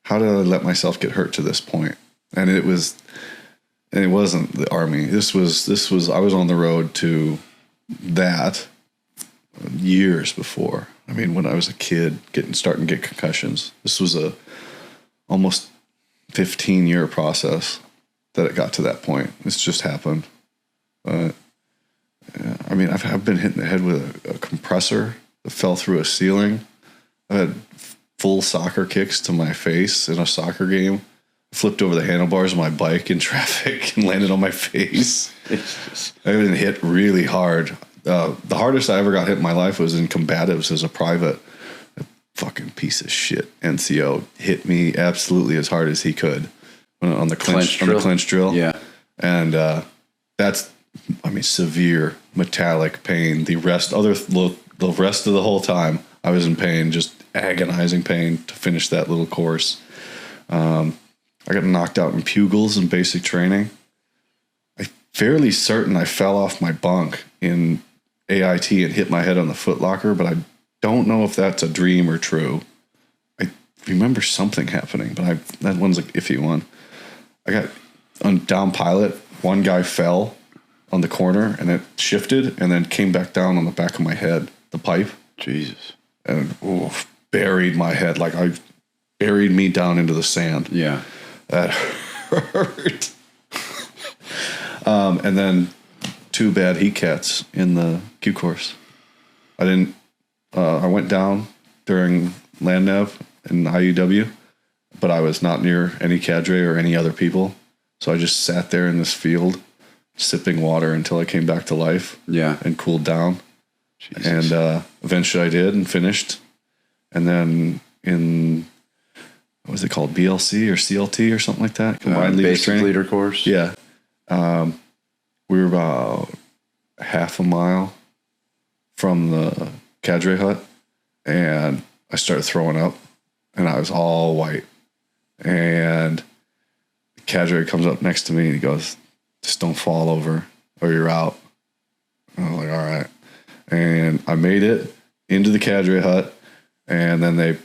how did I let myself get hurt to this point? And it wasn't the Army. This was I was on the road to that years before. I mean, when I was a kid, starting to get concussions. This was a almost 15-year process that it got to that point. It's just happened. But I mean, I've been hit in the head with a compressor that fell through a ceiling. I had full soccer kicks to my face in a soccer game. Flipped over the handlebars of my bike in traffic and landed on my face. I've been hit really hard. The hardest I ever got hit in my life was in combatives as a private. A fucking piece of shit NCO hit me absolutely as hard as he could on the clinch drill. Yeah. And that's, I mean, severe metallic pain. The rest of the whole time I was in pain, just agonizing pain to finish that little course. I got knocked out in pugils in basic training. I'm fairly certain I fell off my bunk in AIT and hit my head on the footlocker, but I don't know if that's a dream or true. I remember something happening, but that one's an iffy one. I got on down pilot. One guy fell on the corner and it shifted and then came back down on the back of my head, the pipe. Jesus. And buried my head. Like buried me down into the sand. Yeah. That hurt. And then 2 bad heat cats in the Q course. I went down during land nav in IUW, but I was not near any cadre or any other people. So I just sat there in this field sipping water until I came back to life. Yeah. And cooled down. Jesus. And eventually I did and finished. And then what was it called? BLC or CLT or something like that? Combined Leaders Basic Training. Leader course. Yeah. We were about half a mile from the cadre hut and I started throwing up and I was all white. And the cadre comes up next to me and he goes, "Just don't fall over or you're out." And I was like, all right. And I made it into the cadre hut and then they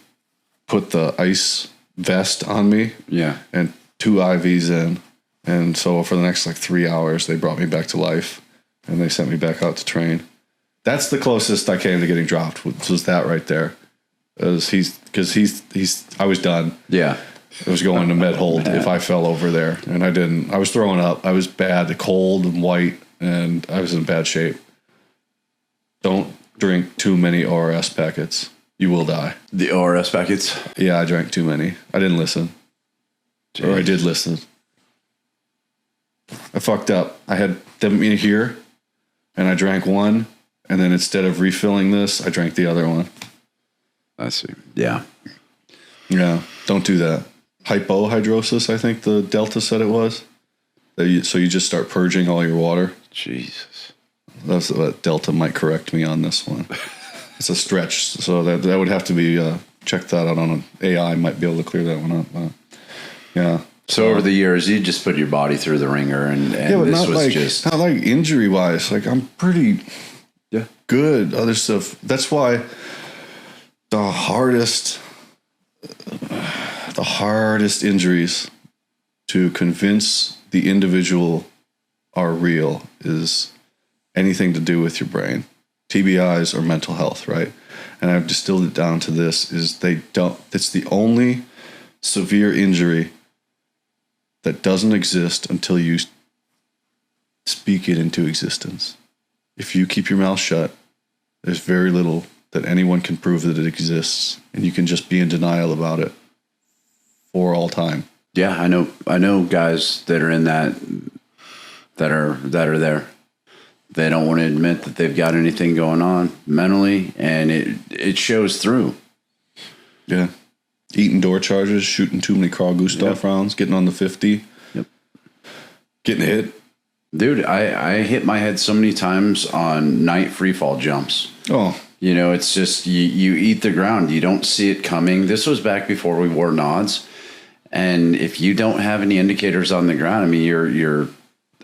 put the ice vest on me. Yeah. And 2 IVs in. And so for the next 3 hours, they brought me back to life and they sent me back out to train. That's the closest I came to getting dropped, was that right there. I was done. Yeah. I was going to med hold if I fell over there and I didn't. I was throwing up. I was bad, cold and white, and I was in bad shape. Don't drink too many ORS packets. You will die. The ORS packets? Yeah, I drank too many. I didn't listen. Jeez. Or I did listen. I fucked up. I had them in here, and I drank one, and then instead of refilling this, I drank the other one. I see. Yeah. Yeah, don't do that. Hypohidrosis, I think the Delta said it was. So you just start purging all your water. Jesus. That's what Delta might correct me on this one. It's a stretch, so that would have to be check that out on an AI. Might be able to clear that one up. But yeah. So over the years, you just put your body through the ringer, and but this was not like injury wise. Like I'm pretty good. Other stuff. That's why the hardest injuries to convince the individual are real is anything to do with your brain, TBIs or mental health, right? And I've distilled it down to this: is it's the only severe injury that doesn't exist until you speak it into existence. If you keep your mouth shut, there's very little that anyone can prove that it exists, and you can just be in denial about it for all time. Yeah, I know guys that are in that are there. They don't want to admit that they've got anything going on mentally, and it shows through. Yeah. Eating door charges, shooting too many Carl Gustav rounds, getting on the 50, Getting hit. Dude, I hit my head so many times on night free fall jumps. Oh. You know, it's just you eat the ground. You don't see it coming. This was back before we wore nods. And if you don't have any indicators on the ground, I mean, your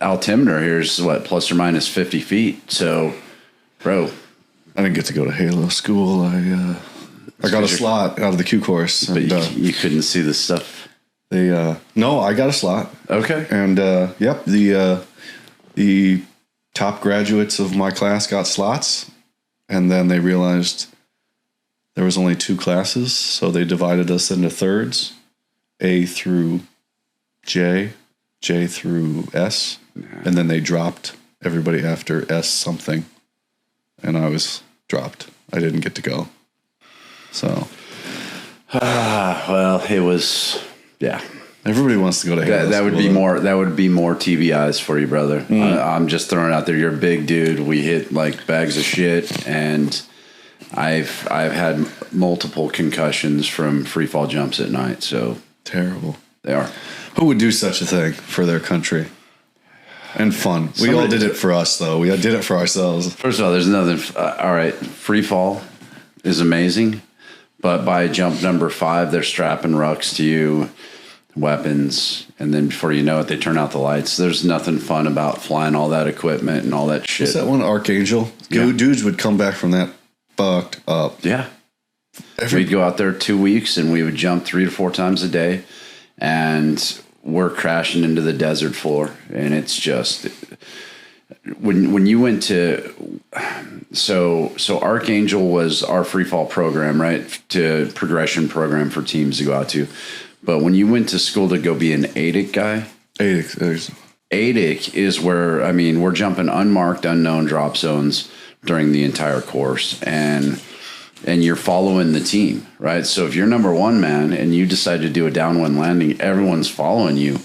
altimeter here is what, plus or minus 50 feet. So, bro. I didn't get to go to Halo school. I got a slot out of the Q course. But And, you couldn't see the stuff. No, I got a slot. Okay. And, yep, the top graduates of my class got slots. And then they realized there was only 2 classes, so they divided us into thirds, A through J, J through S, and then they dropped everybody after S something, and I was dropped. I didn't get to go. So, well, it was, yeah. Everybody wants to go to Halo. That would be more. That would be more TBIs for you, brother. I'm just throwing it out there. You're a big dude. We hit like bags of shit, and I've had multiple concussions from free fall jumps at night. So terrible. They are. Who would do such a thing for their country? And fun. We all did it for us, though. We did it for ourselves. First of all, there's nothing. All right, free fall is amazing, but by jump number 5, they're strapping rucks to you. Weapons, and then before you know it, they turn out the lights. There's nothing fun about flying all that equipment and all that shit. What's that one, Archangel? Yeah. Dudes would come back from that fucked up. Yeah. We'd go out there 2 weeks and we would jump 3 to 4 times a day, and we're crashing into the desert floor. And it's just when you went to so Archangel was our free fall program, right? To progression program for teams to go out to. But when you went to school to go be an ADIC guy, ADIC is where, I mean, we're jumping unmarked, unknown drop zones during the entire course, and you're following the team, right? So if you're number 1 man and you decide to do a downwind landing, everyone's following you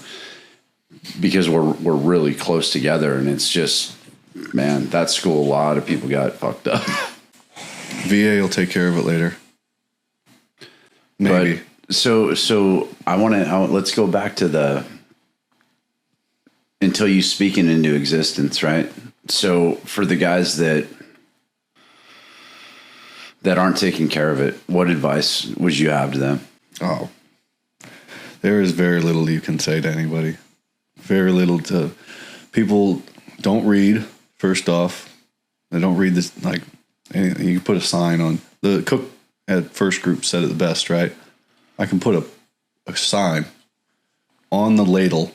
because we're really close together, and it's just, man, that school, a lot of people got fucked up. VA will take care of it later. Maybe. But, So I want to, let's go back to until you speak it into existence, right? So for the guys that aren't taking care of it, what advice would you have to them? Oh, there is very little you can say to anybody. Very little to people. Don't read. First off, they don't read this. Like anything. You can put a sign on. The cook at first group said it the best, right? I can put a sign on the ladle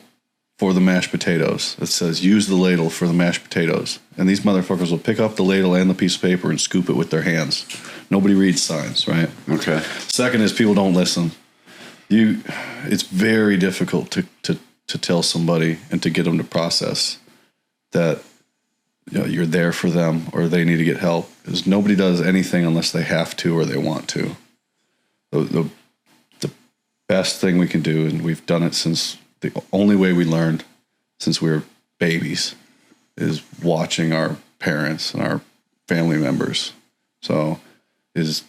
for the mashed potatoes that says, use the ladle for the mashed potatoes. And these motherfuckers will pick up the ladle and the piece of paper and scoop it with their hands. Nobody reads signs, right? Okay. Second is people don't listen. It's very difficult to tell somebody and to get them to process that you're there for them or they need to get help. Because nobody does anything unless they have to or they want to. The best thing we can do, and we've done it since the only way we learned since we were babies, is watching our parents and our family members. So is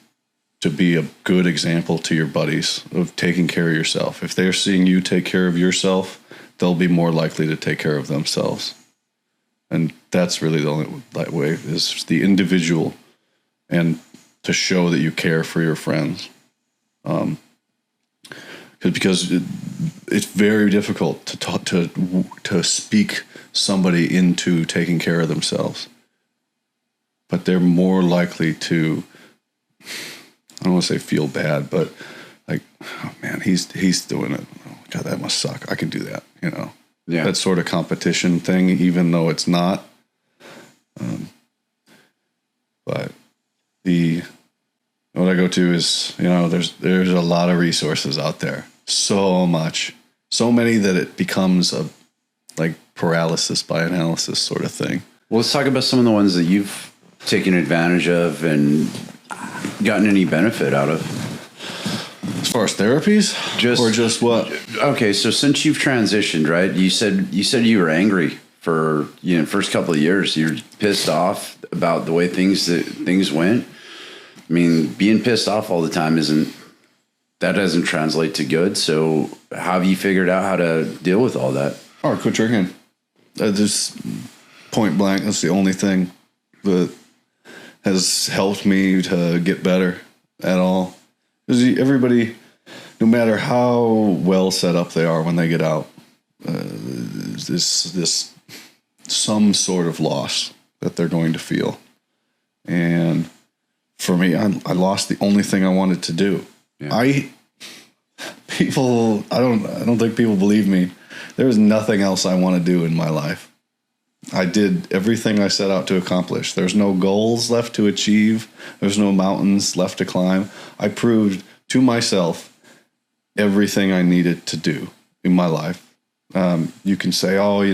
to be a good example to your buddies of taking care of yourself. If they're seeing you take care of yourself, they'll be more likely to take care of themselves. And that's really the only way, is the individual, and to show that you care for your friends. Because it's very difficult to talk to speak somebody into taking care of themselves, but they're more likely to, I don't want to say feel bad, but like, oh man, he's doing it. Oh God, that must suck. I can do that. Yeah. That sort of competition thing, even though it's not. But what I go to is, there's a lot of resources out there. So many that it becomes a like paralysis by analysis sort of thing. Well, let's talk about some of the ones that you've taken advantage of and gotten any benefit out of. As far as therapies, or just what? Okay, so since you've transitioned, right? You said you were angry for first couple of years. You're pissed off about the way things went. I mean, being pissed off all the time doesn't translate to good. So how have you figured out how to deal with all that? Quit drinking. Just point blank, that's the only thing that has helped me to get better at all. Because everybody, no matter how well set up they are when they get out, this some sort of loss that they're going to feel. And for me, I lost the only thing I wanted to do. Yeah. I don't think people believe me. There's nothing else I want to do in my life. I did everything I set out to accomplish. There's no goals left to achieve. There's no mountains left to climb. I proved to myself everything I needed to do in my life. You can say, oh, you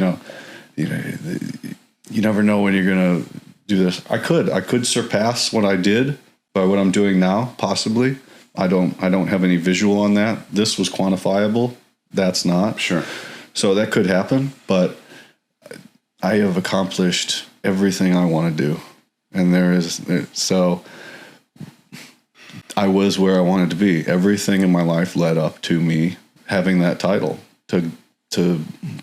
never know when you're going to do this. I could surpass what I did by what I'm doing now, possibly. I don't have any visual on that. This was quantifiable. That's not. Sure. So that could happen, but I have accomplished everything I want to do. And so I was where I wanted to be. Everything in my life led up to me having that title, to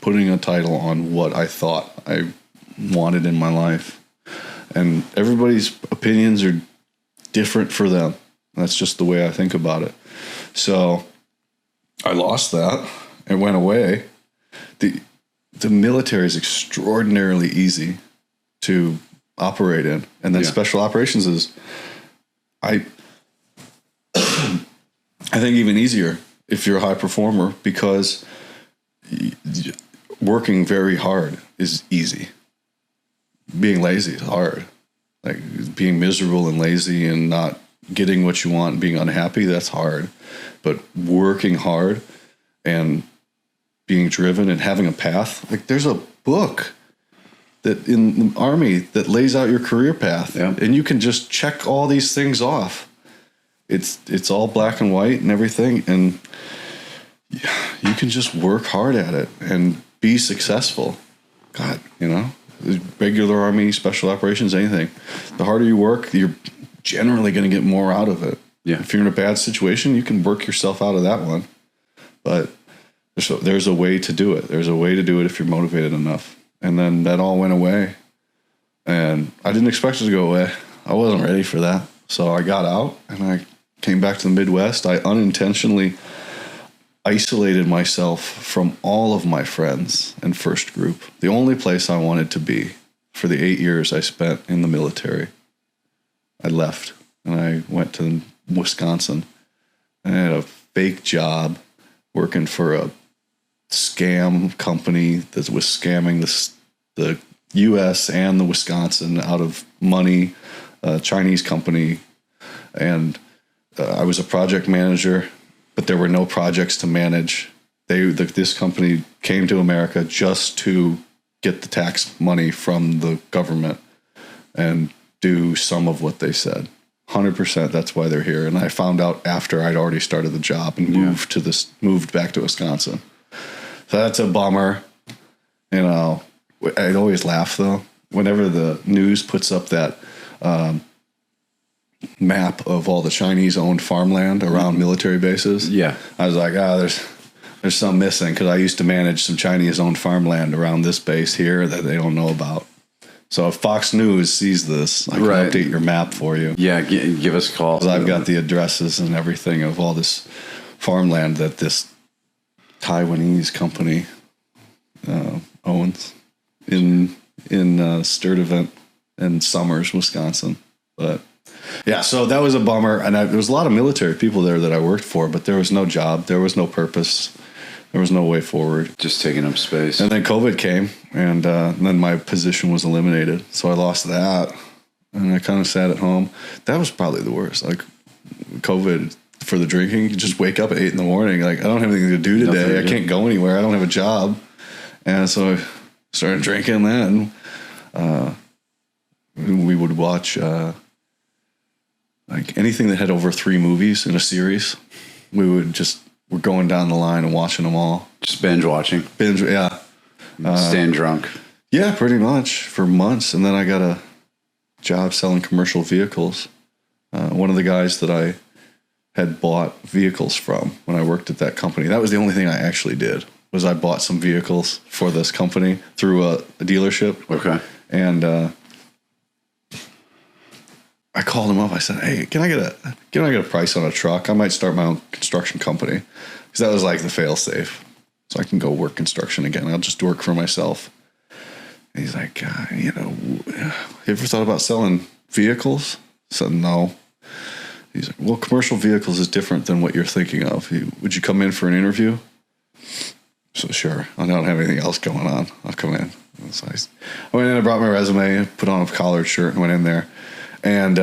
putting a title on what I thought I wanted in my life. And everybody's opinions are different for them. That's just the way I think about it. So I lost that. It went away. The military is extraordinarily easy to operate in. And then special operations is, I think, even easier if you're a high performer, because working very hard is easy. Being lazy is hard. Like being miserable and lazy and not getting what you want and being unhappy, that's hard. But working hard and being driven and having a path, like there's a book that in the Army that lays out your career path, and you can just check all these things off. It's all black and white and everything, and you can just work hard at it and be successful. God, regular Army, special operations, anything. The harder you work, you're generally going to get more out of it. Yeah. If you're in a bad situation, you can work yourself out of that one. But there's a way to do it. There's a way to do it if you're motivated enough. And then that all went away. And I didn't expect it to go away. I wasn't ready for that. So I got out and I came back to the Midwest. I unintentionally isolated myself from all of my friends and first group. The only place I wanted to be for the 8 years I spent in the military. I left and I went to Wisconsin. I had a fake job working for a scam company that was scamming the U.S. and the Wisconsin out of money, a Chinese company. And I was a project manager, but there were no projects to manage. This company came to America just to get the tax money from the government and do some of what they said. 100%. That's why they're here. And I found out after I'd already started the job and moved back to Wisconsin. So that's a bummer. I'd always laugh though. Whenever the news puts up that map of all the Chinese owned farmland around military bases. Yeah. I was like, there's some missing, because I used to manage some Chinese owned farmland around this base here that they don't know about. So if Fox News sees this, I can update your map for you. Yeah, give us a call. Because I've got the addresses and everything of all this farmland that this Taiwanese company owns in Sturtevant and Summers, Wisconsin. But yeah, so that was a bummer. And there was a lot of military people there that I worked for, but there was no job. There was no purpose. There was no way forward. Just taking up space. And then COVID came, and then my position was eliminated. So I lost that, and I kind of sat at home. That was probably the worst. Like COVID for the drinking, you just wake up at 8 a.m. Like, I don't have anything to do today. I can't go anywhere. I don't have a job. And so I started drinking then. We would watch like anything that had over 3 movies in a series. We're going down the line and watching them all. Just binge watching. Yeah. Staying drunk. Yeah, pretty much for months. And then I got a job selling commercial vehicles. One of the guys that I had bought vehicles from when I worked at that company, that was the only thing I actually did, was I bought some vehicles for this company through a dealership. Okay. And I called him up. I said, "Hey, can I get a price on a truck? I might start my own construction company," because that was like the fail safe, so I can go work construction again. I'll just work for myself. And he's like, "You ever thought about selling vehicles?" I said, "No." He's like, "Well, commercial vehicles is different than what you're thinking of. Would you come in for an interview?" So sure, I don't have anything else going on. I'll come in. So I went in, I brought my resume, put on a collared shirt, and went in there. And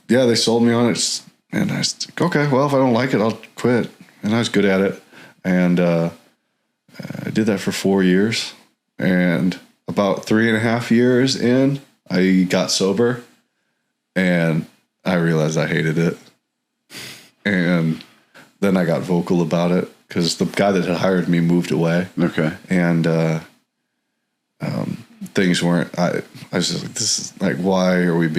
they sold me on it. And I said, okay, well, if I don't like it, I'll quit. And I was good at it. And I did that for 4 years. And about 3.5 years in, I got sober. And I realized I hated it. And then I got vocal about it because the guy that had hired me moved away. Okay. And things weren't, I was just like, this is like, why are we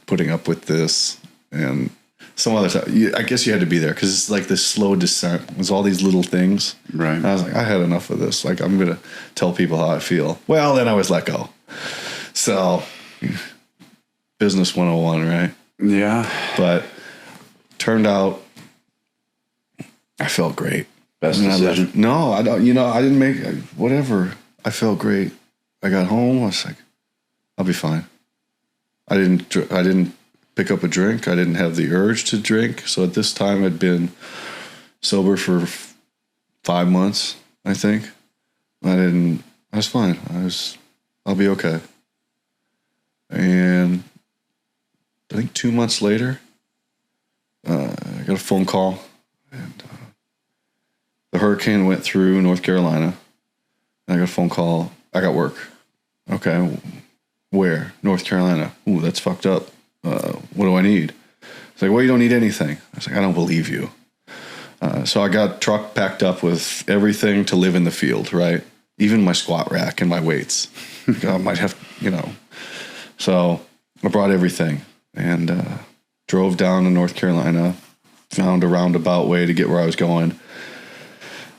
putting up with this? And some other stuff. I guess you had to be there because it's like this slow descent. It was all these little things. Right. And I was like, I had enough of this. Like, I'm going to tell people how I feel. Well, then I was let go. So, business 101, right? Yeah. But turned out I felt great. Best decision? No, I don't. I didn't make whatever. I felt great. I got home. I was like, I'll be fine. I didn't pick up a drink. I didn't have the urge to drink. So at this time, I'd been sober for 5 months, I think. I was fine. I'll be okay. And I think 2 months later, I got a phone call, and the hurricane went through North Carolina. And I got a phone call. I got work. Okay, where? North Carolina. Ooh, that's fucked up. What do I need? It's like, well, you don't need anything. I was like, I don't believe you. So I got truck packed up with everything to live in the field, right? Even my squat rack and my weights. I might have, So I brought everything and drove down to North Carolina, found a roundabout way to get where I was going.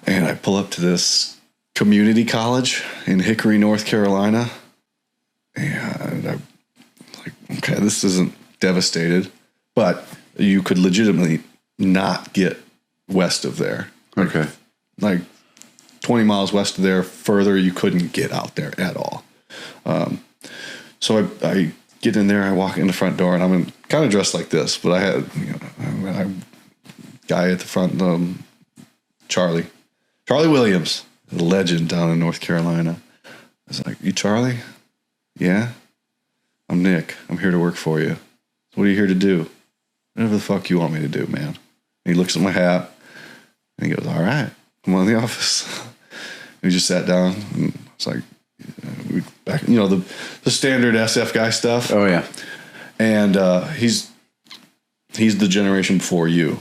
And I pull up to this community college in Hickory, North Carolina. And I'm like, okay, this isn't devastated, but you could legitimately not get west of there. Okay. Like 20 miles west of there, further, you couldn't get out there at all. So I get in there, I walk in the front door, and I'm kind of dressed like this, but I had, a guy at the front, Charlie Williams, a legend down in North Carolina. I was like, you Charlie? Yeah? I'm Nick. I'm here to work for you. So what are you here to do? Whatever the fuck you want me to do, man. And he looks at my hat, and he goes, all right, come on in the office. We just sat down, and it's like, back, the standard SF guy stuff. Oh, yeah. And he's the generation before you.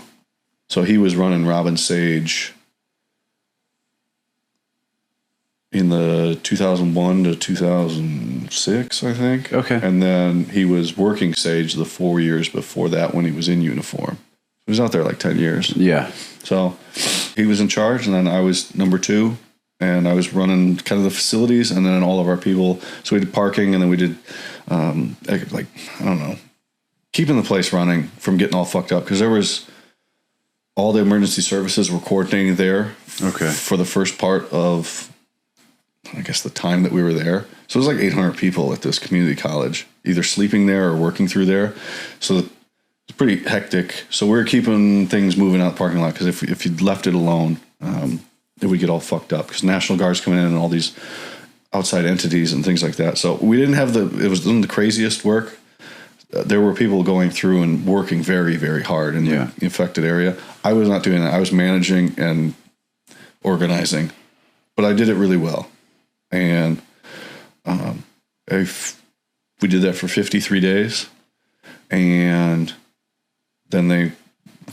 So he was running Robin Sage in the 2001 to 2006, I think. Okay. And then he was working Sage the 4 years before that when he was in uniform. He was out there like 10 years. Yeah. So he was in charge, and then I was number 2, and I was running kind of the facilities, and then all of our people. So we did parking, and then we did, keeping the place running from getting all fucked up, because there was all the emergency services were coordinating there. Okay. For the first part of, I guess, the time that we were there. So it was like 800 people at this community college, either sleeping there or working through there. So it's pretty hectic. So we were keeping things moving out the parking lot, because if you left it alone, it would get all fucked up, because National Guard's coming in and all these outside entities and things like that. So we didn't have it was the craziest work. There were people going through and working very, very hard in the affected area. I was not doing that. I was managing and organizing, but I did it really well. And we did that for 53 days, and then they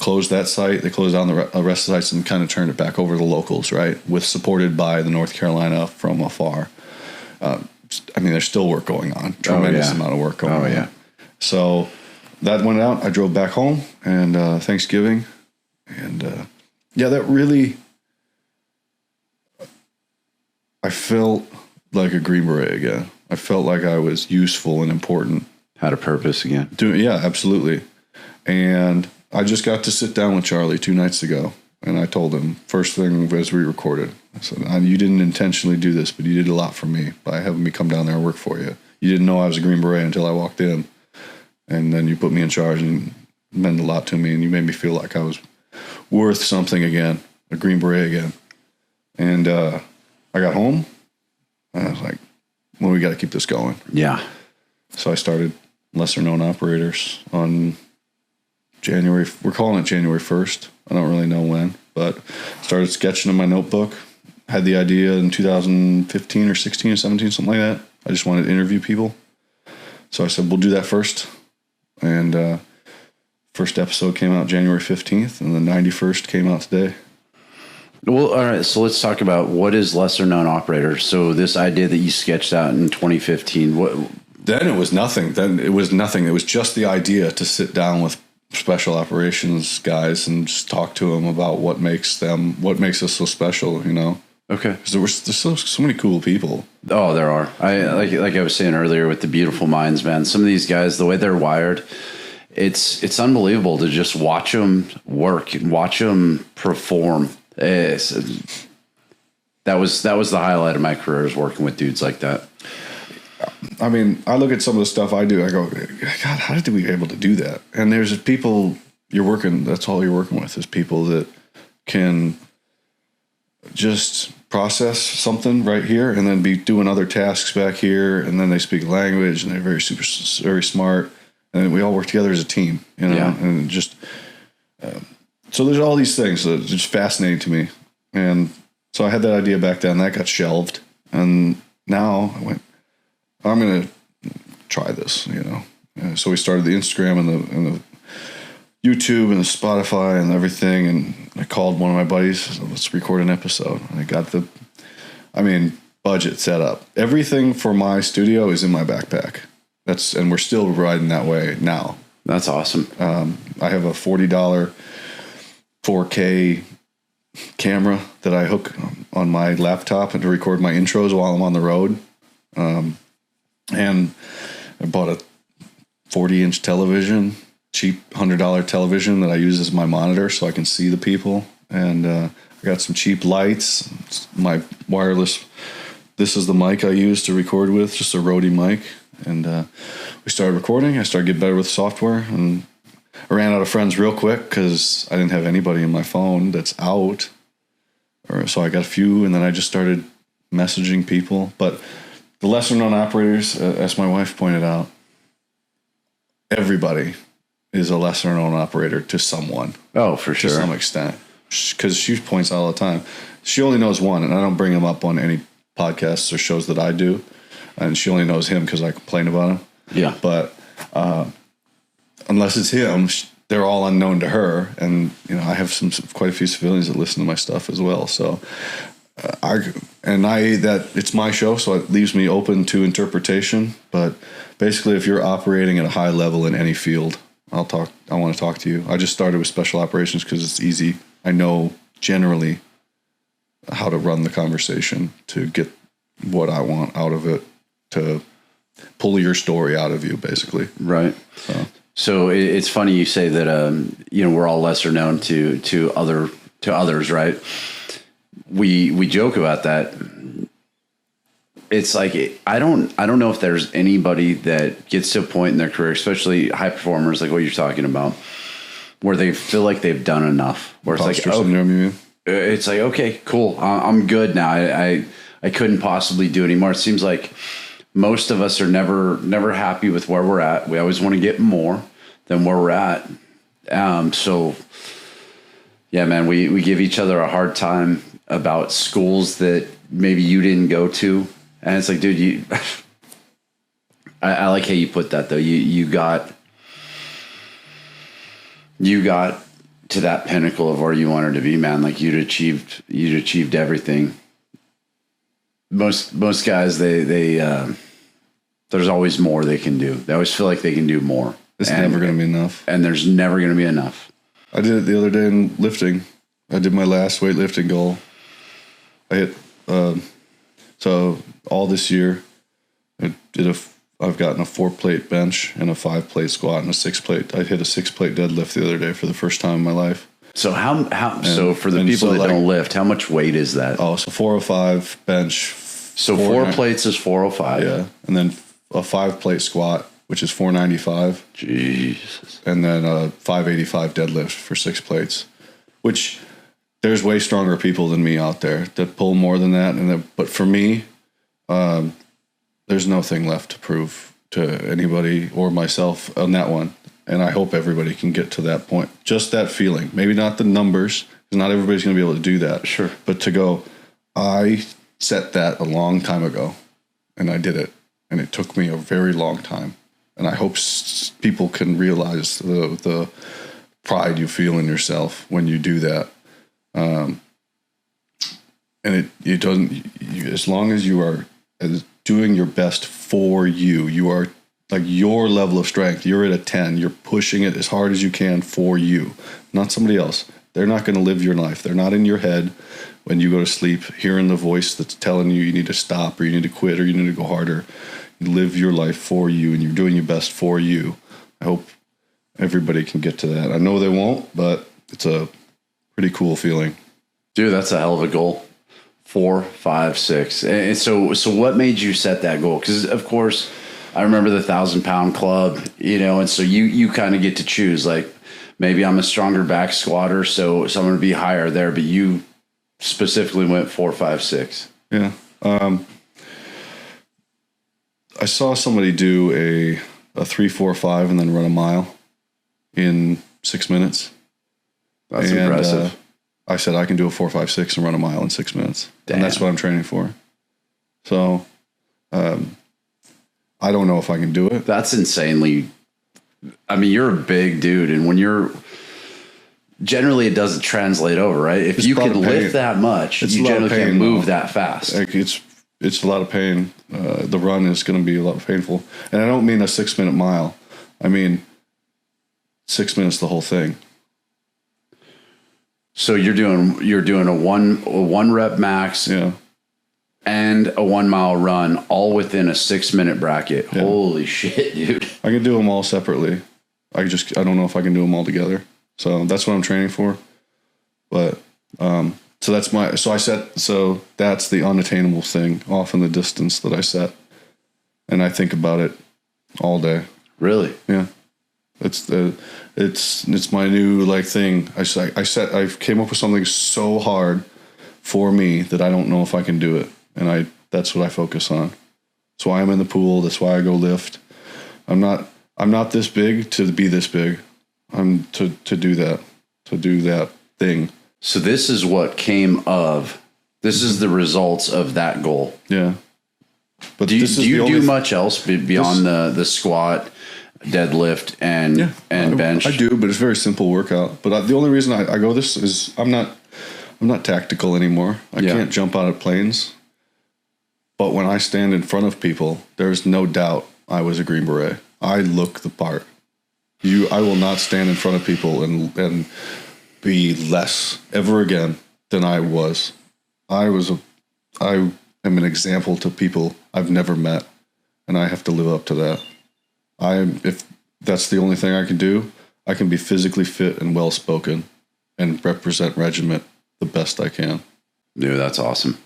closed that site. They closed down the rest of the sites and kind of turned it back over to the locals, right? Supported by the North Carolina from afar. There's still work going on. Tremendous amount of work going on. Oh, yeah. So that went out. I drove back home, and Thanksgiving. And, that really I felt like a Green Beret again. I felt like I was useful and important. Had a purpose again. Yeah, absolutely. And I just got to sit down with Charlie 2 nights ago, and I told him, first thing as we recorded, I said, you didn't intentionally do this, but you did a lot for me by having me come down there and work for you. You didn't know I was a Green Beret until I walked in, and then you put me in charge and meant a lot to me, and you made me feel like I was worth something again, a Green Beret again. And I got home, and I was like, well, we got to keep this going. Yeah. So I started Lesser Known Operators on January. We're calling it January 1st. I don't really know when, but started sketching in my notebook. Had the idea in 2015 or 16 or 17, something like that. I just wanted to interview people. So I said, we'll do that first. And first episode came out January 15th, and the 91st came out today. Well, all right. So let's talk about what is Lesser Known Operator. So this idea that you sketched out in 2015, what? Then it was nothing. It was just the idea to sit down with special operations guys and just talk to them about what makes us so special, you know? Okay. Because there's so many cool people. Oh, there are. Like I was saying earlier with the beautiful minds, man. Some of these guys, the way they're wired, it's unbelievable to just watch them work and watch them perform. That was the highlight of my career, is working with dudes like that. I mean, I look at some of the stuff I do. I go, God, how did we be able to do that? And there's people that's all you're working with, is people that can just process something right here and then be doing other tasks back here. And then they speak language and they're very smart. And we all work together as a team, you know, Yeah. and just, so there's all these things that are just fascinating to me. And so I had that idea back then, that got shelved. And now I went, I'm going to try this, you know. So we started the Instagram and the YouTube and the Spotify and everything. And I called one of my buddies, said, let's record an episode. And I got budget set up. Everything for my studio is in my backpack. And we're still riding that way now. That's awesome. I have a $40 4K camera that I hook on my laptop and to record my intros while I'm on the road. And I bought a 40-inch television, cheap $100 television that I use as my monitor so I can see the people. And I got some cheap lights, my wireless. This is the mic I use to record with, just a Rode mic. And we started recording. I started getting better with software, and I ran out of friends real quick because I didn't have anybody in my phone that's out. So I got a few, and then I just started messaging people. But the lesser known operators, as my wife pointed out, everybody is a lesser known operator to someone. Oh, for sure. To some extent. Because she points out all the time. She only knows one, and I don't bring him up on any podcasts or shows that I do. And she only knows him because I complain about him. Yeah. But unless it's him, they're all unknown to her. And, you know, I have quite a few civilians that listen to my stuff as well. So it's my show, so it leaves me open to interpretation. But basically, if you're operating at a high level in any field, I want to talk to you. I just started with special operations because it's easy. I know generally how to run the conversation to get what I want out of it, to pull your story out of you, basically. Right. So it's funny you say that, we're all lesser known to others, right? We joke about that. It's like, I don't know if there's anybody that gets to a point in their career, especially high performers, like what you're talking about, where they feel like they've done enough. Where it's Imposter like, syndrome, you mean? It's like, okay, cool. I'm good now. I couldn't possibly do anymore. It seems like most of us are never happy with where we're at. We always want to get more than where we're at. So yeah, man, we give each other a hard time about schools that maybe you didn't go to. And it's like, dude, I like how you put that though. You got to that pinnacle of where you wanted to be, man. Like you'd achieved everything. Most guys, they there's always more they can do. They always feel like they can do more. It's never going to be enough. And there's never going to be enough. I did it the other day in lifting. I did my last weightlifting goal. I hit, So all this year, I've gotten a 4-plate bench and a 5-plate squat and a 6-plate. I hit a 6-plate deadlift the other day for the first time in my life. So so for the people that don't lift, how much weight is that? Oh, so 405 bench. So 4 plates is 405. Yeah. And then a 5-plate squat, which is 495. Jesus. And then a 585 deadlift for 6 plates, which there's way stronger people than me out there that pull more than that. But for me, there's nothing left to prove to anybody or myself on that one. And I hope everybody can get to that point. Just that feeling. Maybe not the numbers, because not everybody's going to be able to do that. Sure. But to go, I set that a long time ago, and I did it. And it took me a very long time. And I hope people can realize the pride you feel in yourself when you do that. And it doesn't, as long as you are doing your best for you, you are like your level of strength, you're at a 10, you're pushing it as hard as you can for you, not somebody else. They're not going to live your life. They're not in your head when you go to sleep, hearing the voice that's telling you need to stop or you need to quit or you need to go harder. You live your life for you and you're doing your best for you. I hope everybody can get to that. I know they won't, but it's a pretty cool feeling. Dude, that's a hell of a goal. 4, 5, 6. And so what made you set that goal? Because of course, I remember the 1,000-pound club, and so you kind of get to choose. Like, maybe I'm a stronger back squatter, so I'm going to be higher there. But you specifically went 4, 5, 6. Yeah. I saw somebody do a 3, 4, 5 and then run a mile in 6 minutes. That's impressive. I said I can do a 4, 5, 6 and run a mile in 6 minutes. Damn. And that's what I'm training for. So, I don't know if I can do it. That's insanely. I mean, you're a big dude, and when you're generally, it doesn't translate over, right? If you can lift that much, you generally can't move that fast. Like it's a lot of pain. The run is going to be a lot painful, and I don't mean a 6-minute mile. I mean 6 minutes the whole thing. So you're doing a one rep max, yeah, and a 1 mile run, all within a 6-minute bracket. Yeah. Holy shit, dude! I can do them all separately. I don't know if I can do them all together. So that's what I'm training for. But so that's that's the unattainable thing off in the distance that I set, and I think about it all day. Really? Yeah. It's my new thing. I came up with something so hard for me that I don't know if I can do it, and that's what I focus on. That's why I'm in the pool. That's why I go lift. I'm not this big to be this big. I'm to do that thing. So this is what came of. This is the results of that goal. Yeah. But do you do much else beyond the squat, deadlift, and bench? I do, but it's a very simple workout. But the only reason I go this is I'm not tactical anymore. I can't jump out of planes. But when I stand in front of people, there's no doubt I was a Green Beret. I look the part. I will not stand in front of people and be less ever again than I was. I am an example to people I've never met, and I have to live up to that. If that's the only thing I can do, I can be physically fit and well spoken and represent regiment the best I can. Dude, that's awesome.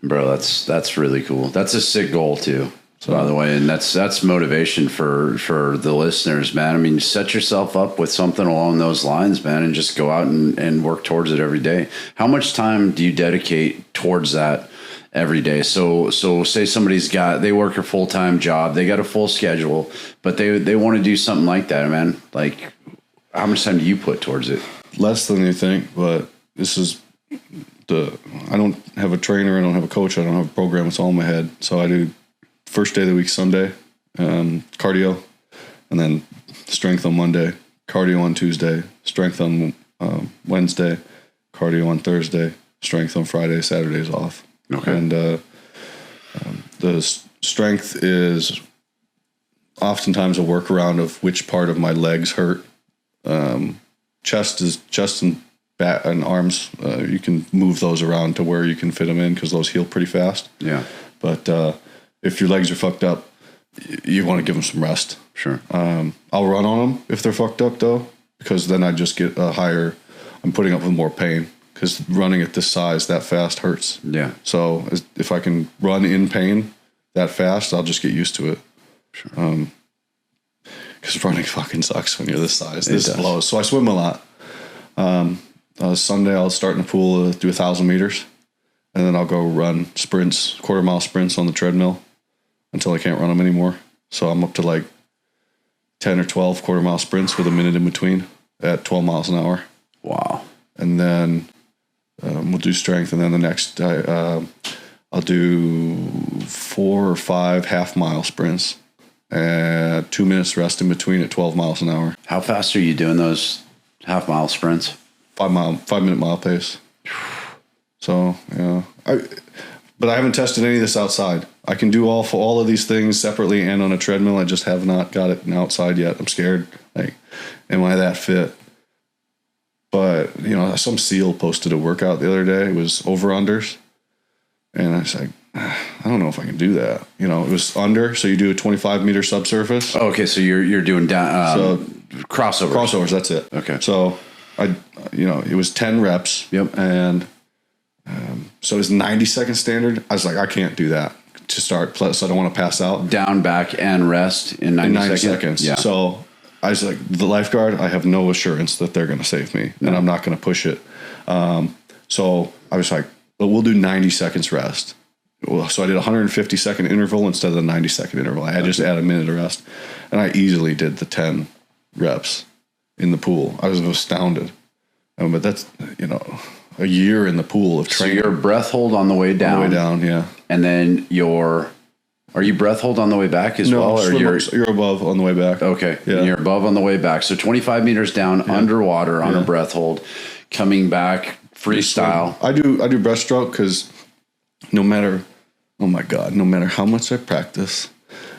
Bro, that's really cool. That's a sick goal too, by the way. And that's motivation for the listeners, man. I mean, set yourself up with something along those lines, man, and just go out and work towards it every day. How much time do you dedicate towards that every day? So say they work a full-time job, they got a full schedule, but they want to do something like that, man. Like, how much time do you put towards it? Less than you think, but this is I don't have a trainer, I don't have a coach, I don't have a program, it's all in my head. So I do first day of the week, Sunday, cardio, and then strength on Monday, cardio on Tuesday, strength on Wednesday, cardio on Thursday, strength on Friday, Saturday's off. Okay. And the strength is oftentimes a workaround of which part of my legs hurt. Chest and back and arms, you can move those around to where you can fit them in because those heal pretty fast. Yeah. But if your legs are fucked up, you want to give them some rest. Sure. I'll run on them if they're fucked up though, because then I just get a higher. I'm putting up with more pain because running at this size that fast hurts. Yeah. So if I can run in pain that fast, I'll just get used to it. Sure. Because running fucking sucks when you're this size. It This does. blows. So I swim a lot. Sunday I'll start in the pool, do 1,000 meters, and then I'll go run sprints, quarter-mile sprints on the treadmill until I can't run them anymore. So I'm up to like 10 or 12 quarter-mile sprints with a minute in between at 12 miles an hour. Wow. And then we'll do strength, and then the next I'll do 4 or 5 half-mile sprints. 2 minutes rest in between at 12 miles an hour. How fast are you doing those half-mile sprints? 5-minute mile pace. So yeah, but I haven't tested any of this outside. I can do all of these things separately and on a treadmill. I just have not got it outside yet. I'm scared. Like, am I that fit? But some SEAL posted a workout the other day. It was over-unders, and I was like, I don't know if I can do that. It was under, so you do a 25-meter subsurface. Oh, okay, so you're doing down crossovers. Crossovers, that's it. Okay. So it was 10 reps. Yep. And so it was 90-second standard. I was like, I can't do that to start. Plus, I don't want to pass out. Down, back, and rest in 90 seconds. Yeah. So I was like, the lifeguard, I have no assurance that they're going to save me, and I'm not going to push it. So I was like, but we'll do 90 seconds rest. Well, so I did a 150-second interval instead of the 90-second interval. I just add a minute of rest, and I easily did the 10 reps in the pool. I was astounded. But that's, a year in the pool of training. So your breath hold on the way down. On the way down, yeah. And then are you breath hold on the way back as well? Or you're above on the way back. Okay. Yeah. And you're above on the way back. So 25 meters down underwater on a breath hold, coming back freestyle. I do breaststroke because no matter how much I practice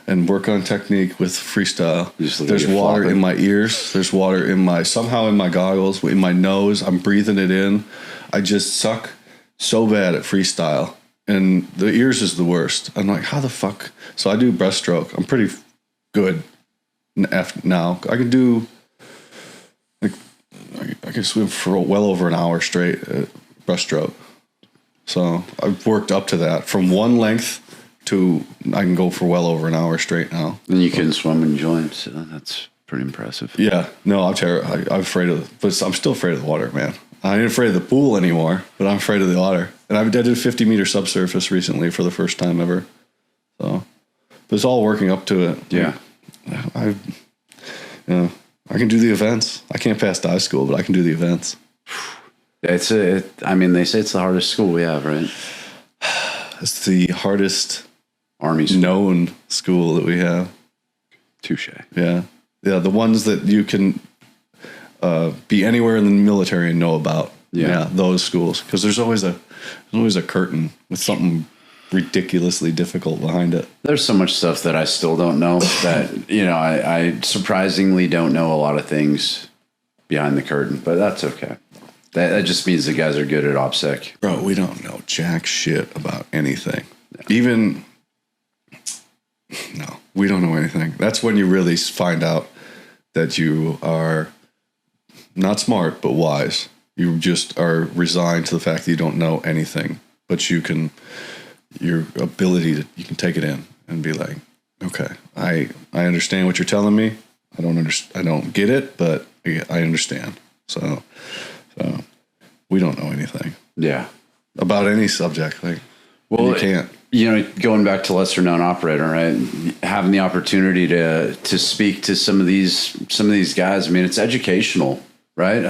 and work on technique with freestyle, there's water in my ears. There's water somehow in my goggles, in my nose. I'm breathing it in. I just suck so bad at freestyle. And the ears is the worst. I'm like, how the fuck? So I do breaststroke. I'm pretty good now. I can do, I can swim for well over an hour straight at breaststroke. So I've worked up to that from one length to I can go for well over an hour straight now. And you can swim and join, so that's pretty impressive. Yeah, no, I'm afraid but I'm still afraid of the water, man. I ain't afraid of the pool anymore, but I'm afraid of the water. And I did a 50-meter subsurface recently for the first time ever. So, but it's all working up to it. Yeah, I can do the events. I can't pass dive school, but I can do the events. they say it's the hardest school we have, right? It's the hardest Army school. known school that we have. Touche. Yeah. The ones that you can be anywhere in the military and know about. Yeah, those schools, because there's always a curtain with something ridiculously difficult behind it. There's so much stuff that I still don't know that I surprisingly don't know a lot of things behind the curtain, but that's okay. That just means the guys are good at OPSEC. Bro, we don't know jack shit about anything. No. No, we don't know anything. That's when you really find out that you are not smart, but wise. You just are resigned to the fact that you don't know anything, but you can take it in and be like, okay, I understand what you're telling me. I don't get it, but I understand. So we don't know anything. Yeah. About any subject. You can't. Going back to lesser known operator, right? Having the opportunity to speak to some of these guys. I mean, it's educational, right?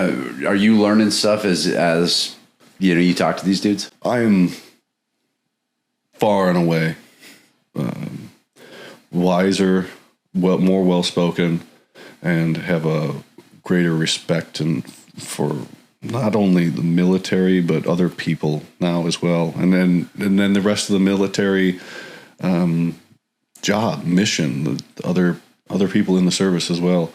Are you learning stuff as you talk to these dudes? I'm far and away wiser, more well-spoken, and have a greater respect for not only the military but other people now as well, and then the rest of the military mission, the other people in the service as well.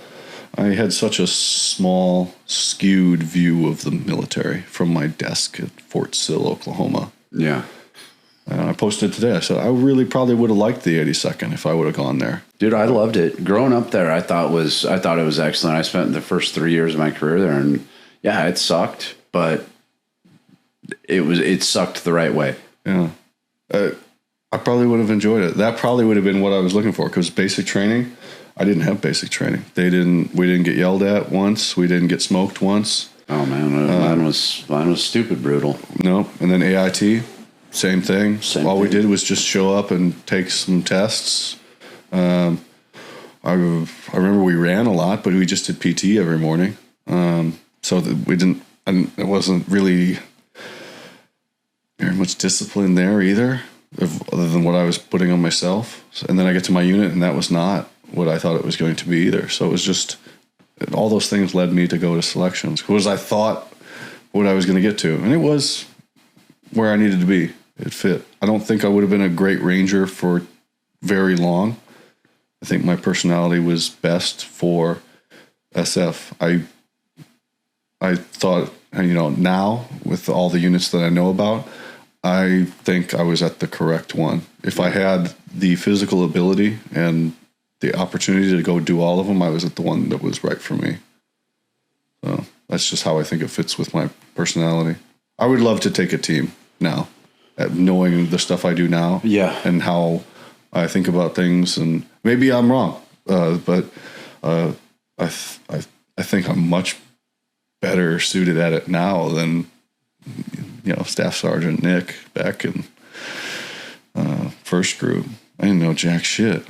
I had such a small, skewed view of the military from my desk at Fort Sill, Oklahoma. Yeah. I posted today. I said, I really probably would have liked the 82nd if I would have gone there. Dude, I loved it. Growing up there, I thought it was excellent. I spent the first 3 years of my career there, and yeah, it sucked, but it sucked the right way. Yeah. I probably would have enjoyed it. That probably would have been what I was looking for, because basic training, I didn't have basic training. We didn't get yelled at once. We didn't get smoked once. Oh man, mine was stupid brutal. No. And then AIT, same thing. All we did was just show up and take some tests. I remember we ran a lot, but we just did PT every morning. So that it wasn't really very much discipline there either, other than what I was putting on myself. And then I get to my unit, and that was not what I thought it was going to be either. So it was just, all those things led me to go to selections, because I thought what I was going to get to. And it was where I needed to be. It fit. I don't think I would have been a great ranger for very long. I think my personality was best for SF. I thought, now with all the units that I know about, I think I was at the correct one. If I had the physical ability and the opportunity to go do all of them, I was at the one that was right for me. So that's just how I think it fits with my personality. I would love to take a team now, at knowing the stuff I do now, and how I think about things. And maybe I'm wrong, but I think I'm much better suited at it now than Staff Sergeant Nick back in first group. I didn't know jack shit.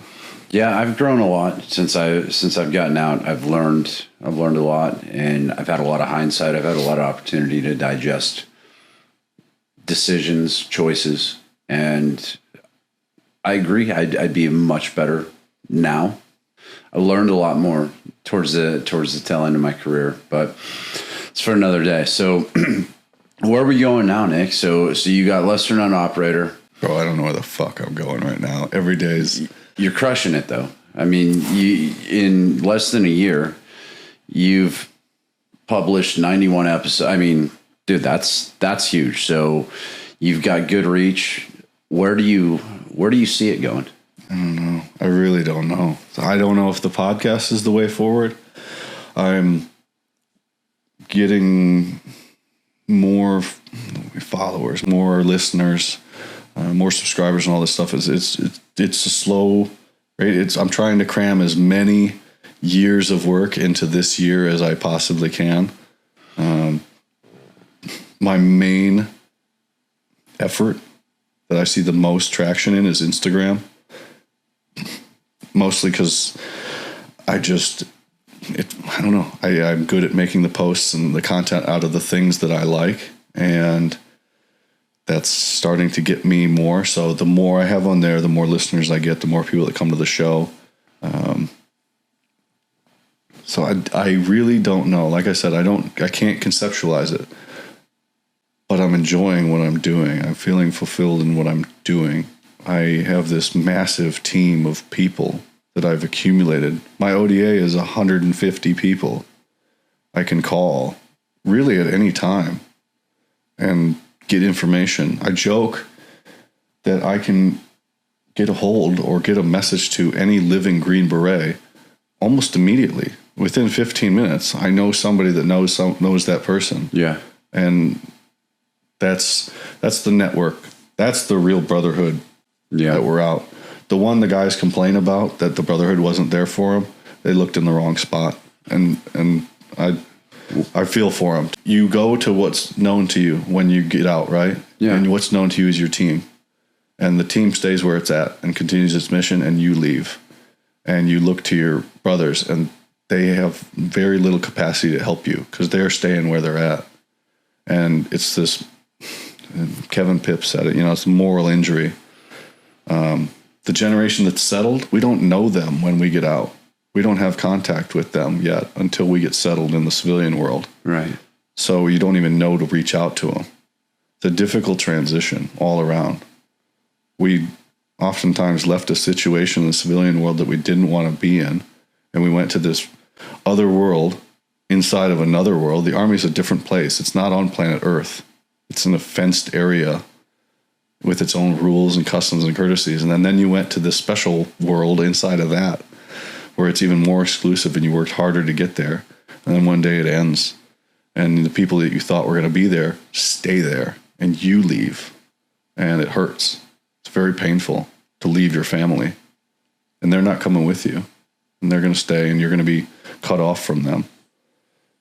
Yeah, I've grown a lot since I've gotten out. I've learned a lot, and I've had a lot of hindsight. I've had a lot of opportunity to digest decisions, choices, and I agree. I'd be much better now. I learned a lot more towards the tail end of my career, but it's for another day. So where are we going now, Nick? So you got lesser known operator. Bro, I don't know where the fuck I'm going right now. Every day's... You're crushing it, though. I mean, in less than a year, you've published 91 episodes. I mean, dude, that's huge. So you've got good reach. Where do you see it going? I don't know. I really don't know. I don't know if the podcast is the way forward. I'm getting more followers, more listeners, more subscribers, and all this stuff. It's a slow rate. I'm trying to cram as many years of work into this year as I possibly can. My main effort that I see the most traction in is Instagram. Mostly because I don't know. I'm good at making the posts and the content out of the things that I like, and that's starting to get me more. So the more I have on there, the more listeners I get, the more people that come to the show. So I really don't know. Like I said, I can't conceptualize it, but I'm enjoying what I'm doing. I'm feeling fulfilled in what I'm doing. I have this massive team of people that I've accumulated. My ODA is 150 people I can call really at any time and get information. I joke that I can get a hold or get a message to any living Green Beret almost immediately. Within 15 minutes, I know somebody that knows that person. Yeah. And that's the network. That's the real Brotherhood. Yeah. That we're out. The one the guys complain about, that the Brotherhood wasn't there for them, they looked in the wrong spot. And I feel for them. You go to what's known to you when you get out, right? Yeah. And what's known to you is your team. And the team stays where it's at and continues its mission, and you leave. And you look to your brothers, and they have very little capacity to help you because they're staying where they're at. And it's this, Kevin Pipp said it, it's moral injury. The generation that's settled, we don't know them when we get out. We don't have contact with them yet until we get settled in the civilian world. Right. So you don't even know to reach out to them. It's a difficult transition all around. We oftentimes left a situation in the civilian world that we didn't want to be in, and we went to this other world inside of another world. The Army is a different place. It's not on planet Earth. It's in a fenced area with its own rules and customs and courtesies. And then you went to this special world inside of that, where it's even more exclusive and you worked harder to get there. And then one day it ends. And the people that you thought were going to be there stay there, and you leave. And it hurts. It's very painful to leave your family. And they're not coming with you. And they're going to stay, and you're going to be cut off from them.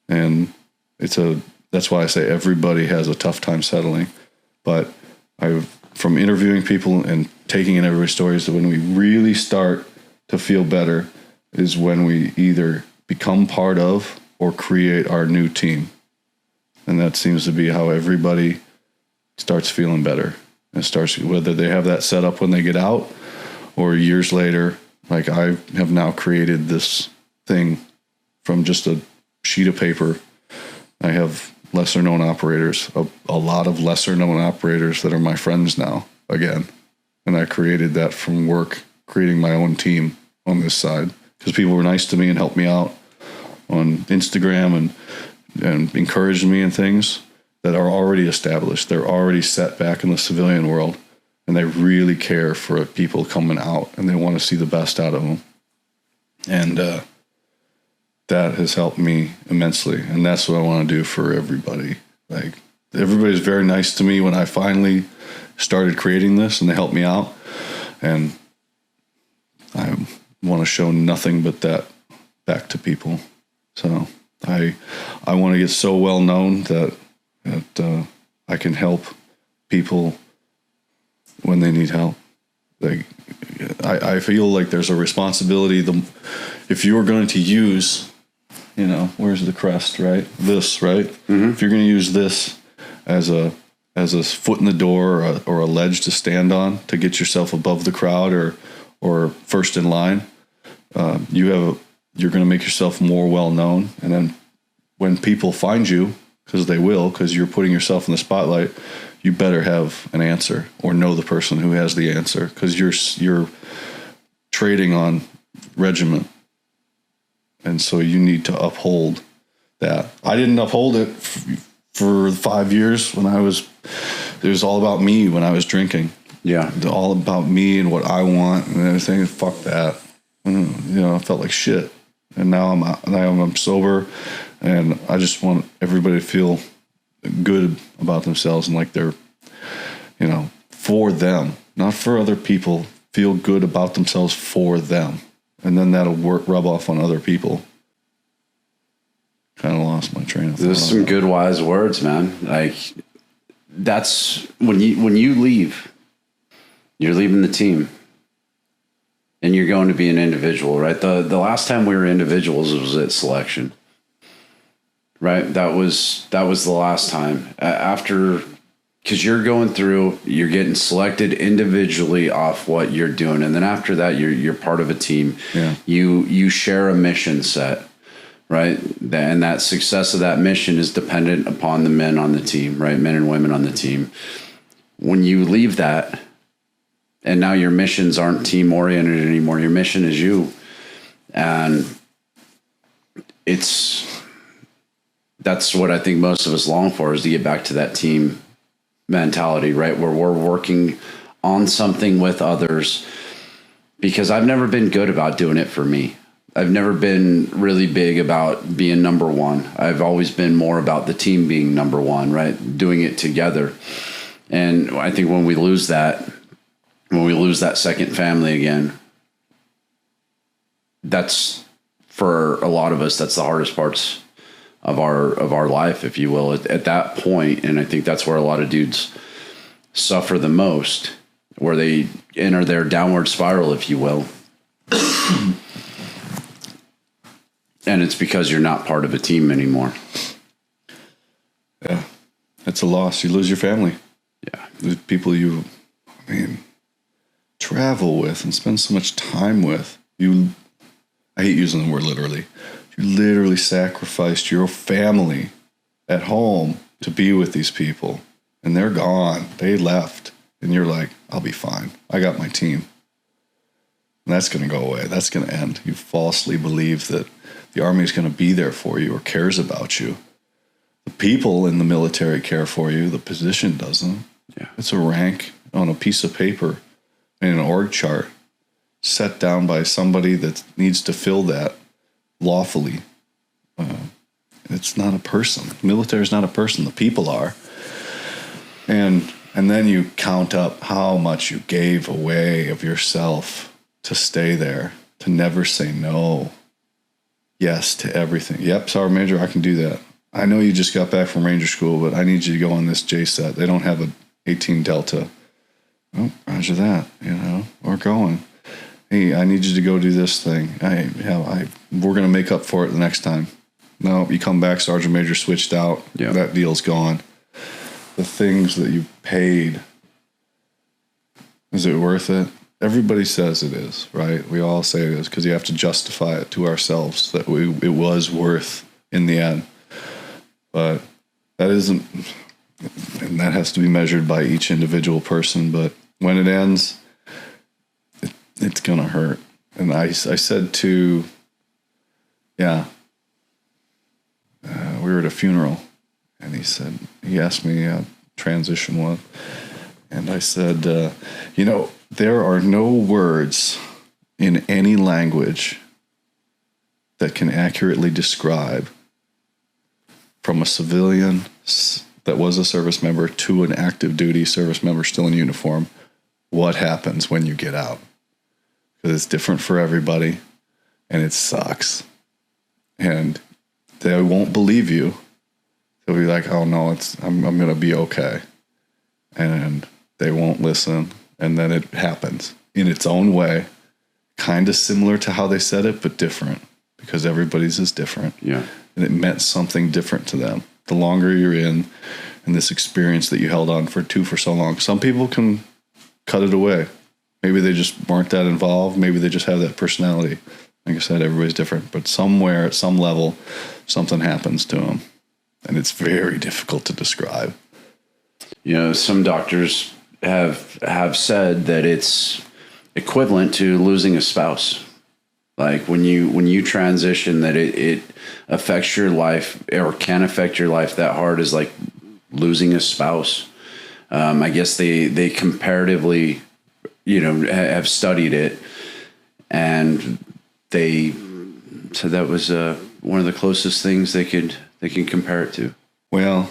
And that's why I say everybody has a tough time settling. But from interviewing people and taking in everybody's stories, that when we really start to feel better is when we either become part of or create our new team. And that seems to be how everybody starts feeling better. And starts, whether they have that set up when they get out or years later. Like, I have now created this thing from just a sheet of paper. I have lesser known operators, a lot of lesser known operators that are my friends now again. And I created that from work, creating my own team on this side, because people were nice to me and helped me out on Instagram and encouraged me in things that are already established. They're already set back in the civilian world, and they really care for people coming out, and they want to see the best out of them. And that has helped me immensely, and that's what I want to do for everybody. Like, everybody's very nice to me when I finally started creating this, and they helped me out, and I want to show nothing but that back to people. So I want to get so well known that I can help people when they need help. Like, I feel like there's a responsibility. If you are going to use, where's the crest, right? This, right? Mm-hmm. If you're going to use this as a foot in the door or a ledge to stand on to get yourself above the crowd or first in line, you're going to make yourself more well known. And then when people find you, because they will, because you're putting yourself in the spotlight, you better have an answer or know the person who has the answer, because you're trading on regiment. And so you need to uphold that. I didn't uphold it for 5 years when it was all about me when I was drinking. Yeah. All about me and what I want and everything. Fuck that. I felt like shit. And now I'm sober, and I just want everybody to feel good about themselves and like they're, for them, not for other people. Feel good about themselves for them. And then that'll rub off on other people. Kind of lost my train of thought. There's some good wise words, man. Like, that's when you leave, you're leaving the team. And you're going to be an individual, right? The last time we were individuals was at selection, right? That was the last time. After, because you're going through, you're getting selected individually off what you're doing, and then after that, you're part of a team. Yeah. You share a mission set, right? And that success of that mission is dependent upon the men on the team, right? Men and women on the team. When you leave that, and now your missions aren't team oriented anymore. Your mission is you. And that's what I think most of us long for, is to get back to that team mentality, right? Where we're working on something with others, because I've never been good about doing it for me. I've never been really big about being number one. I've always been more about the team being number one, right? Doing it together. And I think when we lose that second family again, that's, for a lot of us, that's the hardest parts of our life, if you will, at that point. And I think that's where a lot of dudes suffer the most, where they enter their downward spiral, if you will. And it's because you're not part of a team anymore. Yeah, it's a loss. You lose your family. Yeah, the people you, travel with and spend so much time with. I hate using the word literally. You literally sacrificed your family at home to be with these people, and they're gone. They left, and you're like, I'll be fine. I got my team. And that's going to go away. That's going to end. You falsely believe that the Army is going to be there for you or cares about you. The people in the military care for you. The position doesn't. Yeah. It's a rank on a piece of paper in an org chart set down by somebody that needs to fill that lawfully. It's not a person. The military is not a person. The people are. And then you count up how much you gave away of yourself to stay there, to never say no. Yes to everything. Yep, Sergeant Major, I can do that. I know you just got back from Ranger School, but I need you to go on this J set. They don't have a 18 Delta. Oh, roger that. We're going. Hey, I need you to go do this thing. We're going to make up for it the next time. No, you come back, Sergeant Major switched out. Yeah. That deal's gone. The things that you paid, is it worth it? Everybody says it is, right? We all say it is because you have to justify it to ourselves that it was worth in the end. But that isn't, and that has to be measured by each individual person. But when it ends, it's going to hurt. And I said to, we were at a funeral, and he asked me transition one. And I said, there are no words in any language that can accurately describe from a civilian that was a service member to an active duty service member still in uniform what happens when you get out. Because it's different for everybody, and it sucks. And they won't believe you. They'll be like, oh no, I'm going to be okay. And they won't listen. And then it happens in its own way, kind of similar to how they said it, but different because everybody's is different. Yeah. And it meant something different to them. The longer you're in this experience that you held on for so long, some people can cut it away. Maybe they just weren't that involved. Maybe they just have that personality. Like I said, everybody's different, but somewhere at some level, something happens to them. And it's very difficult to describe. Some doctors have said that it's equivalent to losing a spouse. Like when you transition, that it affects your life or can affect your life that hard as like losing a spouse. I guess they comparatively, have studied it, and they said that was one of the closest things they can compare it to. Well,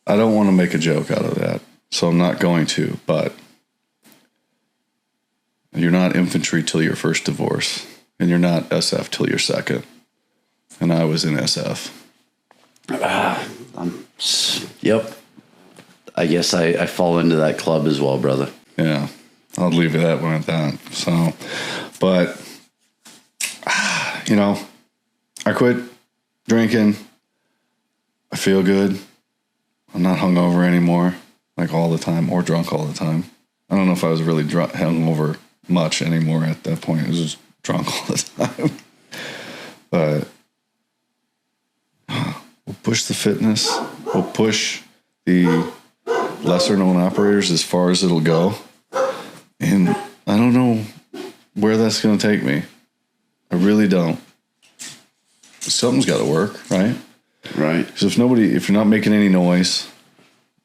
I don't want to make a joke out of that, so I'm not going to, but you're not infantry till your first divorce, and you're not SF till your second. And I was in SF. Yep. I guess I fall into that club as well, brother. Yeah, I'll leave it at one at that. So, but, I quit drinking. I feel good. I'm not hungover anymore, like all the time, or drunk all the time. I don't know if I was really hungover much anymore at that point. I was just drunk all the time. But we'll push the fitness. We'll push the lesser known operators as far as it'll go. And I don't know where that's going to take me. I really don't. Something's got to work, right? Right. Because if you're not making any noise,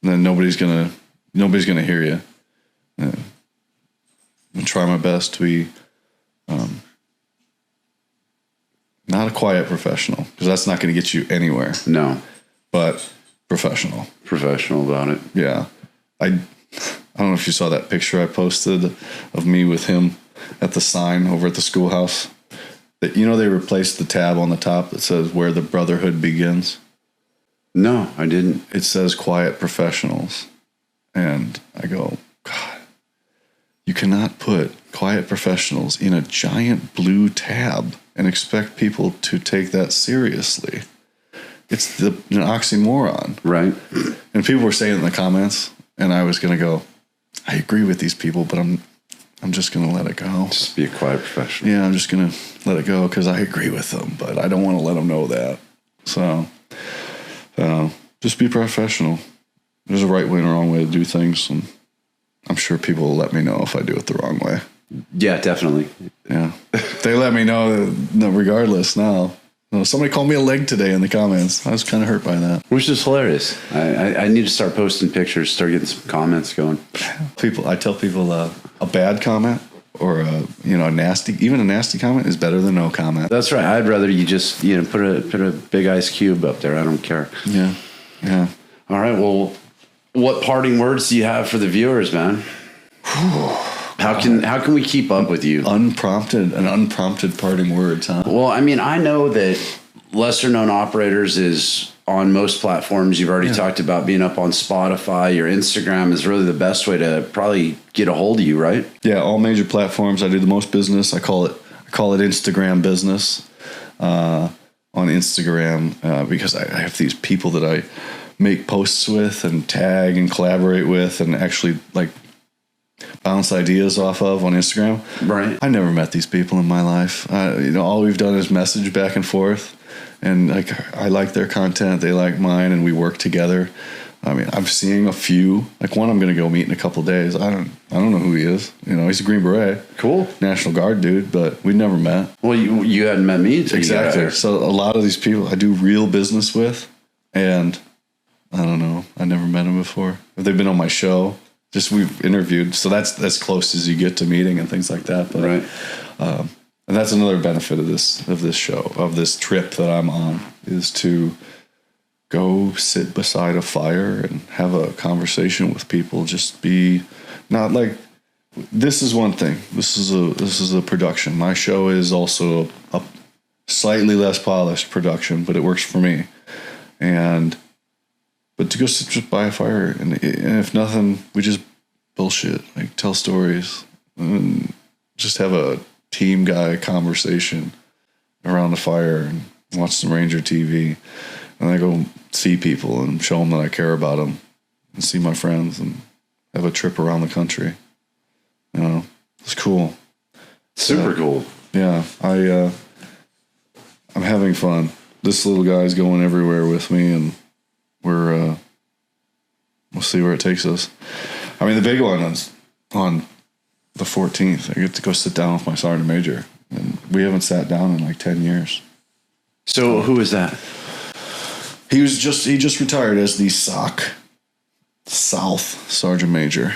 then nobody's gonna hear you. I'm gonna try my best to be not a quiet professional, because that's not going to get you anywhere. No, but professional about it. Yeah, I don't know if you saw that picture I posted of me with him at the sign over at the schoolhouse. That they replaced the tab on the top that says where the Brotherhood begins. No, I didn't. It says quiet professionals. And I go, God, you cannot put quiet professionals in a giant blue tab and expect people to take that seriously. It's an oxymoron. Right. And people were saying in the comments, and I was going to go, I agree with these people, but I'm just going to let it go. Just be a quiet professional. Yeah, I'm just going to let it go because I agree with them, but I don't want to let them know that. So just be professional. There's a right way and a wrong way to do things, and I'm sure people will let me know if I do it the wrong way. Yeah, definitely. Yeah. They let me know regardless now. Somebody called me a leg today in the comments. I was kind of hurt by that. Which is hilarious. I need to start posting pictures, start getting some comments going. I tell people a bad comment or a nasty comment is better than no comment. That's right. I'd rather you just put a big ice cube up there. I don't care. Yeah. All right. Well, what parting words do you have for the viewers, man? How can we keep up with you? Unprompted parting words, huh? Well, I mean, I know that Lesser Known Operators is on most platforms. You've already talked about being up on Spotify. Your Instagram is really the best way to probably get a hold of you, right? Yeah, all major platforms. I do the most business. I call it Instagram business on Instagram because I have these people that I make posts with and tag and collaborate with and actually like bounce ideas off of on Instagram. Right. I never met these people in my life. All we've done is message back and forth, and like I like their content, they like mine, and we work together. I mean, I'm seeing a few. Like one, I'm going to go meet in a couple of days. I don't know who he is. He's a Green Beret, cool National Guard dude, but we never met. Well, you hadn't met me until exactly. So a lot of these people I do real business with, and I don't know. I never met them before. If they've been on my show. Just we've interviewed, so that's close as you get to meeting and things like that. But, right, and that's another benefit of this show, of this trip that I'm on, is to go sit beside a fire and have a conversation with people. Just be not like this is one thing. This is a production. My show is also a slightly less polished production, but it works for me. But to go sit just by a fire and if nothing, we just bullshit, like tell stories and just have a team guy conversation around the fire and watch some Ranger TV. And I go see people and show them that I care about them and see my friends and have a trip around the country. It's cool. Super cool. Yeah, I'm having fun. This little guy's going everywhere with me, and we'll see where it takes us. I mean, the big one is on the 14th. I get to go sit down with my sergeant major, and we haven't sat down in like 10 years. So who is that? He just retired as the SOC South Sergeant Major.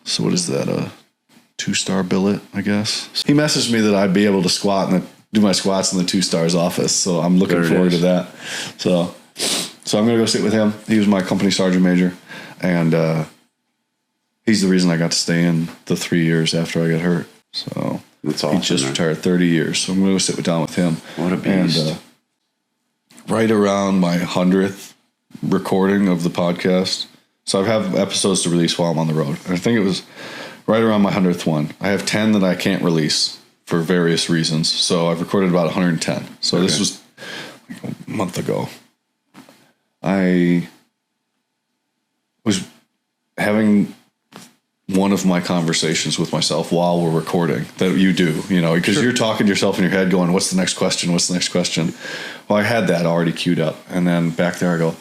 So what is that? A 2-star billet, I guess. He messaged me that I'd be able to do my squats in the 2-star's office. So I'm looking forward to that. So I'm going to go sit with him. He was my company sergeant major, and he's the reason I got to stay in the 3 years after I got hurt. So that's awesome. He just retired 30 years. So I'm going to go sit down with him. What a beast. And right around my 100th recording of the podcast. So I have episodes to release while I'm on the road. And I think it was right around my 100th one. I have 10 that I can't release for various reasons. So I've recorded about 110. So This was like a month ago. I was having one of my conversations with myself while we're recording that you do, because you're talking to yourself in your head going, what's the next question? What's the next question? Well, I had that already queued up. And then back there I go,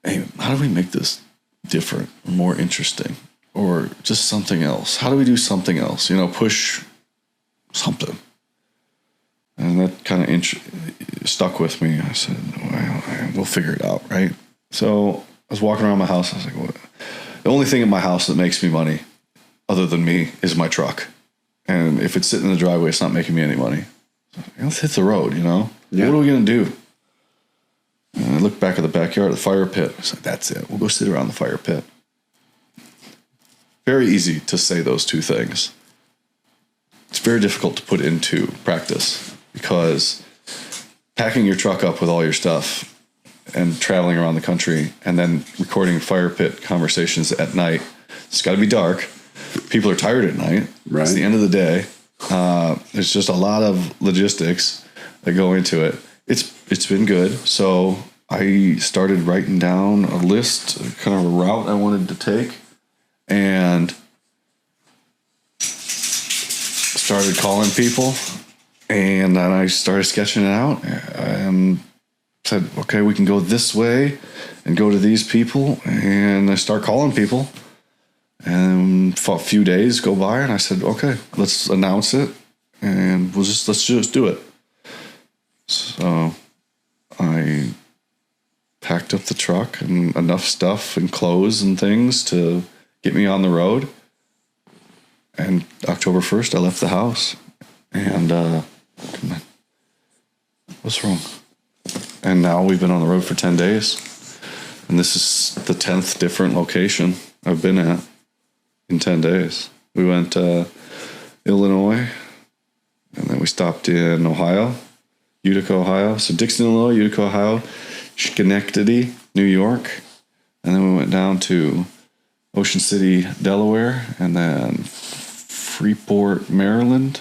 hey, how do we make this different or more interesting or just something else? How do we do something else? Push something. And that kind of stuck with me. I said, well, we'll figure it out, right? So I was walking around my house. I was like, what? The only thing in my house that makes me money other than me is my truck. And if it's sitting in the driveway, it's not making me any money. So let's hit the road, Yeah. What are we going to do? And I looked back at the backyard, the fire pit. I was like, that's it. We'll go sit around the fire pit. Very easy to say those two things. It's very difficult to put into practice because packing your truck up with all your stuff and traveling around the country and then recording fire pit conversations at night, it's got to be dark. People are tired at night. Right. It's the end of the day. There's just a lot of logistics that go into it. It's been good. So I started writing down a list, kind of a route I wanted to take, and started calling people, and then I started sketching it out and said, okay, we can go this way and go to these people. And I start calling people And a few days go by, and I said, okay, let's announce it, and let's just do it. So I packed up the truck and enough stuff and clothes and things to get me on the road. And October 1st, I left the house. And, come on. What's wrong? And now we've been on the road for 10 days. And this is the 10th different location I've been at in 10 days. We went to Illinois, and then we stopped in Ohio, Utica, Ohio. So Dixon, Illinois, Utica, Ohio, Schenectady, New York. And then we went down to Ocean City, Delaware, and then Freeport, Maryland.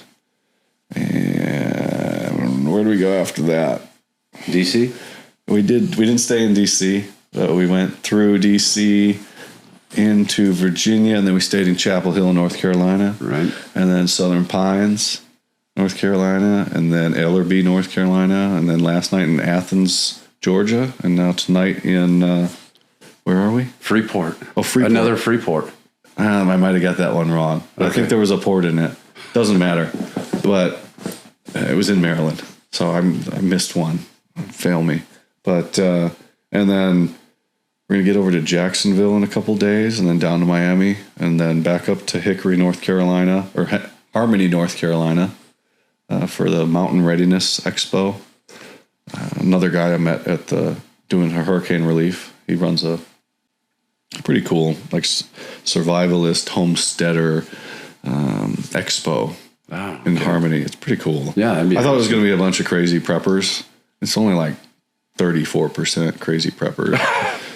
And where do we go after that? DC? We didn't stay in DC, but we went through DC into Virginia, and then we stayed in Chapel Hill, North Carolina. Right. And then Southern Pines, North Carolina, and then Ellerbe, North Carolina, and then last night in Athens, Georgia, and now tonight in where are we? Freeport. Oh, Freeport. Another Freeport. I might have got that one wrong. But I think there was a port in it. Doesn't matter. But it was in Maryland, so I missed one. Fail me. But and then we're gonna get over to Jacksonville in a couple days, and then down to Miami, and then back up to Hickory, North Carolina, or Harmony, North Carolina, for the Mountain Readiness Expo. Another guy I met at doing hurricane relief. He runs a pretty cool, like, survivalist homesteader expo in Harmony. It's pretty cool. Yeah, I thought it was going to be a bunch of crazy preppers. It's only like 34% crazy preppers.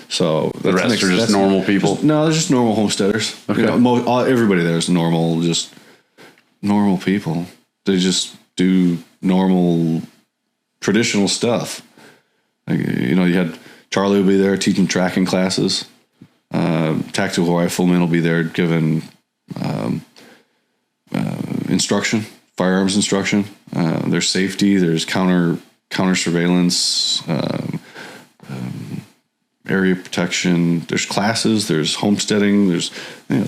So the rest are just normal people. They're just normal homesteaders. Okay. You know, everybody there is normal people. They just do normal, traditional stuff. Like, you know, you had Charlie will be there teaching tracking classes. Tactical rifleman will be there giving instruction, firearms instruction. There's safety. There's counter surveillance, area protection. There's classes. There's homesteading. There's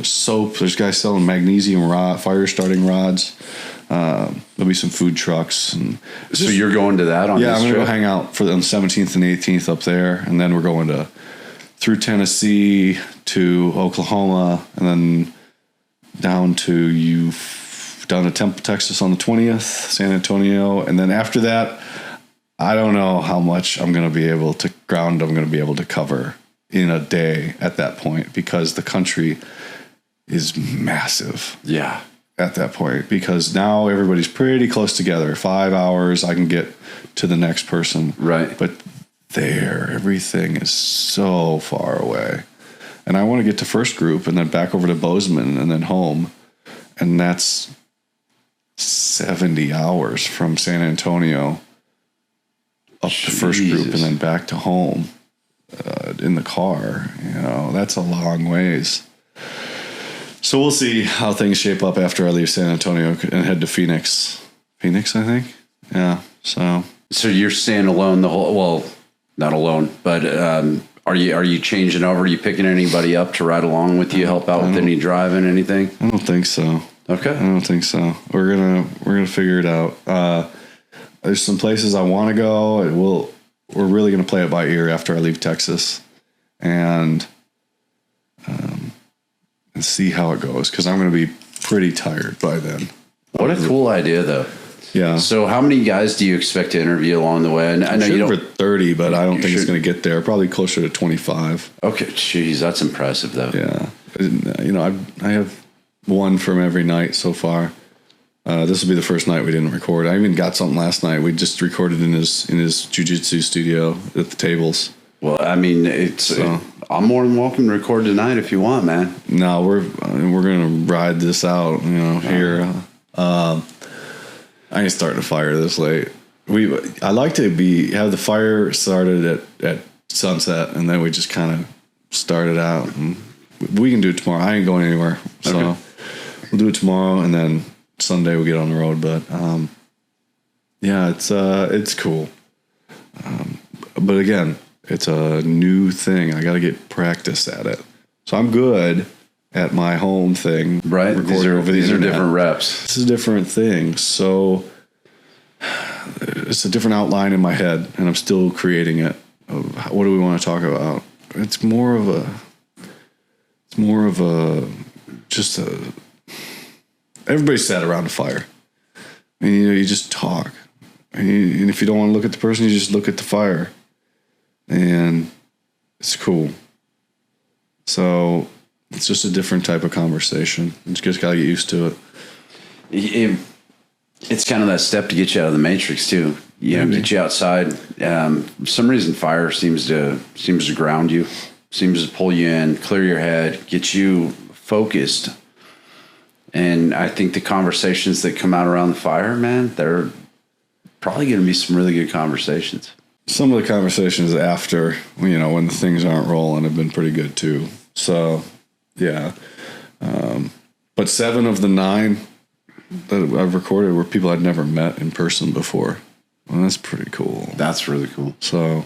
soap. There's guys selling magnesium fire starting rods. There'll be some food trucks. And so you're going to that on? Yeah, this I'm going to trip? go hang out on the 17th and 18th up there, and then we're going through Tennessee to Oklahoma, and then down to Temple, Texas on the 20th, San Antonio, and then after that, I don't know how much I'm going to be able to cover in a day at that point, because the country is massive. Yeah. At that point, because now everybody's pretty close together. 5 hours, I can get to the next person. Right. But everything is so far away. And I want to get to first group and then back over to Bozeman and then home. And that's 70 hours from San Antonio up to first group and then back to home in the car. You know, that's a long ways. So we'll see how things shape up after I leave San Antonio and head to Phoenix. Phoenix, I think. Yeah. So you're staying alone not alone, but are you changing over? Are you picking anybody up to ride along with you, help out with any driving, anything? I don't think so. Okay. I don't think so. We're gonna figure it out. There's some places I want to go. We're really gonna play it by ear after I leave Texas, and see how it goes, because I'm gonna be pretty tired by then. What a cool idea, though. Yeah. So how many guys do you expect to interview along the way? And I know you don't. For 30, but I don't think it's going to get there. Probably closer to 25. Okay, jeez, that's impressive, though. Yeah. You know, I have one from every night so far. This will be the first night we didn't record. I even got something last night. We just recorded in his jiu-jitsu studio at the tables. Well, I mean, I'm more than welcome to record tonight if you want, man. No, we're going to ride this out, here. I ain't starting a fire this late. I like to have the fire started at sunset, and then we just kind of start it out. And we can do it tomorrow. I ain't going anywhere, so we'll do it tomorrow, and then Sunday we get on the road. But yeah, it's cool. But again, it's a new thing. I got to get practice at it. So I'm good. at my home thing. Right. These are different reps. This is different things. So it's a different outline in my head, and I'm still creating it. What do we want to talk about? It's more of a everybody sat around a fire, and you just talk, and if you don't want to look at the person, you just look at the fire, and it's cool. So it's just a different type of conversation. You just gotta get used to it. It's kind of that step to get you out of the matrix too. Get you outside. For some reason, fire seems to ground you, seems to pull you in, clear your head, get you focused. And I think the conversations that come out around the fire, man, they're probably going to be some really good conversations. Some of the conversations after, when the things aren't rolling, have been pretty good too. So, yeah. But 7 of the 9 that I've recorded were people I'd never met in person before. Well, that's pretty cool. That's really cool. So,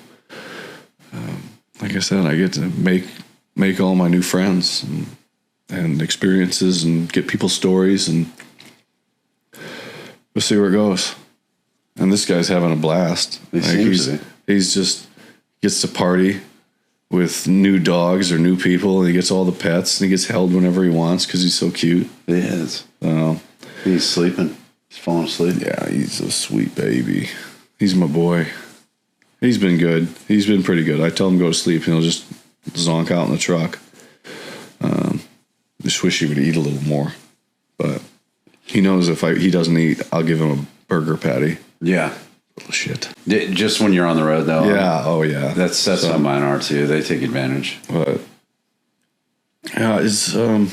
like I said, I get to make all my new friends and experiences and get people's stories, and we'll see where it goes. And this guy's having a blast. He's just gets to party with new dogs or new people, and he gets all the pets, and he gets held whenever he wants because he's so cute. He is. So he's sleeping. He's falling asleep. Yeah, he's a sweet baby. He's my boy. He's been good. He's been pretty good. I tell him to go to sleep, and he'll just zonk out in the truck. Just wish he would eat a little more, but he knows if he doesn't eat, I'll give him a burger patty. Yeah. Little shit. Just when you're on the road, though. Yeah. Oh, yeah. That's how mine are too. They take advantage. But yeah, it's like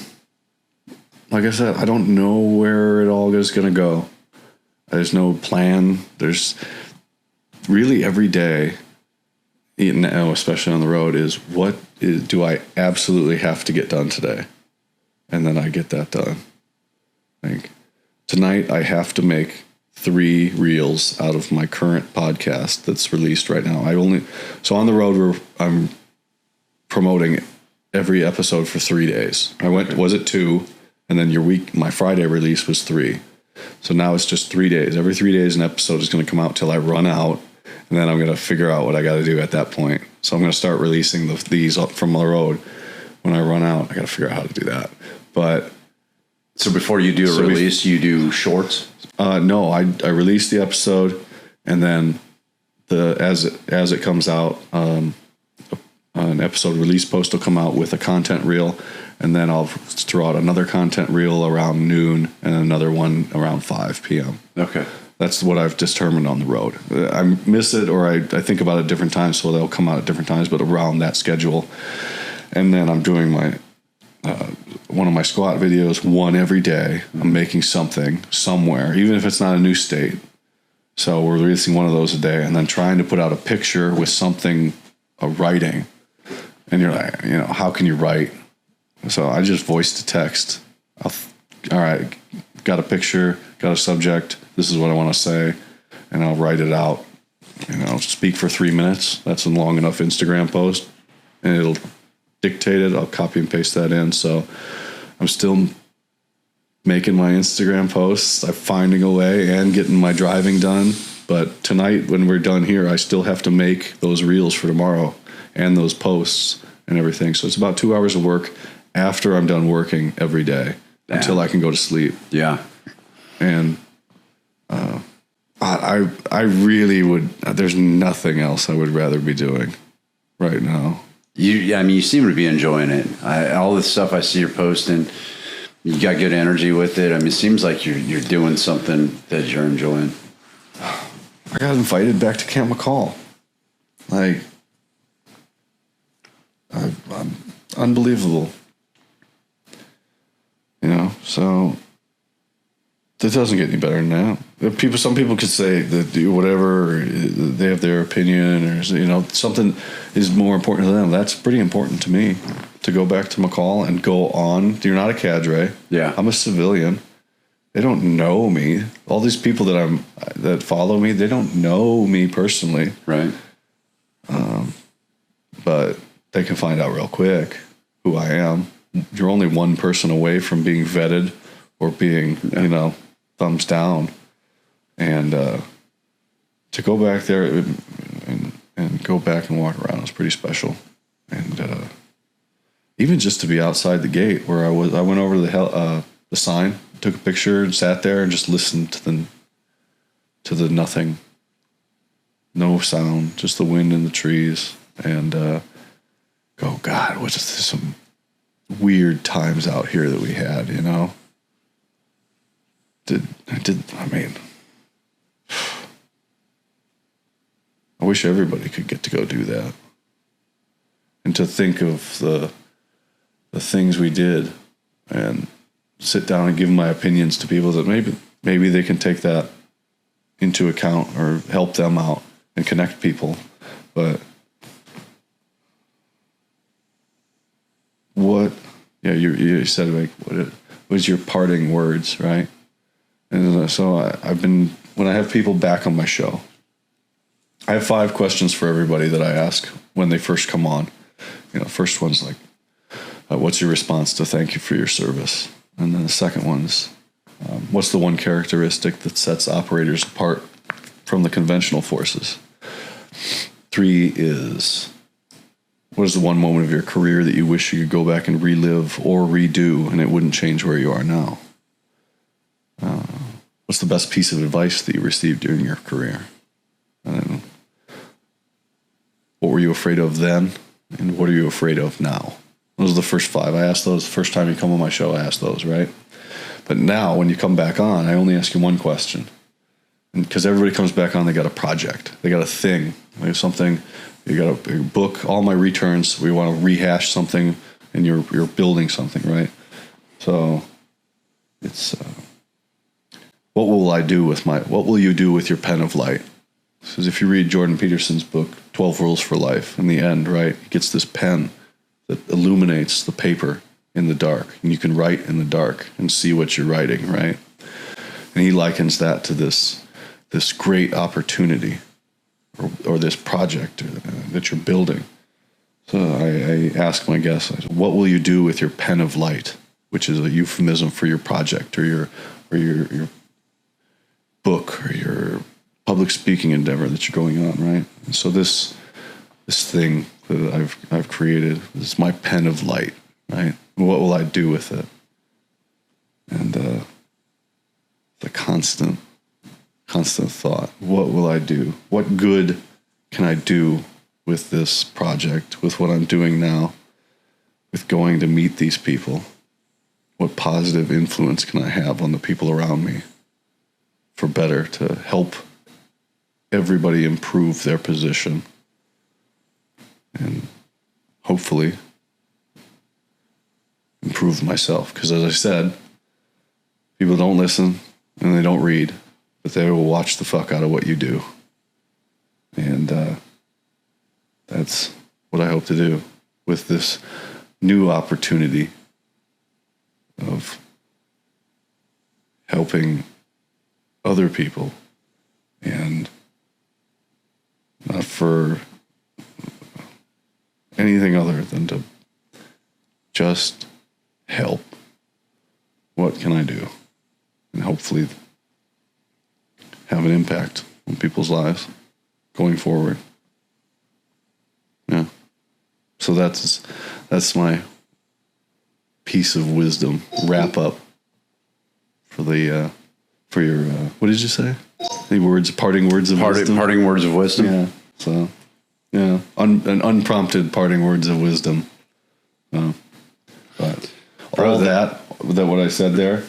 I said, I don't know where it all is going to go. There's no plan. There's really every day, especially on the road, do I absolutely have to get done today? And then I get that done. Like tonight, I have to make 3 reels out of my current podcast that's released right now. So on the road, I'm promoting every episode for 3 days. Was it 2? And then my Friday release was 3. So now it's just 3 days. Every 3 days, an episode is going to come out till I run out. And then I'm going to figure out what I got to do at that point. So I'm going to start releasing these up from the road. When I run out, I got to figure out how to do that. But so before you do a release, you do shorts? No, I release the episode, and then as it comes out, an episode release post will come out with a content reel, and then I'll throw out another content reel around noon and another one around 5 p.m. Okay. That's what I've determined on the road. I miss it, or I think about it at different times, so they'll come out at different times, but around that schedule. And then I'm doing one of my squat videos, one every day. I'm making something somewhere, even if it's not a new state. So we're releasing one of those a day, and then trying to put out a picture with something, a writing. And you're like, how can you write? So I just voice to text. All right, got a picture, got a subject. This is what I want to say, and I'll write it out. Speak for 3 minutes. That's a long enough Instagram post, and it'll dictate it. I'll copy and paste that in. So I'm still making my Instagram posts. I'm finding a way and getting my driving done. But tonight, when we're done here, I still have to make those reels for tomorrow and those posts and everything. So it's about 2 hours of work after I'm done working every day. Damn. Until I can go to sleep. Yeah. And I really would. There's nothing else I would rather be doing right now. You seem to be enjoying it. All the stuff I see you're posting, you got good energy with it. It seems like you're doing something that you're enjoying. I got invited back to Camp McCall. I'm unbelievable. So it doesn't get any better than that. Some people could say that do whatever, they have their opinion, or something is more important to them. That's pretty important to me, to go back to McCall and go on. You're not a cadre. Yeah, I'm a civilian. They don't know me. All these people that follow me, they don't know me personally. Right. But they can find out real quick who I am. you're only one person away from being vetted or being, thumbs down. And to go back there and go back and walk around was pretty special. And even just to be outside the gate where I went over to the sign, took a picture and sat there and just listened to the nothing. No sound, just the wind in the trees, and go, God, was this some weird times out here that we had, I wish everybody could get to go do that. And to think of the things we did and sit down and give my opinions to people that maybe they can take that into account or help them out and connect people. But you said, like, what was your parting words, right? And so when I have people back on my show, I have 5 questions for everybody that I ask when they first come on. First one's like, what's your response to thank you for your service? And then the second one's, what's the one characteristic that sets operators apart from the conventional forces? 3 is, what is the one moment of your career that you wish you could go back and relive or redo and it wouldn't change where you are now? What's the best piece of advice that you received during your career? And what were you afraid of then? And what are you afraid of now? Those are the first 5. I asked those the first time you come on my show. I asked those, right? But now when you come back on, I only ask you one question. And because everybody comes back on, they got a project. They got a thing. They have something. You got a book. All my returns, we want to rehash something, and you're building something, right? So it's what will you do with your pen of light? Because if you read Jordan Peterson's book, 12 Rules for Life, in the end, right, he gets this pen that illuminates the paper in the dark, and you can write in the dark and see what you're writing, right? And he likens that to this great opportunity or this project that you're building. So I ask my guests, what will you do with your pen of light, which is a euphemism for your project or your book or your public speaking endeavor that you're going on, right? And so this thing that I've created is my pen of light, right? What will I do with it? And the constant thought, what will I do? What good can I do with this project, with what I'm doing now, with going to meet these people? What positive influence can I have on the people around me for better, to help everybody improve their position and hopefully improve myself? Because as I said, people don't listen and they don't read, but they will watch the fuck out of what you do. And that's what I hope to do with this new opportunity of helping other people, and not for anything other than to just help. What can I do? And hopefully have an impact on people's lives going forward. Yeah. So that's my piece of wisdom wrap up for the for your what did you say? Any parting words of wisdom? Parting words of wisdom. Yeah. So yeah, an unprompted parting words of wisdom. But all that what I said there,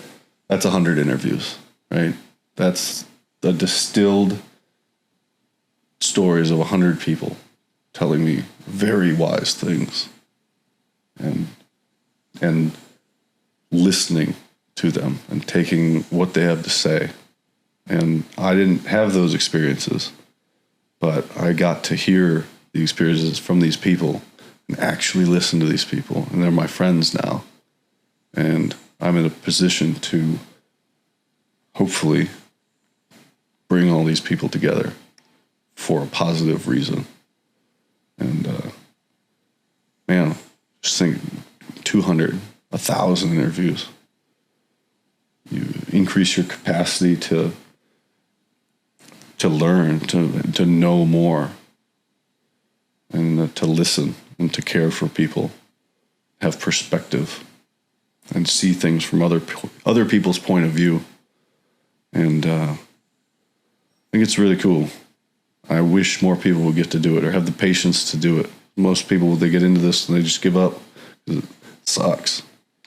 that's 100 interviews, right? That's the distilled stories of 100 people telling me very wise things, and listening to them and taking what they have to say. And I didn't have those experiences, but I got to hear the experiences from these people and actually listen to these people. And they're my friends now. And I'm in a position to hopefully bring all these people together for a positive reason. And, man, just think 200, 1,000 interviews. You increase your capacity to learn, to know more, and to listen and to care for people, have perspective, and see things from other people's point of view. And I think it's really cool. I wish more people would get to do it or have the patience to do it. Most people, they get into this and they just give up. It sucks.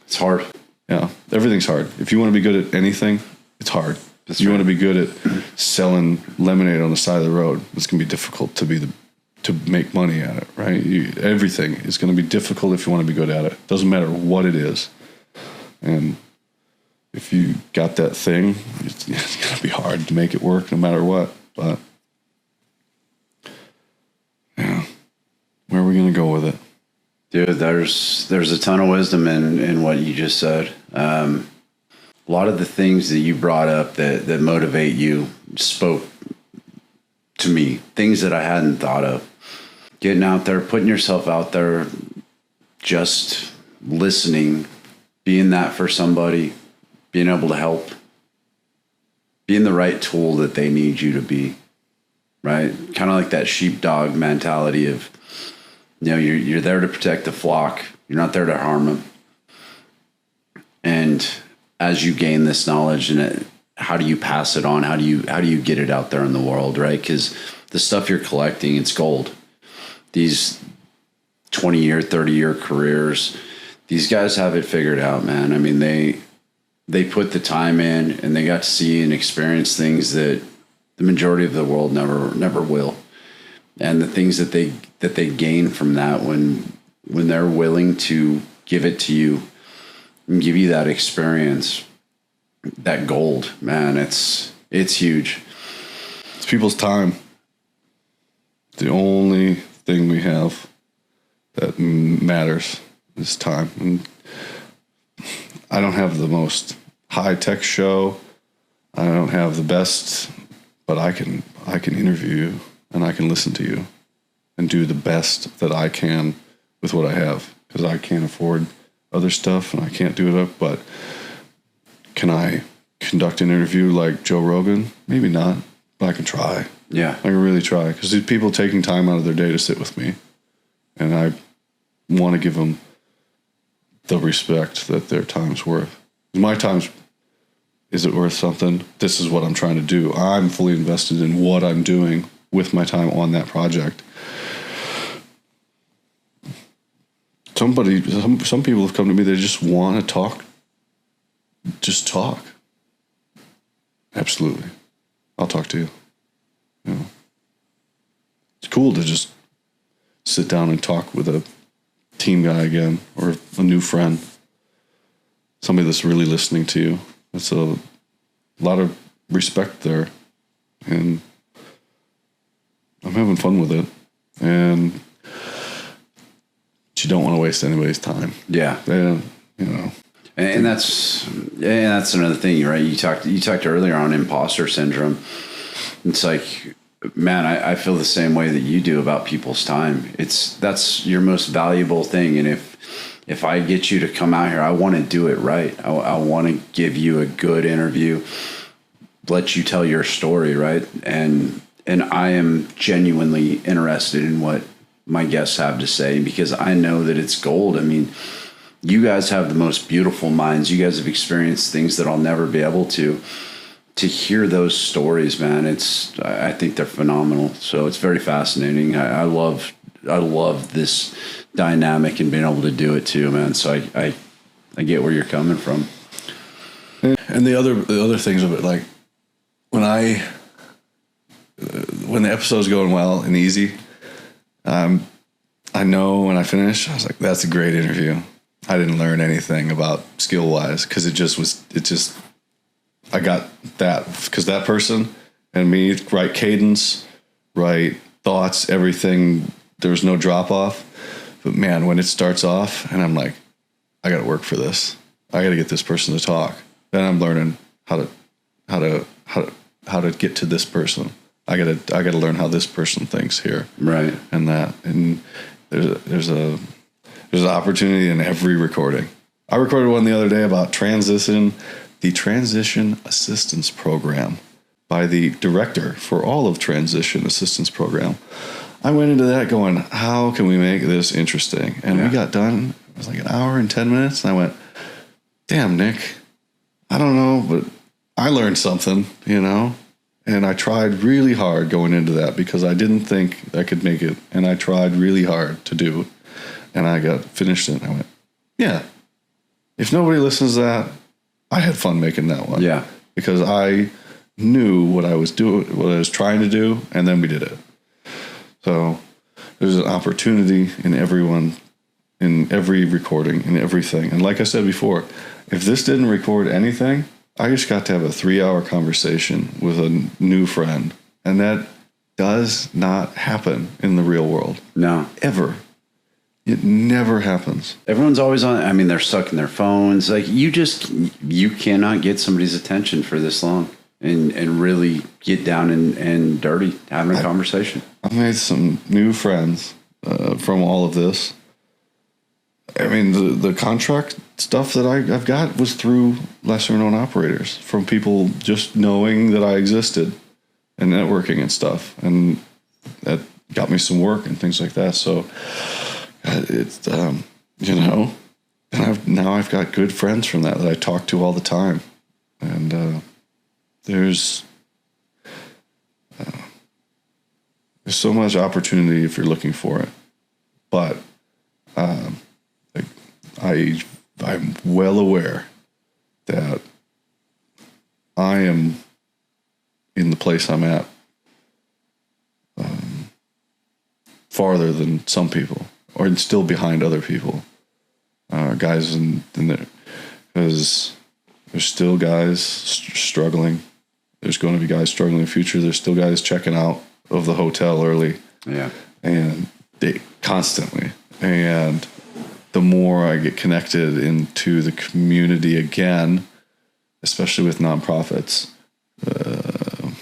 It's hard. Yeah, everything's hard. If you want to be good at anything, it's hard. If you want to be good at selling lemonade on the side of the road, it's going to be difficult to make money at it, right? Everything is going to be difficult if you want to be good at it. Doesn't matter what it is. And if you got that thing, it's going to be hard to make it work no matter what. But yeah, where are we going to go with it? Dude, there's a ton of wisdom in what you just said. A lot of the things that you brought up that motivate you spoke to me, things that I hadn't thought of. Getting out there, putting yourself out there, just listening, being that for somebody, being able to help, being the right tool that they need you to be, right? Kind of like that sheepdog mentality of, you're there to protect the flock. You're not there to harm them. And as you gain this knowledge, and how do you pass it on? How do you get it out there in the world, right? Because the stuff you're collecting, it's gold. These 20-year, 30-year careers, these guys have it figured out, man. I mean, they put the time in, and they got to see and experience things that the majority of the world never will. And the things that they gain from that when they're willing to give it to you and give you that experience, that gold, man, it's huge. It's people's time. The only thing we have that matters is time. And I don't have the most high-tech show. I don't have the best, but I can interview you and I can listen to you and do the best that I can with what I have, because I can't afford other stuff and I can't do it up. But can I conduct an interview like Joe Rogan? Maybe not, but I can try. Yeah. I can really try, because these people taking time out of their day to sit with me, and I want to give them the respect that their time's worth. My time's, is it worth something? This is what I'm trying to do. I'm fully invested in what I'm doing with my time on that project. Some people have come to me, they just want to talk. Just talk. Absolutely. I'll talk to you. It's cool to just sit down and talk with a team guy again, or a new friend, somebody that's really listening to you. It's a lot of respect there, and I'm having fun with it. And you don't want to waste anybody's time. Yeah. And that's another thing, right? You talked earlier on imposter syndrome. It's like, man, I feel the same way that you do about people's time. That's your most valuable thing. And if I get you to come out here, I want to do it right. I want to give you a good interview, let you tell your story, right? And I am genuinely interested in what my guests have to say, because I know that it's gold. I mean, you guys have the most beautiful minds. You guys have experienced things that I'll never be able to hear those stories, man. I think they're phenomenal. So it's very fascinating. I love this dynamic and being able to do it too, man. So I get where you're coming from. And the other things of it, like when the episode's going well and easy, I know when I finish, I was like, that's a great interview. I didn't learn anything about skill wise, because I got that, because that person and me, right cadence, right thoughts, everything, there was no drop off. But man, when it starts off and I'm like, I got to work for this. I got to get this person to talk. Then I'm learning how to get to this person. I got to learn how this person thinks here. Right. And that, and there's There's an opportunity in every recording. I recorded one the other day about the Transition Assistance Program by the director for all of Transition Assistance Program. I went into that going, how can we make this interesting? And we got done. It was like an hour and 10 minutes. And I went, damn, Nick, I don't know, but I learned something, you know? And I tried really hard going into that because I didn't think I could make it. And I tried really hard to do it. And I got finished it. And I went, yeah, if nobody listens to that, I had fun making that one. Yeah. Because I knew what I was doing, what I was trying to do, and then we did it. So there's an opportunity in everyone, in every recording, in everything. And like I said before, if this didn't record anything, I just got to have a 3-hour conversation with a new friend. And that does not happen in the real world. No. Ever. It never happens. Everyone's always on. I mean, they're stuck in their phones. Like you cannot get somebody's attention for this long and really get down and dirty having a conversation. I've made some new friends from all of this. I mean, the contract stuff that I've got was through lesser known operators, from people just knowing that I existed and networking and stuff. And that got me some work and things like that. So it's, you know, and now I've got good friends from that I talk to all the time. And there's so much opportunity if you're looking for it. But I'm well aware that I am in the place I'm at farther than some people, or still behind other people, guys in there, because there's still guys struggling. There's going to be guys struggling in the future. There's still guys checking out of the hotel early. Yeah. And they constantly. And the more I get connected into the community again, especially with nonprofits, the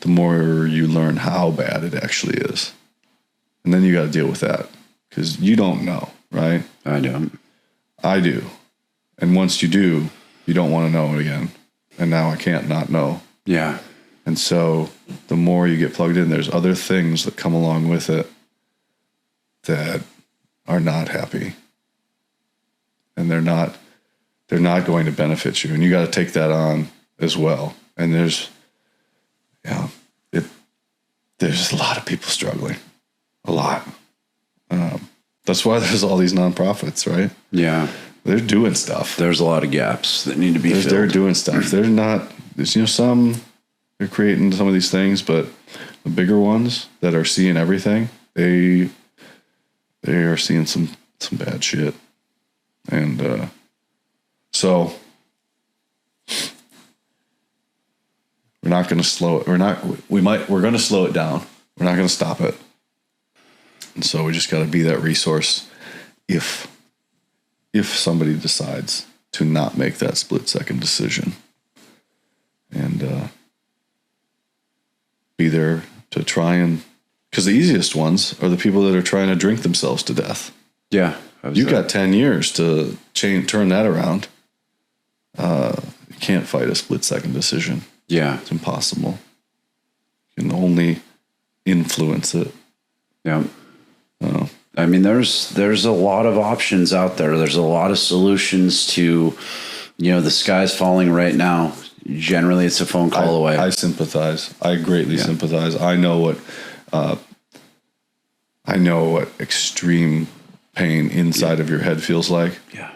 more you learn how bad it actually is. And then you got to deal with that because you don't know, right? I don't. I do. And once you do, you don't want to know it again. And now I can't not know. Yeah. And so the more you get plugged in, there's other things that come along with it that are not happy. And they're not going to benefit you. And you got to take that on as well. And there's a lot of people struggling. A lot. That's why there's all these nonprofits, right? Yeah. They're doing stuff. There's a lot of gaps that need to be filled. They're doing stuff. There's some, they're creating some of these things, but the bigger ones that are seeing everything, they are seeing some bad shit. And so we're not going to slow it. We're going to slow it down. We're not going to stop it. And so we just got to be that resource if somebody decides to not make that split-second decision. And be there to try and... Because the easiest ones are the people that are trying to drink themselves to death. Yeah. You've got 10 years to turn that around. You can't fight a split-second decision. Yeah. It's impossible. You can only influence it. Yeah. I mean, there's a lot of options out there. There's a lot of solutions to, the sky's falling right now. Generally, it's a phone call away. I sympathize. I greatly sympathize. I know what extreme pain inside of your head feels like. Yeah.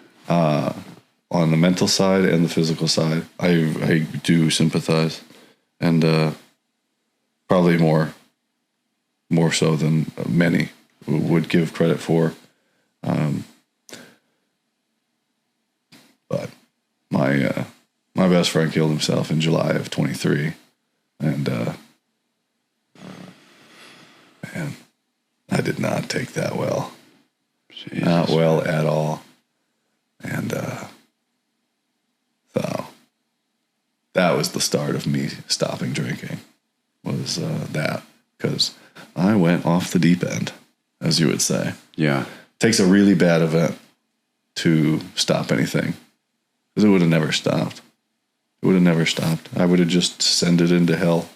On the mental side and the physical side, I do sympathize, and probably more so than many would give credit for. But my best friend killed himself in July of 23, and man, I did not take that well. Jesus. Not well at all. And so that was the start of me stopping drinking, was that, because I went off the deep end, as you would say. Yeah. takes a really bad event to stop anything, because it would have never stopped. It would have never stopped. I would have just descended into hell.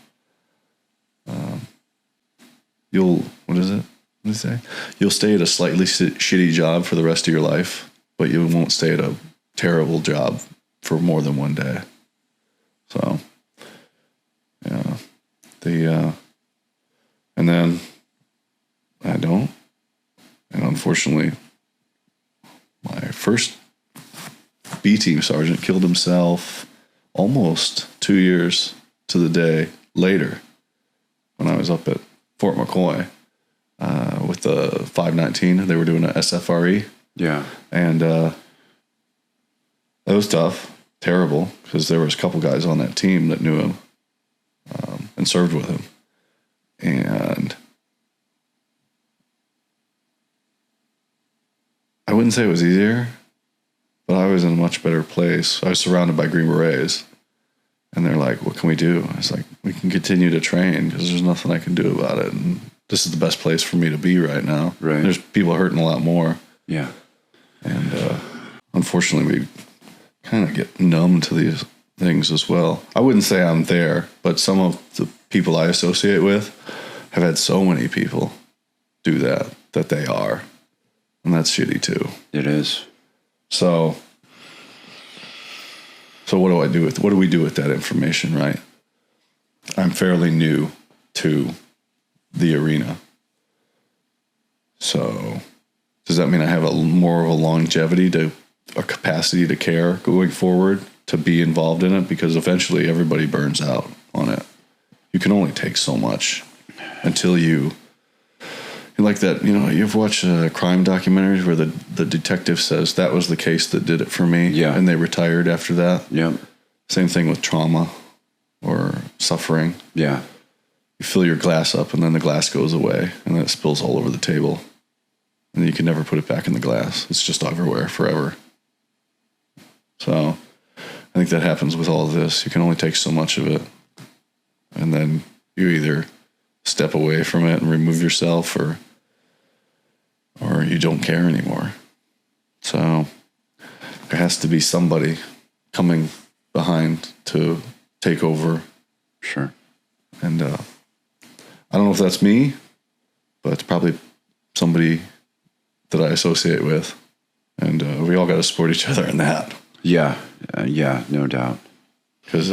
What is it? What do you say? You'll stay at a slightly shitty job for the rest of your life, but you won't stay at a terrible job for more than one day. So, yeah. And then I don't. And unfortunately, my first B team sergeant killed himself almost 2 years to the day later when I was up at Fort McCoy with the 519. They were doing a SFRE. Yeah. And that was tough, terrible, because there was a couple guys on that team that knew him and served with him. And I wouldn't say it was easier, but I was in a much better place. I was surrounded by Green Berets. And they're like, what can we do? I was like, we can continue to train because there's nothing I can do about it. And this is the best place for me to be right now. Right. There's people hurting a lot more. Yeah. And unfortunately, we kind of get numb to these things as well. I wouldn't say I'm there, but some of the people I associate with have had so many people do that they are. And that's shitty too. It is. So what do we do with that information, right? I'm fairly new to the arena. So does that mean I have more of a longevity a capacity to care going forward, to be involved in it? Because eventually everybody burns out on it. You can only take so much until you like that, you've watched crime documentaries where the detective says that was the case that did it for me. Yeah. And they retired after that. Yep. Same thing with trauma or suffering. Yeah. You fill your glass up and then the glass goes away and then it spills all over the table. And you can never put it back in the glass. It's just everywhere forever. So I think that happens with all of this. You can only take so much of it. And then you either step away from it and remove yourself or you don't care anymore. So there has to be somebody coming behind to take over. Sure. And I don't know if that's me, but it's probably somebody that I associate with. And we all got to support each other in that. Yeah. Yeah, no doubt. Because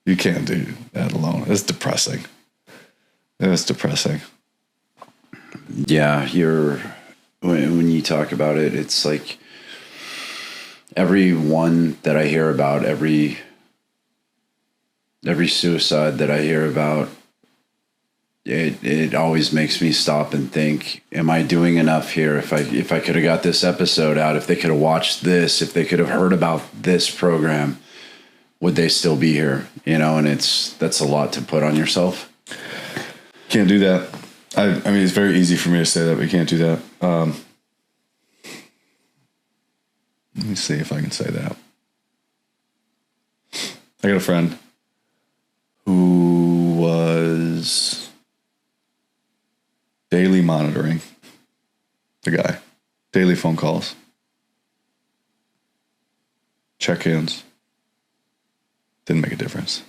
you can't do that alone. It's depressing. It's depressing. Yeah, when you talk about it, it's like every one that I hear about, every suicide that I hear about, it always makes me stop and think, am I doing enough here? If I could have got this episode out, if they could have watched this, if they could have heard about this program, would they still be here? And that's a lot to put on yourself. Can't do that. I mean, it's very easy for me to say that, but you can't do that. Let me see if I can say that. I got a friend who was daily monitoring the guy, daily phone calls, check-ins. Didn't make a difference.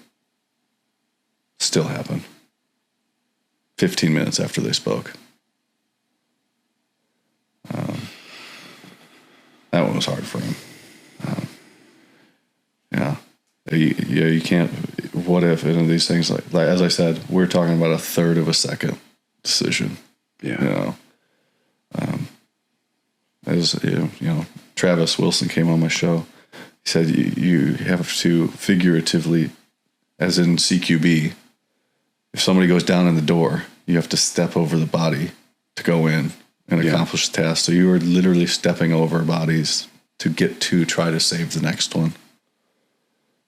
Still happened. 15 minutes after they spoke. That one was hard for him. You can't. What if these things like as I said, we're talking about a third of a second decision. Yeah. As Travis Wilson came on my show. He said you have to figuratively, as in CQB, if somebody goes down in the door, you have to step over the body to go in and accomplish the task. So you are literally stepping over bodies to get to try to save the next one.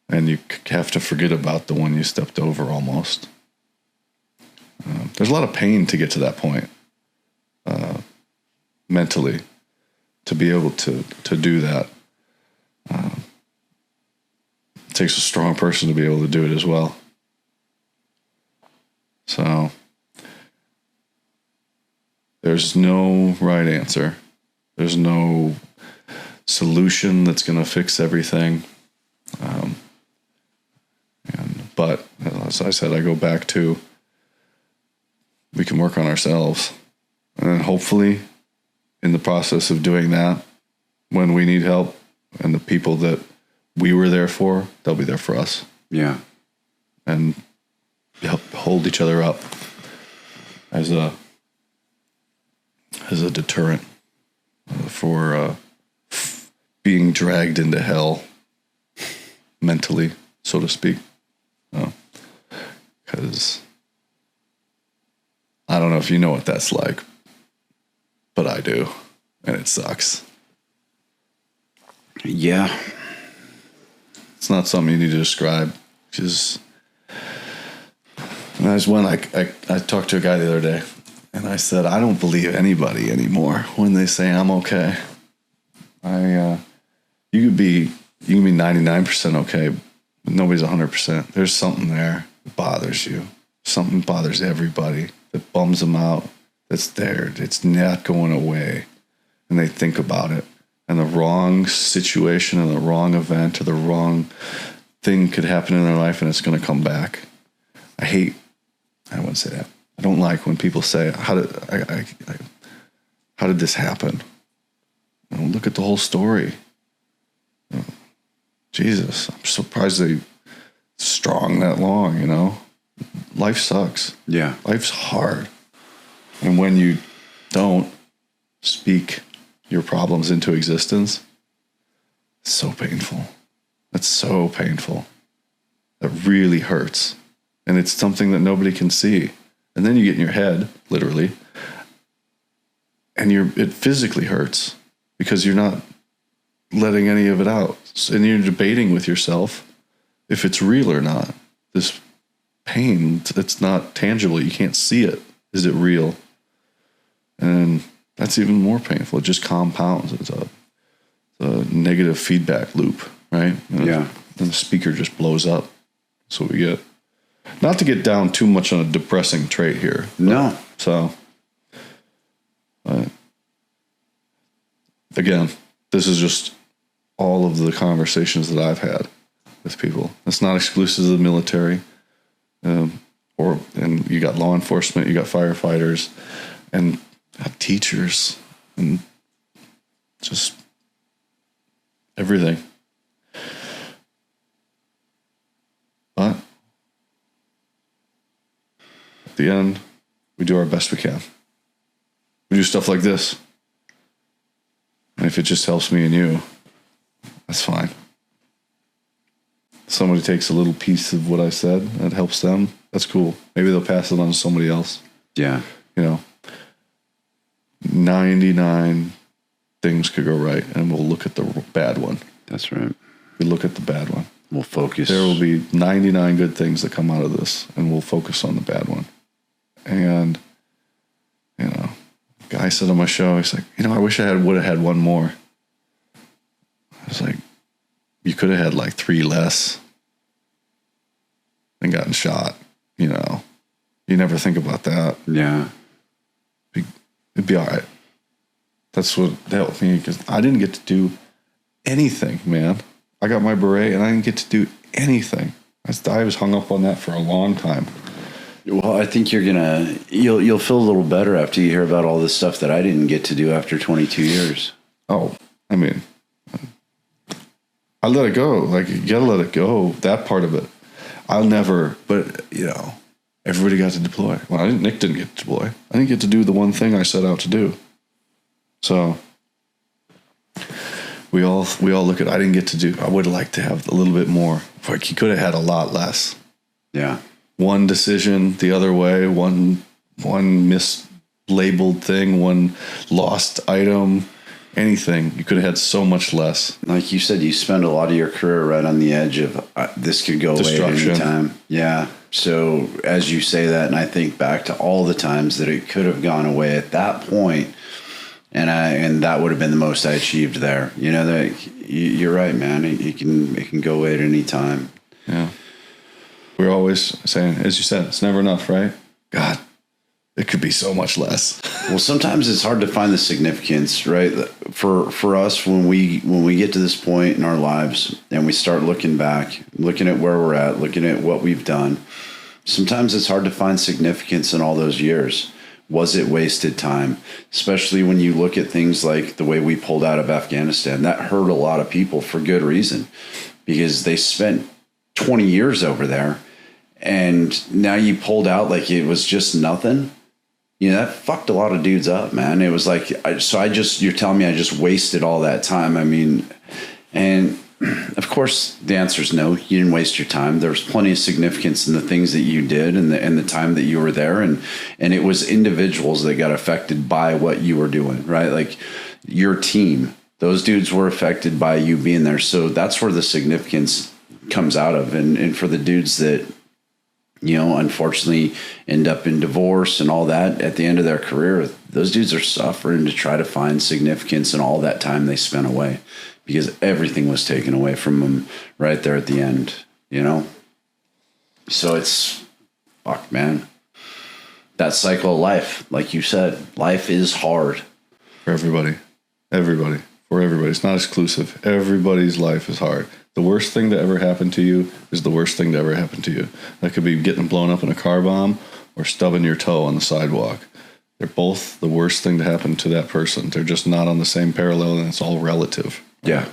And you have to forget about the one you stepped over almost. There's a lot of pain to get to that point mentally, to be able to do that. It takes a strong person to be able to do it as well. So there's no right answer. There's no solution that's going to fix everything. But as I said, I go back to, we can work on ourselves. And then hopefully in the process of doing that, when we need help and the people that we were there for, they'll be there for us. Yeah. And help hold each other up as a deterrent for being dragged into hell mentally, so to speak. Because I don't know if you know what that's like, but I do, and it sucks. Yeah. It's not something you need to describe, because there's one I talked to a guy the other day, and I said, I don't believe anybody anymore when they say I'm okay. You can be 99% okay, but nobody's 100%. There's something there that bothers you. Something bothers everybody, that bums them out, that's there. It's not going away. And they think about it. And the wrong situation and the wrong event or the wrong thing could happen in their life, and it's going to come back. I wouldn't say that. I don't like when people say, how did this happen? Look at the whole story. Jesus, I'm surprised they strong that long, Life sucks. Yeah. Life's hard. And when you don't speak your problems into existence, it's so painful. It's so painful. It really hurts. And it's something that nobody can see. And then you get in your head, literally, and it physically hurts because you're not letting any of it out. And you're debating with yourself if it's real or not. This pain, it's not tangible. You can't see it. Is it real? And that's even more painful. It just compounds. It's a negative feedback loop, right? Yeah. And the speaker just blows up. That's what we get. Not to get down too much on a depressing trait here. No. Again, this is just all of the conversations that I've had with people. It's not exclusive to the military. And you got law enforcement, you got firefighters, and teachers, and just everything. But at the end, we do our best we can. We do stuff like this. And if it just helps me and you, that's fine. Somebody takes a little piece of what I said and it helps them, that's cool. Maybe they'll pass it on to somebody else. Yeah. 99 things could go right, and we'll look at the bad one. That's right. We look at the bad one. We'll focus. There will be 99 good things that come out of this, and we'll focus on the bad one. And, guy said on my show, he's like, I wish I would have had one more. I was like, you could have had like 3 less and gotten shot, You never think about that. Yeah. It'd be all right. That's what helped me, because I didn't get to do anything, man. I got my beret and I didn't get to do anything. I was hung up on that for a long time. Well, I think you'll feel a little better after you hear about all the stuff that I didn't get to do after 22 years. Oh, I let it go. Like, you gotta let it go. That part of it. But everybody got to deploy. Well, Nick didn't get to deploy. I didn't get to do the one thing I set out to do. So we all look at, I didn't get to do, I would have liked to have a little bit more. Like, he could have had a lot less. Yeah. One decision the other way, one mislabeled thing, one lost item, anything. You could have had so much less. Like you said, you spend a lot of your career right on the edge of this could go away at any time. Yeah. So as you say that, and I think back to all the times that it could have gone away at that point, and that would have been the most I achieved there. You're right, man. It can go away at any time. Yeah. We're always saying, as you said, it's never enough, right? God, it could be so much less. Well, sometimes it's hard to find the significance, right? For us, when we get to this point in our lives and we start looking back, looking at where we're at, looking at what we've done, sometimes it's hard to find significance in all those years. Was it wasted time? Especially when you look at things like the way we pulled out of Afghanistan. That hurt a lot of people for good reason, because they spent 20 years over there, and now you pulled out like it was just nothing. You know, that fucked a lot of dudes up, man. It was like, you're telling me I just wasted all that time. I mean, and of course the answer is no, you didn't waste your time. There's plenty of significance in the things that you did and the time that you were there. And it was individuals that got affected by what you were doing, right? Like your team, those dudes were affected by you being there. So that's where the significance comes out of. And for the dudes that, you know, unfortunately end up in divorce and all that at the end of their career, those dudes are suffering to try to find significance in all that time they spent away, because everything was taken away from them right there at the end, you know? So it's, fuck, man. That cycle of life, like you said, life is hard. For everybody. For everybody. It's not exclusive. Everybody's life is hard. The worst thing that ever happened to you is the worst thing to ever happen to you. That could be getting blown up in a car bomb or stubbing your toe on the sidewalk. They're both the worst thing to happen to that person. They're just not on the same parallel, and it's all relative. Yeah.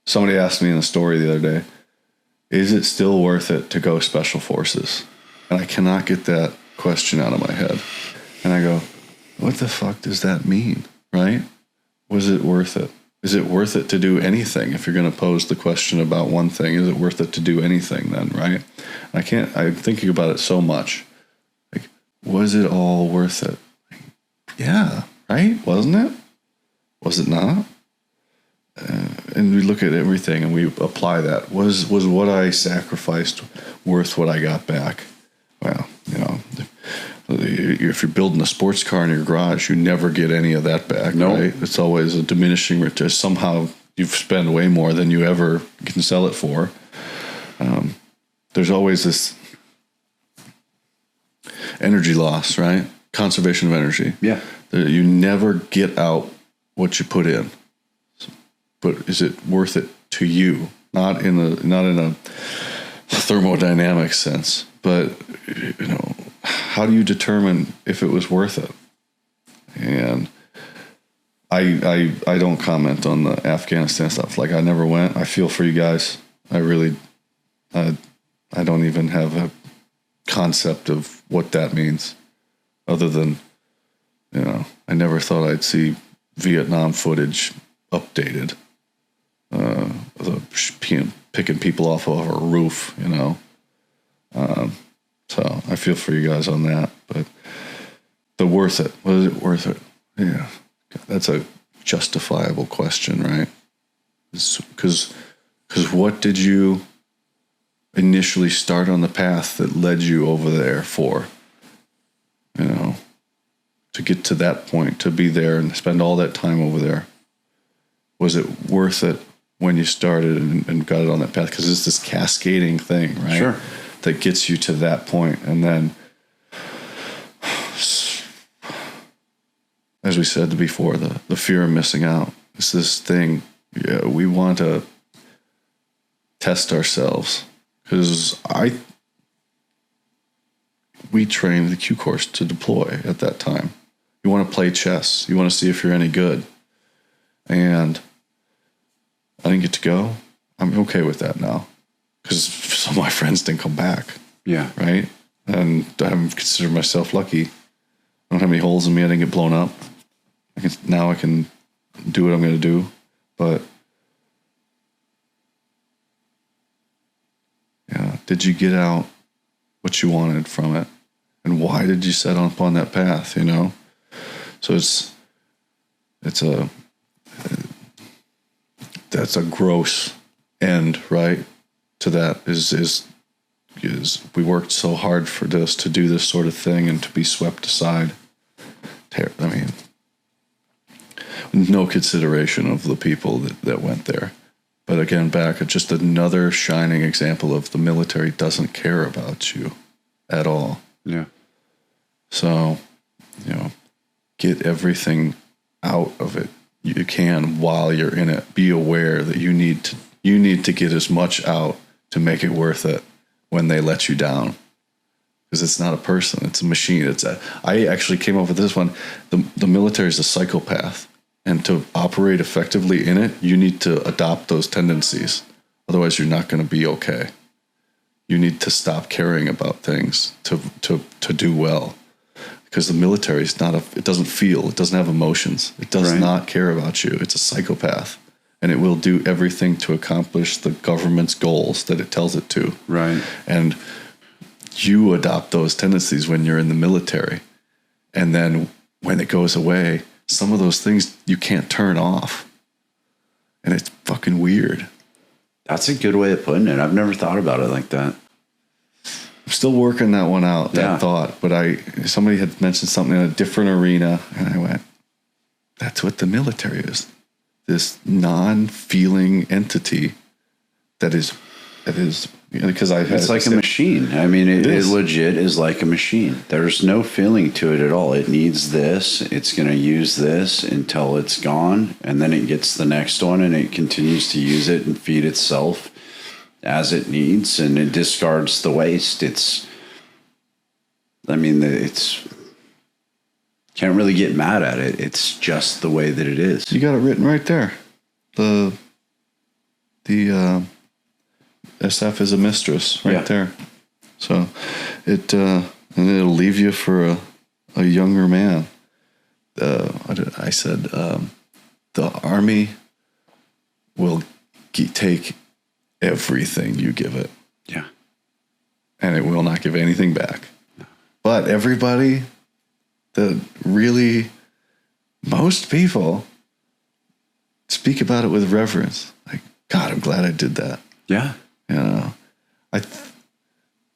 Somebody asked me in a story the other day, is it still worth it to go Special Forces? And I cannot get that question out of my head. And I go, what the fuck does that mean, right? Was it worth it? Is it worth it to do anything? If you're going to pose the question about one thing, is it worth it to do anything then, right? I'm thinking about it so much. Like, was it all worth it? Yeah, right? Wasn't it? Was it not? And we look at everything and we apply that. Was what I sacrificed worth what I got back? Well, you know, if you're building a sports car in your garage, you never get any of that back, nope. Right? It's always a diminishing return. Somehow you've spent way more than you ever can sell it for. There's always this energy loss, right? Conservation of energy. Yeah. You never get out what you put in. But is it worth it to you? Not in a thermodynamic sense, but you know, how do you determine if it was worth it? And I don't comment on the Afghanistan stuff. Like, I never went. I feel for you guys. I really, I don't even have a concept of what that means, other than, you know, I never thought I'd see Vietnam footage updated. Picking people off of a roof, you know. So I feel for you guys on that, but the worth it. Was it worth it? Yeah, that's a justifiable question, right? Because what did you initially start on the path that led you over there for? You know, to get to that point, to be there and spend all that time over there. Was it worth it when you started and got it on that path? Because it's this cascading thing, right? Sure. That gets you to that point. And then, as we said before, the fear of missing out. It's this thing. Yeah, we want to test ourselves. Because we trained the Q course to deploy at that time. You want to play chess. You want to see if you're any good. And I didn't get to go. I'm okay with that now, because some of my friends didn't come back. Yeah. Right? And I consider myself lucky. I don't have any holes in me. I didn't get blown up. Now I can do what I'm going to do. But yeah, did you get out what you wanted from it? And why did you set upon that path, you know? So that's a gross end, right? To that is we worked so hard for this, to do this sort of thing, and to be swept aside. I mean, no consideration of the people that went there. But again, back at just another shining example of the military doesn't care about you at all. Yeah. So, get everything out of it you can while you're in it. Be aware that you need to get as much out to make it worth it when they let you down. Because it's not a person, it's a machine. I actually came up with this one. The military is a psychopath. And to operate effectively in it, you need to adopt those tendencies. Otherwise, you're not going to be okay. You need to stop caring about things to do well. Because the military is it doesn't feel, it doesn't have emotions. It does not care about you. It's a psychopath. And it will do everything to accomplish the government's goals that it tells it to. Right. And you adopt those tendencies when you're in the military. And then when it goes away, some of those things you can't turn off. And it's fucking weird. That's a good way of putting it. I've never thought about it like that. I'm still working that one out, that thought. But somebody had mentioned something in a different arena, and I went, that's what the military is. This non-feeling entity that is because it's like a machine. I mean, it legit is like a machine. There's no feeling to it at all. It needs this. It's going to use this until it's gone. And then it gets the next one and it continues to use it and feed itself as it needs. And it discards the waste. Can't really get mad at it. It's just the way that it is. You got it written right there. The SF is a mistress right there. So and it'll leave you for a younger man. I said, the Army will take everything you give it. Yeah. And it will not give anything back. No. But everybody most people speak about it with reverence. Like, God, I'm glad I did that. Yeah.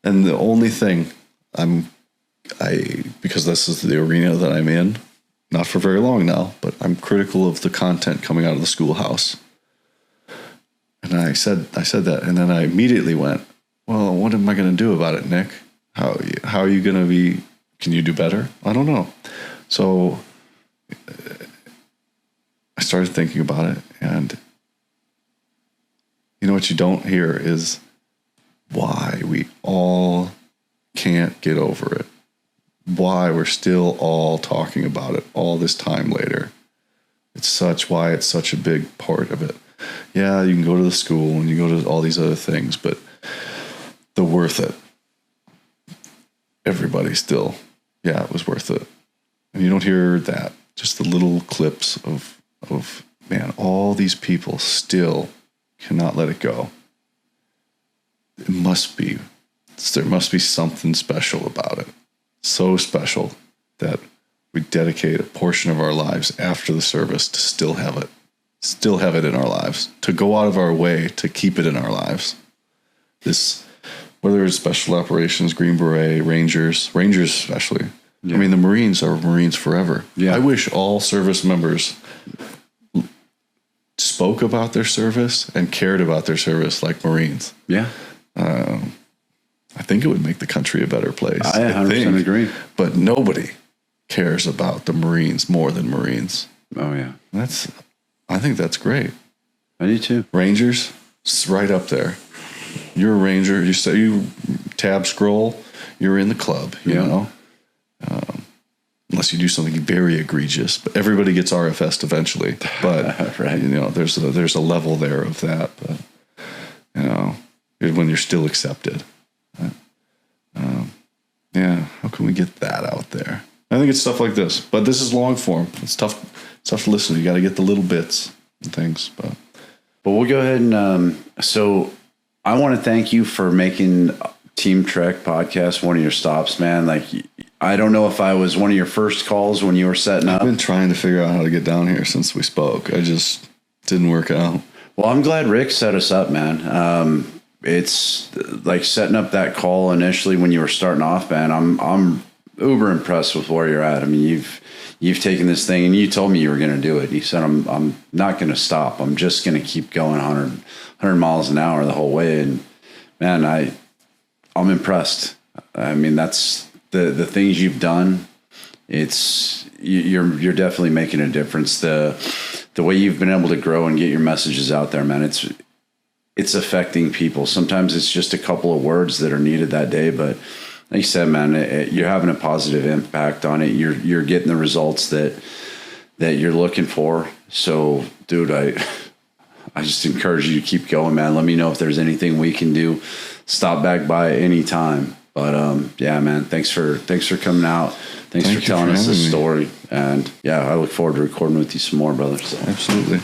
And the only thing because this is the arena that I'm in, not for very long now, but I'm critical of the content coming out of the schoolhouse. And I said that, and then I immediately went, well, what am I going to do about it, Nick? How are you going to be? Can you do better? I don't know. So I started thinking about it, and what you don't hear is why we all can't get over it. Why we're still all talking about it all this time later. Why it's such a big part of it. Yeah, you can go to the school and you go to all these other things, but the worth it. Everybody still, it was worth it. And you don't hear that. Just the little clips of man, all these people still cannot let it go. There must be something special about it. So special that we dedicate a portion of our lives after the service to still have it in our lives, to go out of our way to keep it in our lives. Whether it's Special Operations, Green Beret, Rangers especially. Yeah. I mean, the Marines are Marines forever. Yeah. I wish all service members spoke about their service and cared about their service like Marines. Yeah. I think it would make the country a better place. I 100% agree. But nobody cares about the Marines more than Marines. Oh, yeah. I think that's great. I do too. Rangers, it's right up there. You're a Ranger. You tab scroll, you're in the club, you know? Unless you do something very egregious. But everybody gets RFS'd eventually. But, right. There's a level there of that. But, when you're still accepted. How can we get that out there? I think it's stuff like this. But this is long form. It's tough to listen to. You got to get the little bits and things. But we'll go ahead and... so I want to thank you for making Team Trek podcast one of your stops, man. Like, I don't know if I was one of your first calls when you were setting up. I've been trying to figure out how to get down here since we spoke. I just didn't work out. Well, I'm glad Rick set us up, man. It's like setting up that call initially when you were starting off, man. I'm uber impressed with where you're at. I mean, you've taken this thing and you told me you were going to do it. You said, I'm not going to stop. I'm just going to keep going 100 miles an hour the whole way. And man, I'm impressed. I mean, that's the things you've done, you're definitely making a difference. The way you've been able to grow and get your messages out there, man, it's affecting people. Sometimes it's just a couple of words that are needed that day, but like you said, man, you're having a positive impact on it. You're getting the results that you're looking for. So, dude, I just encourage you to keep going, man. Let me know if there's anything we can do. Stop back by any time. But yeah, man, thanks for coming out. Thanks for telling us this story. And yeah, I look forward to recording with you some more, brother. So. Absolutely.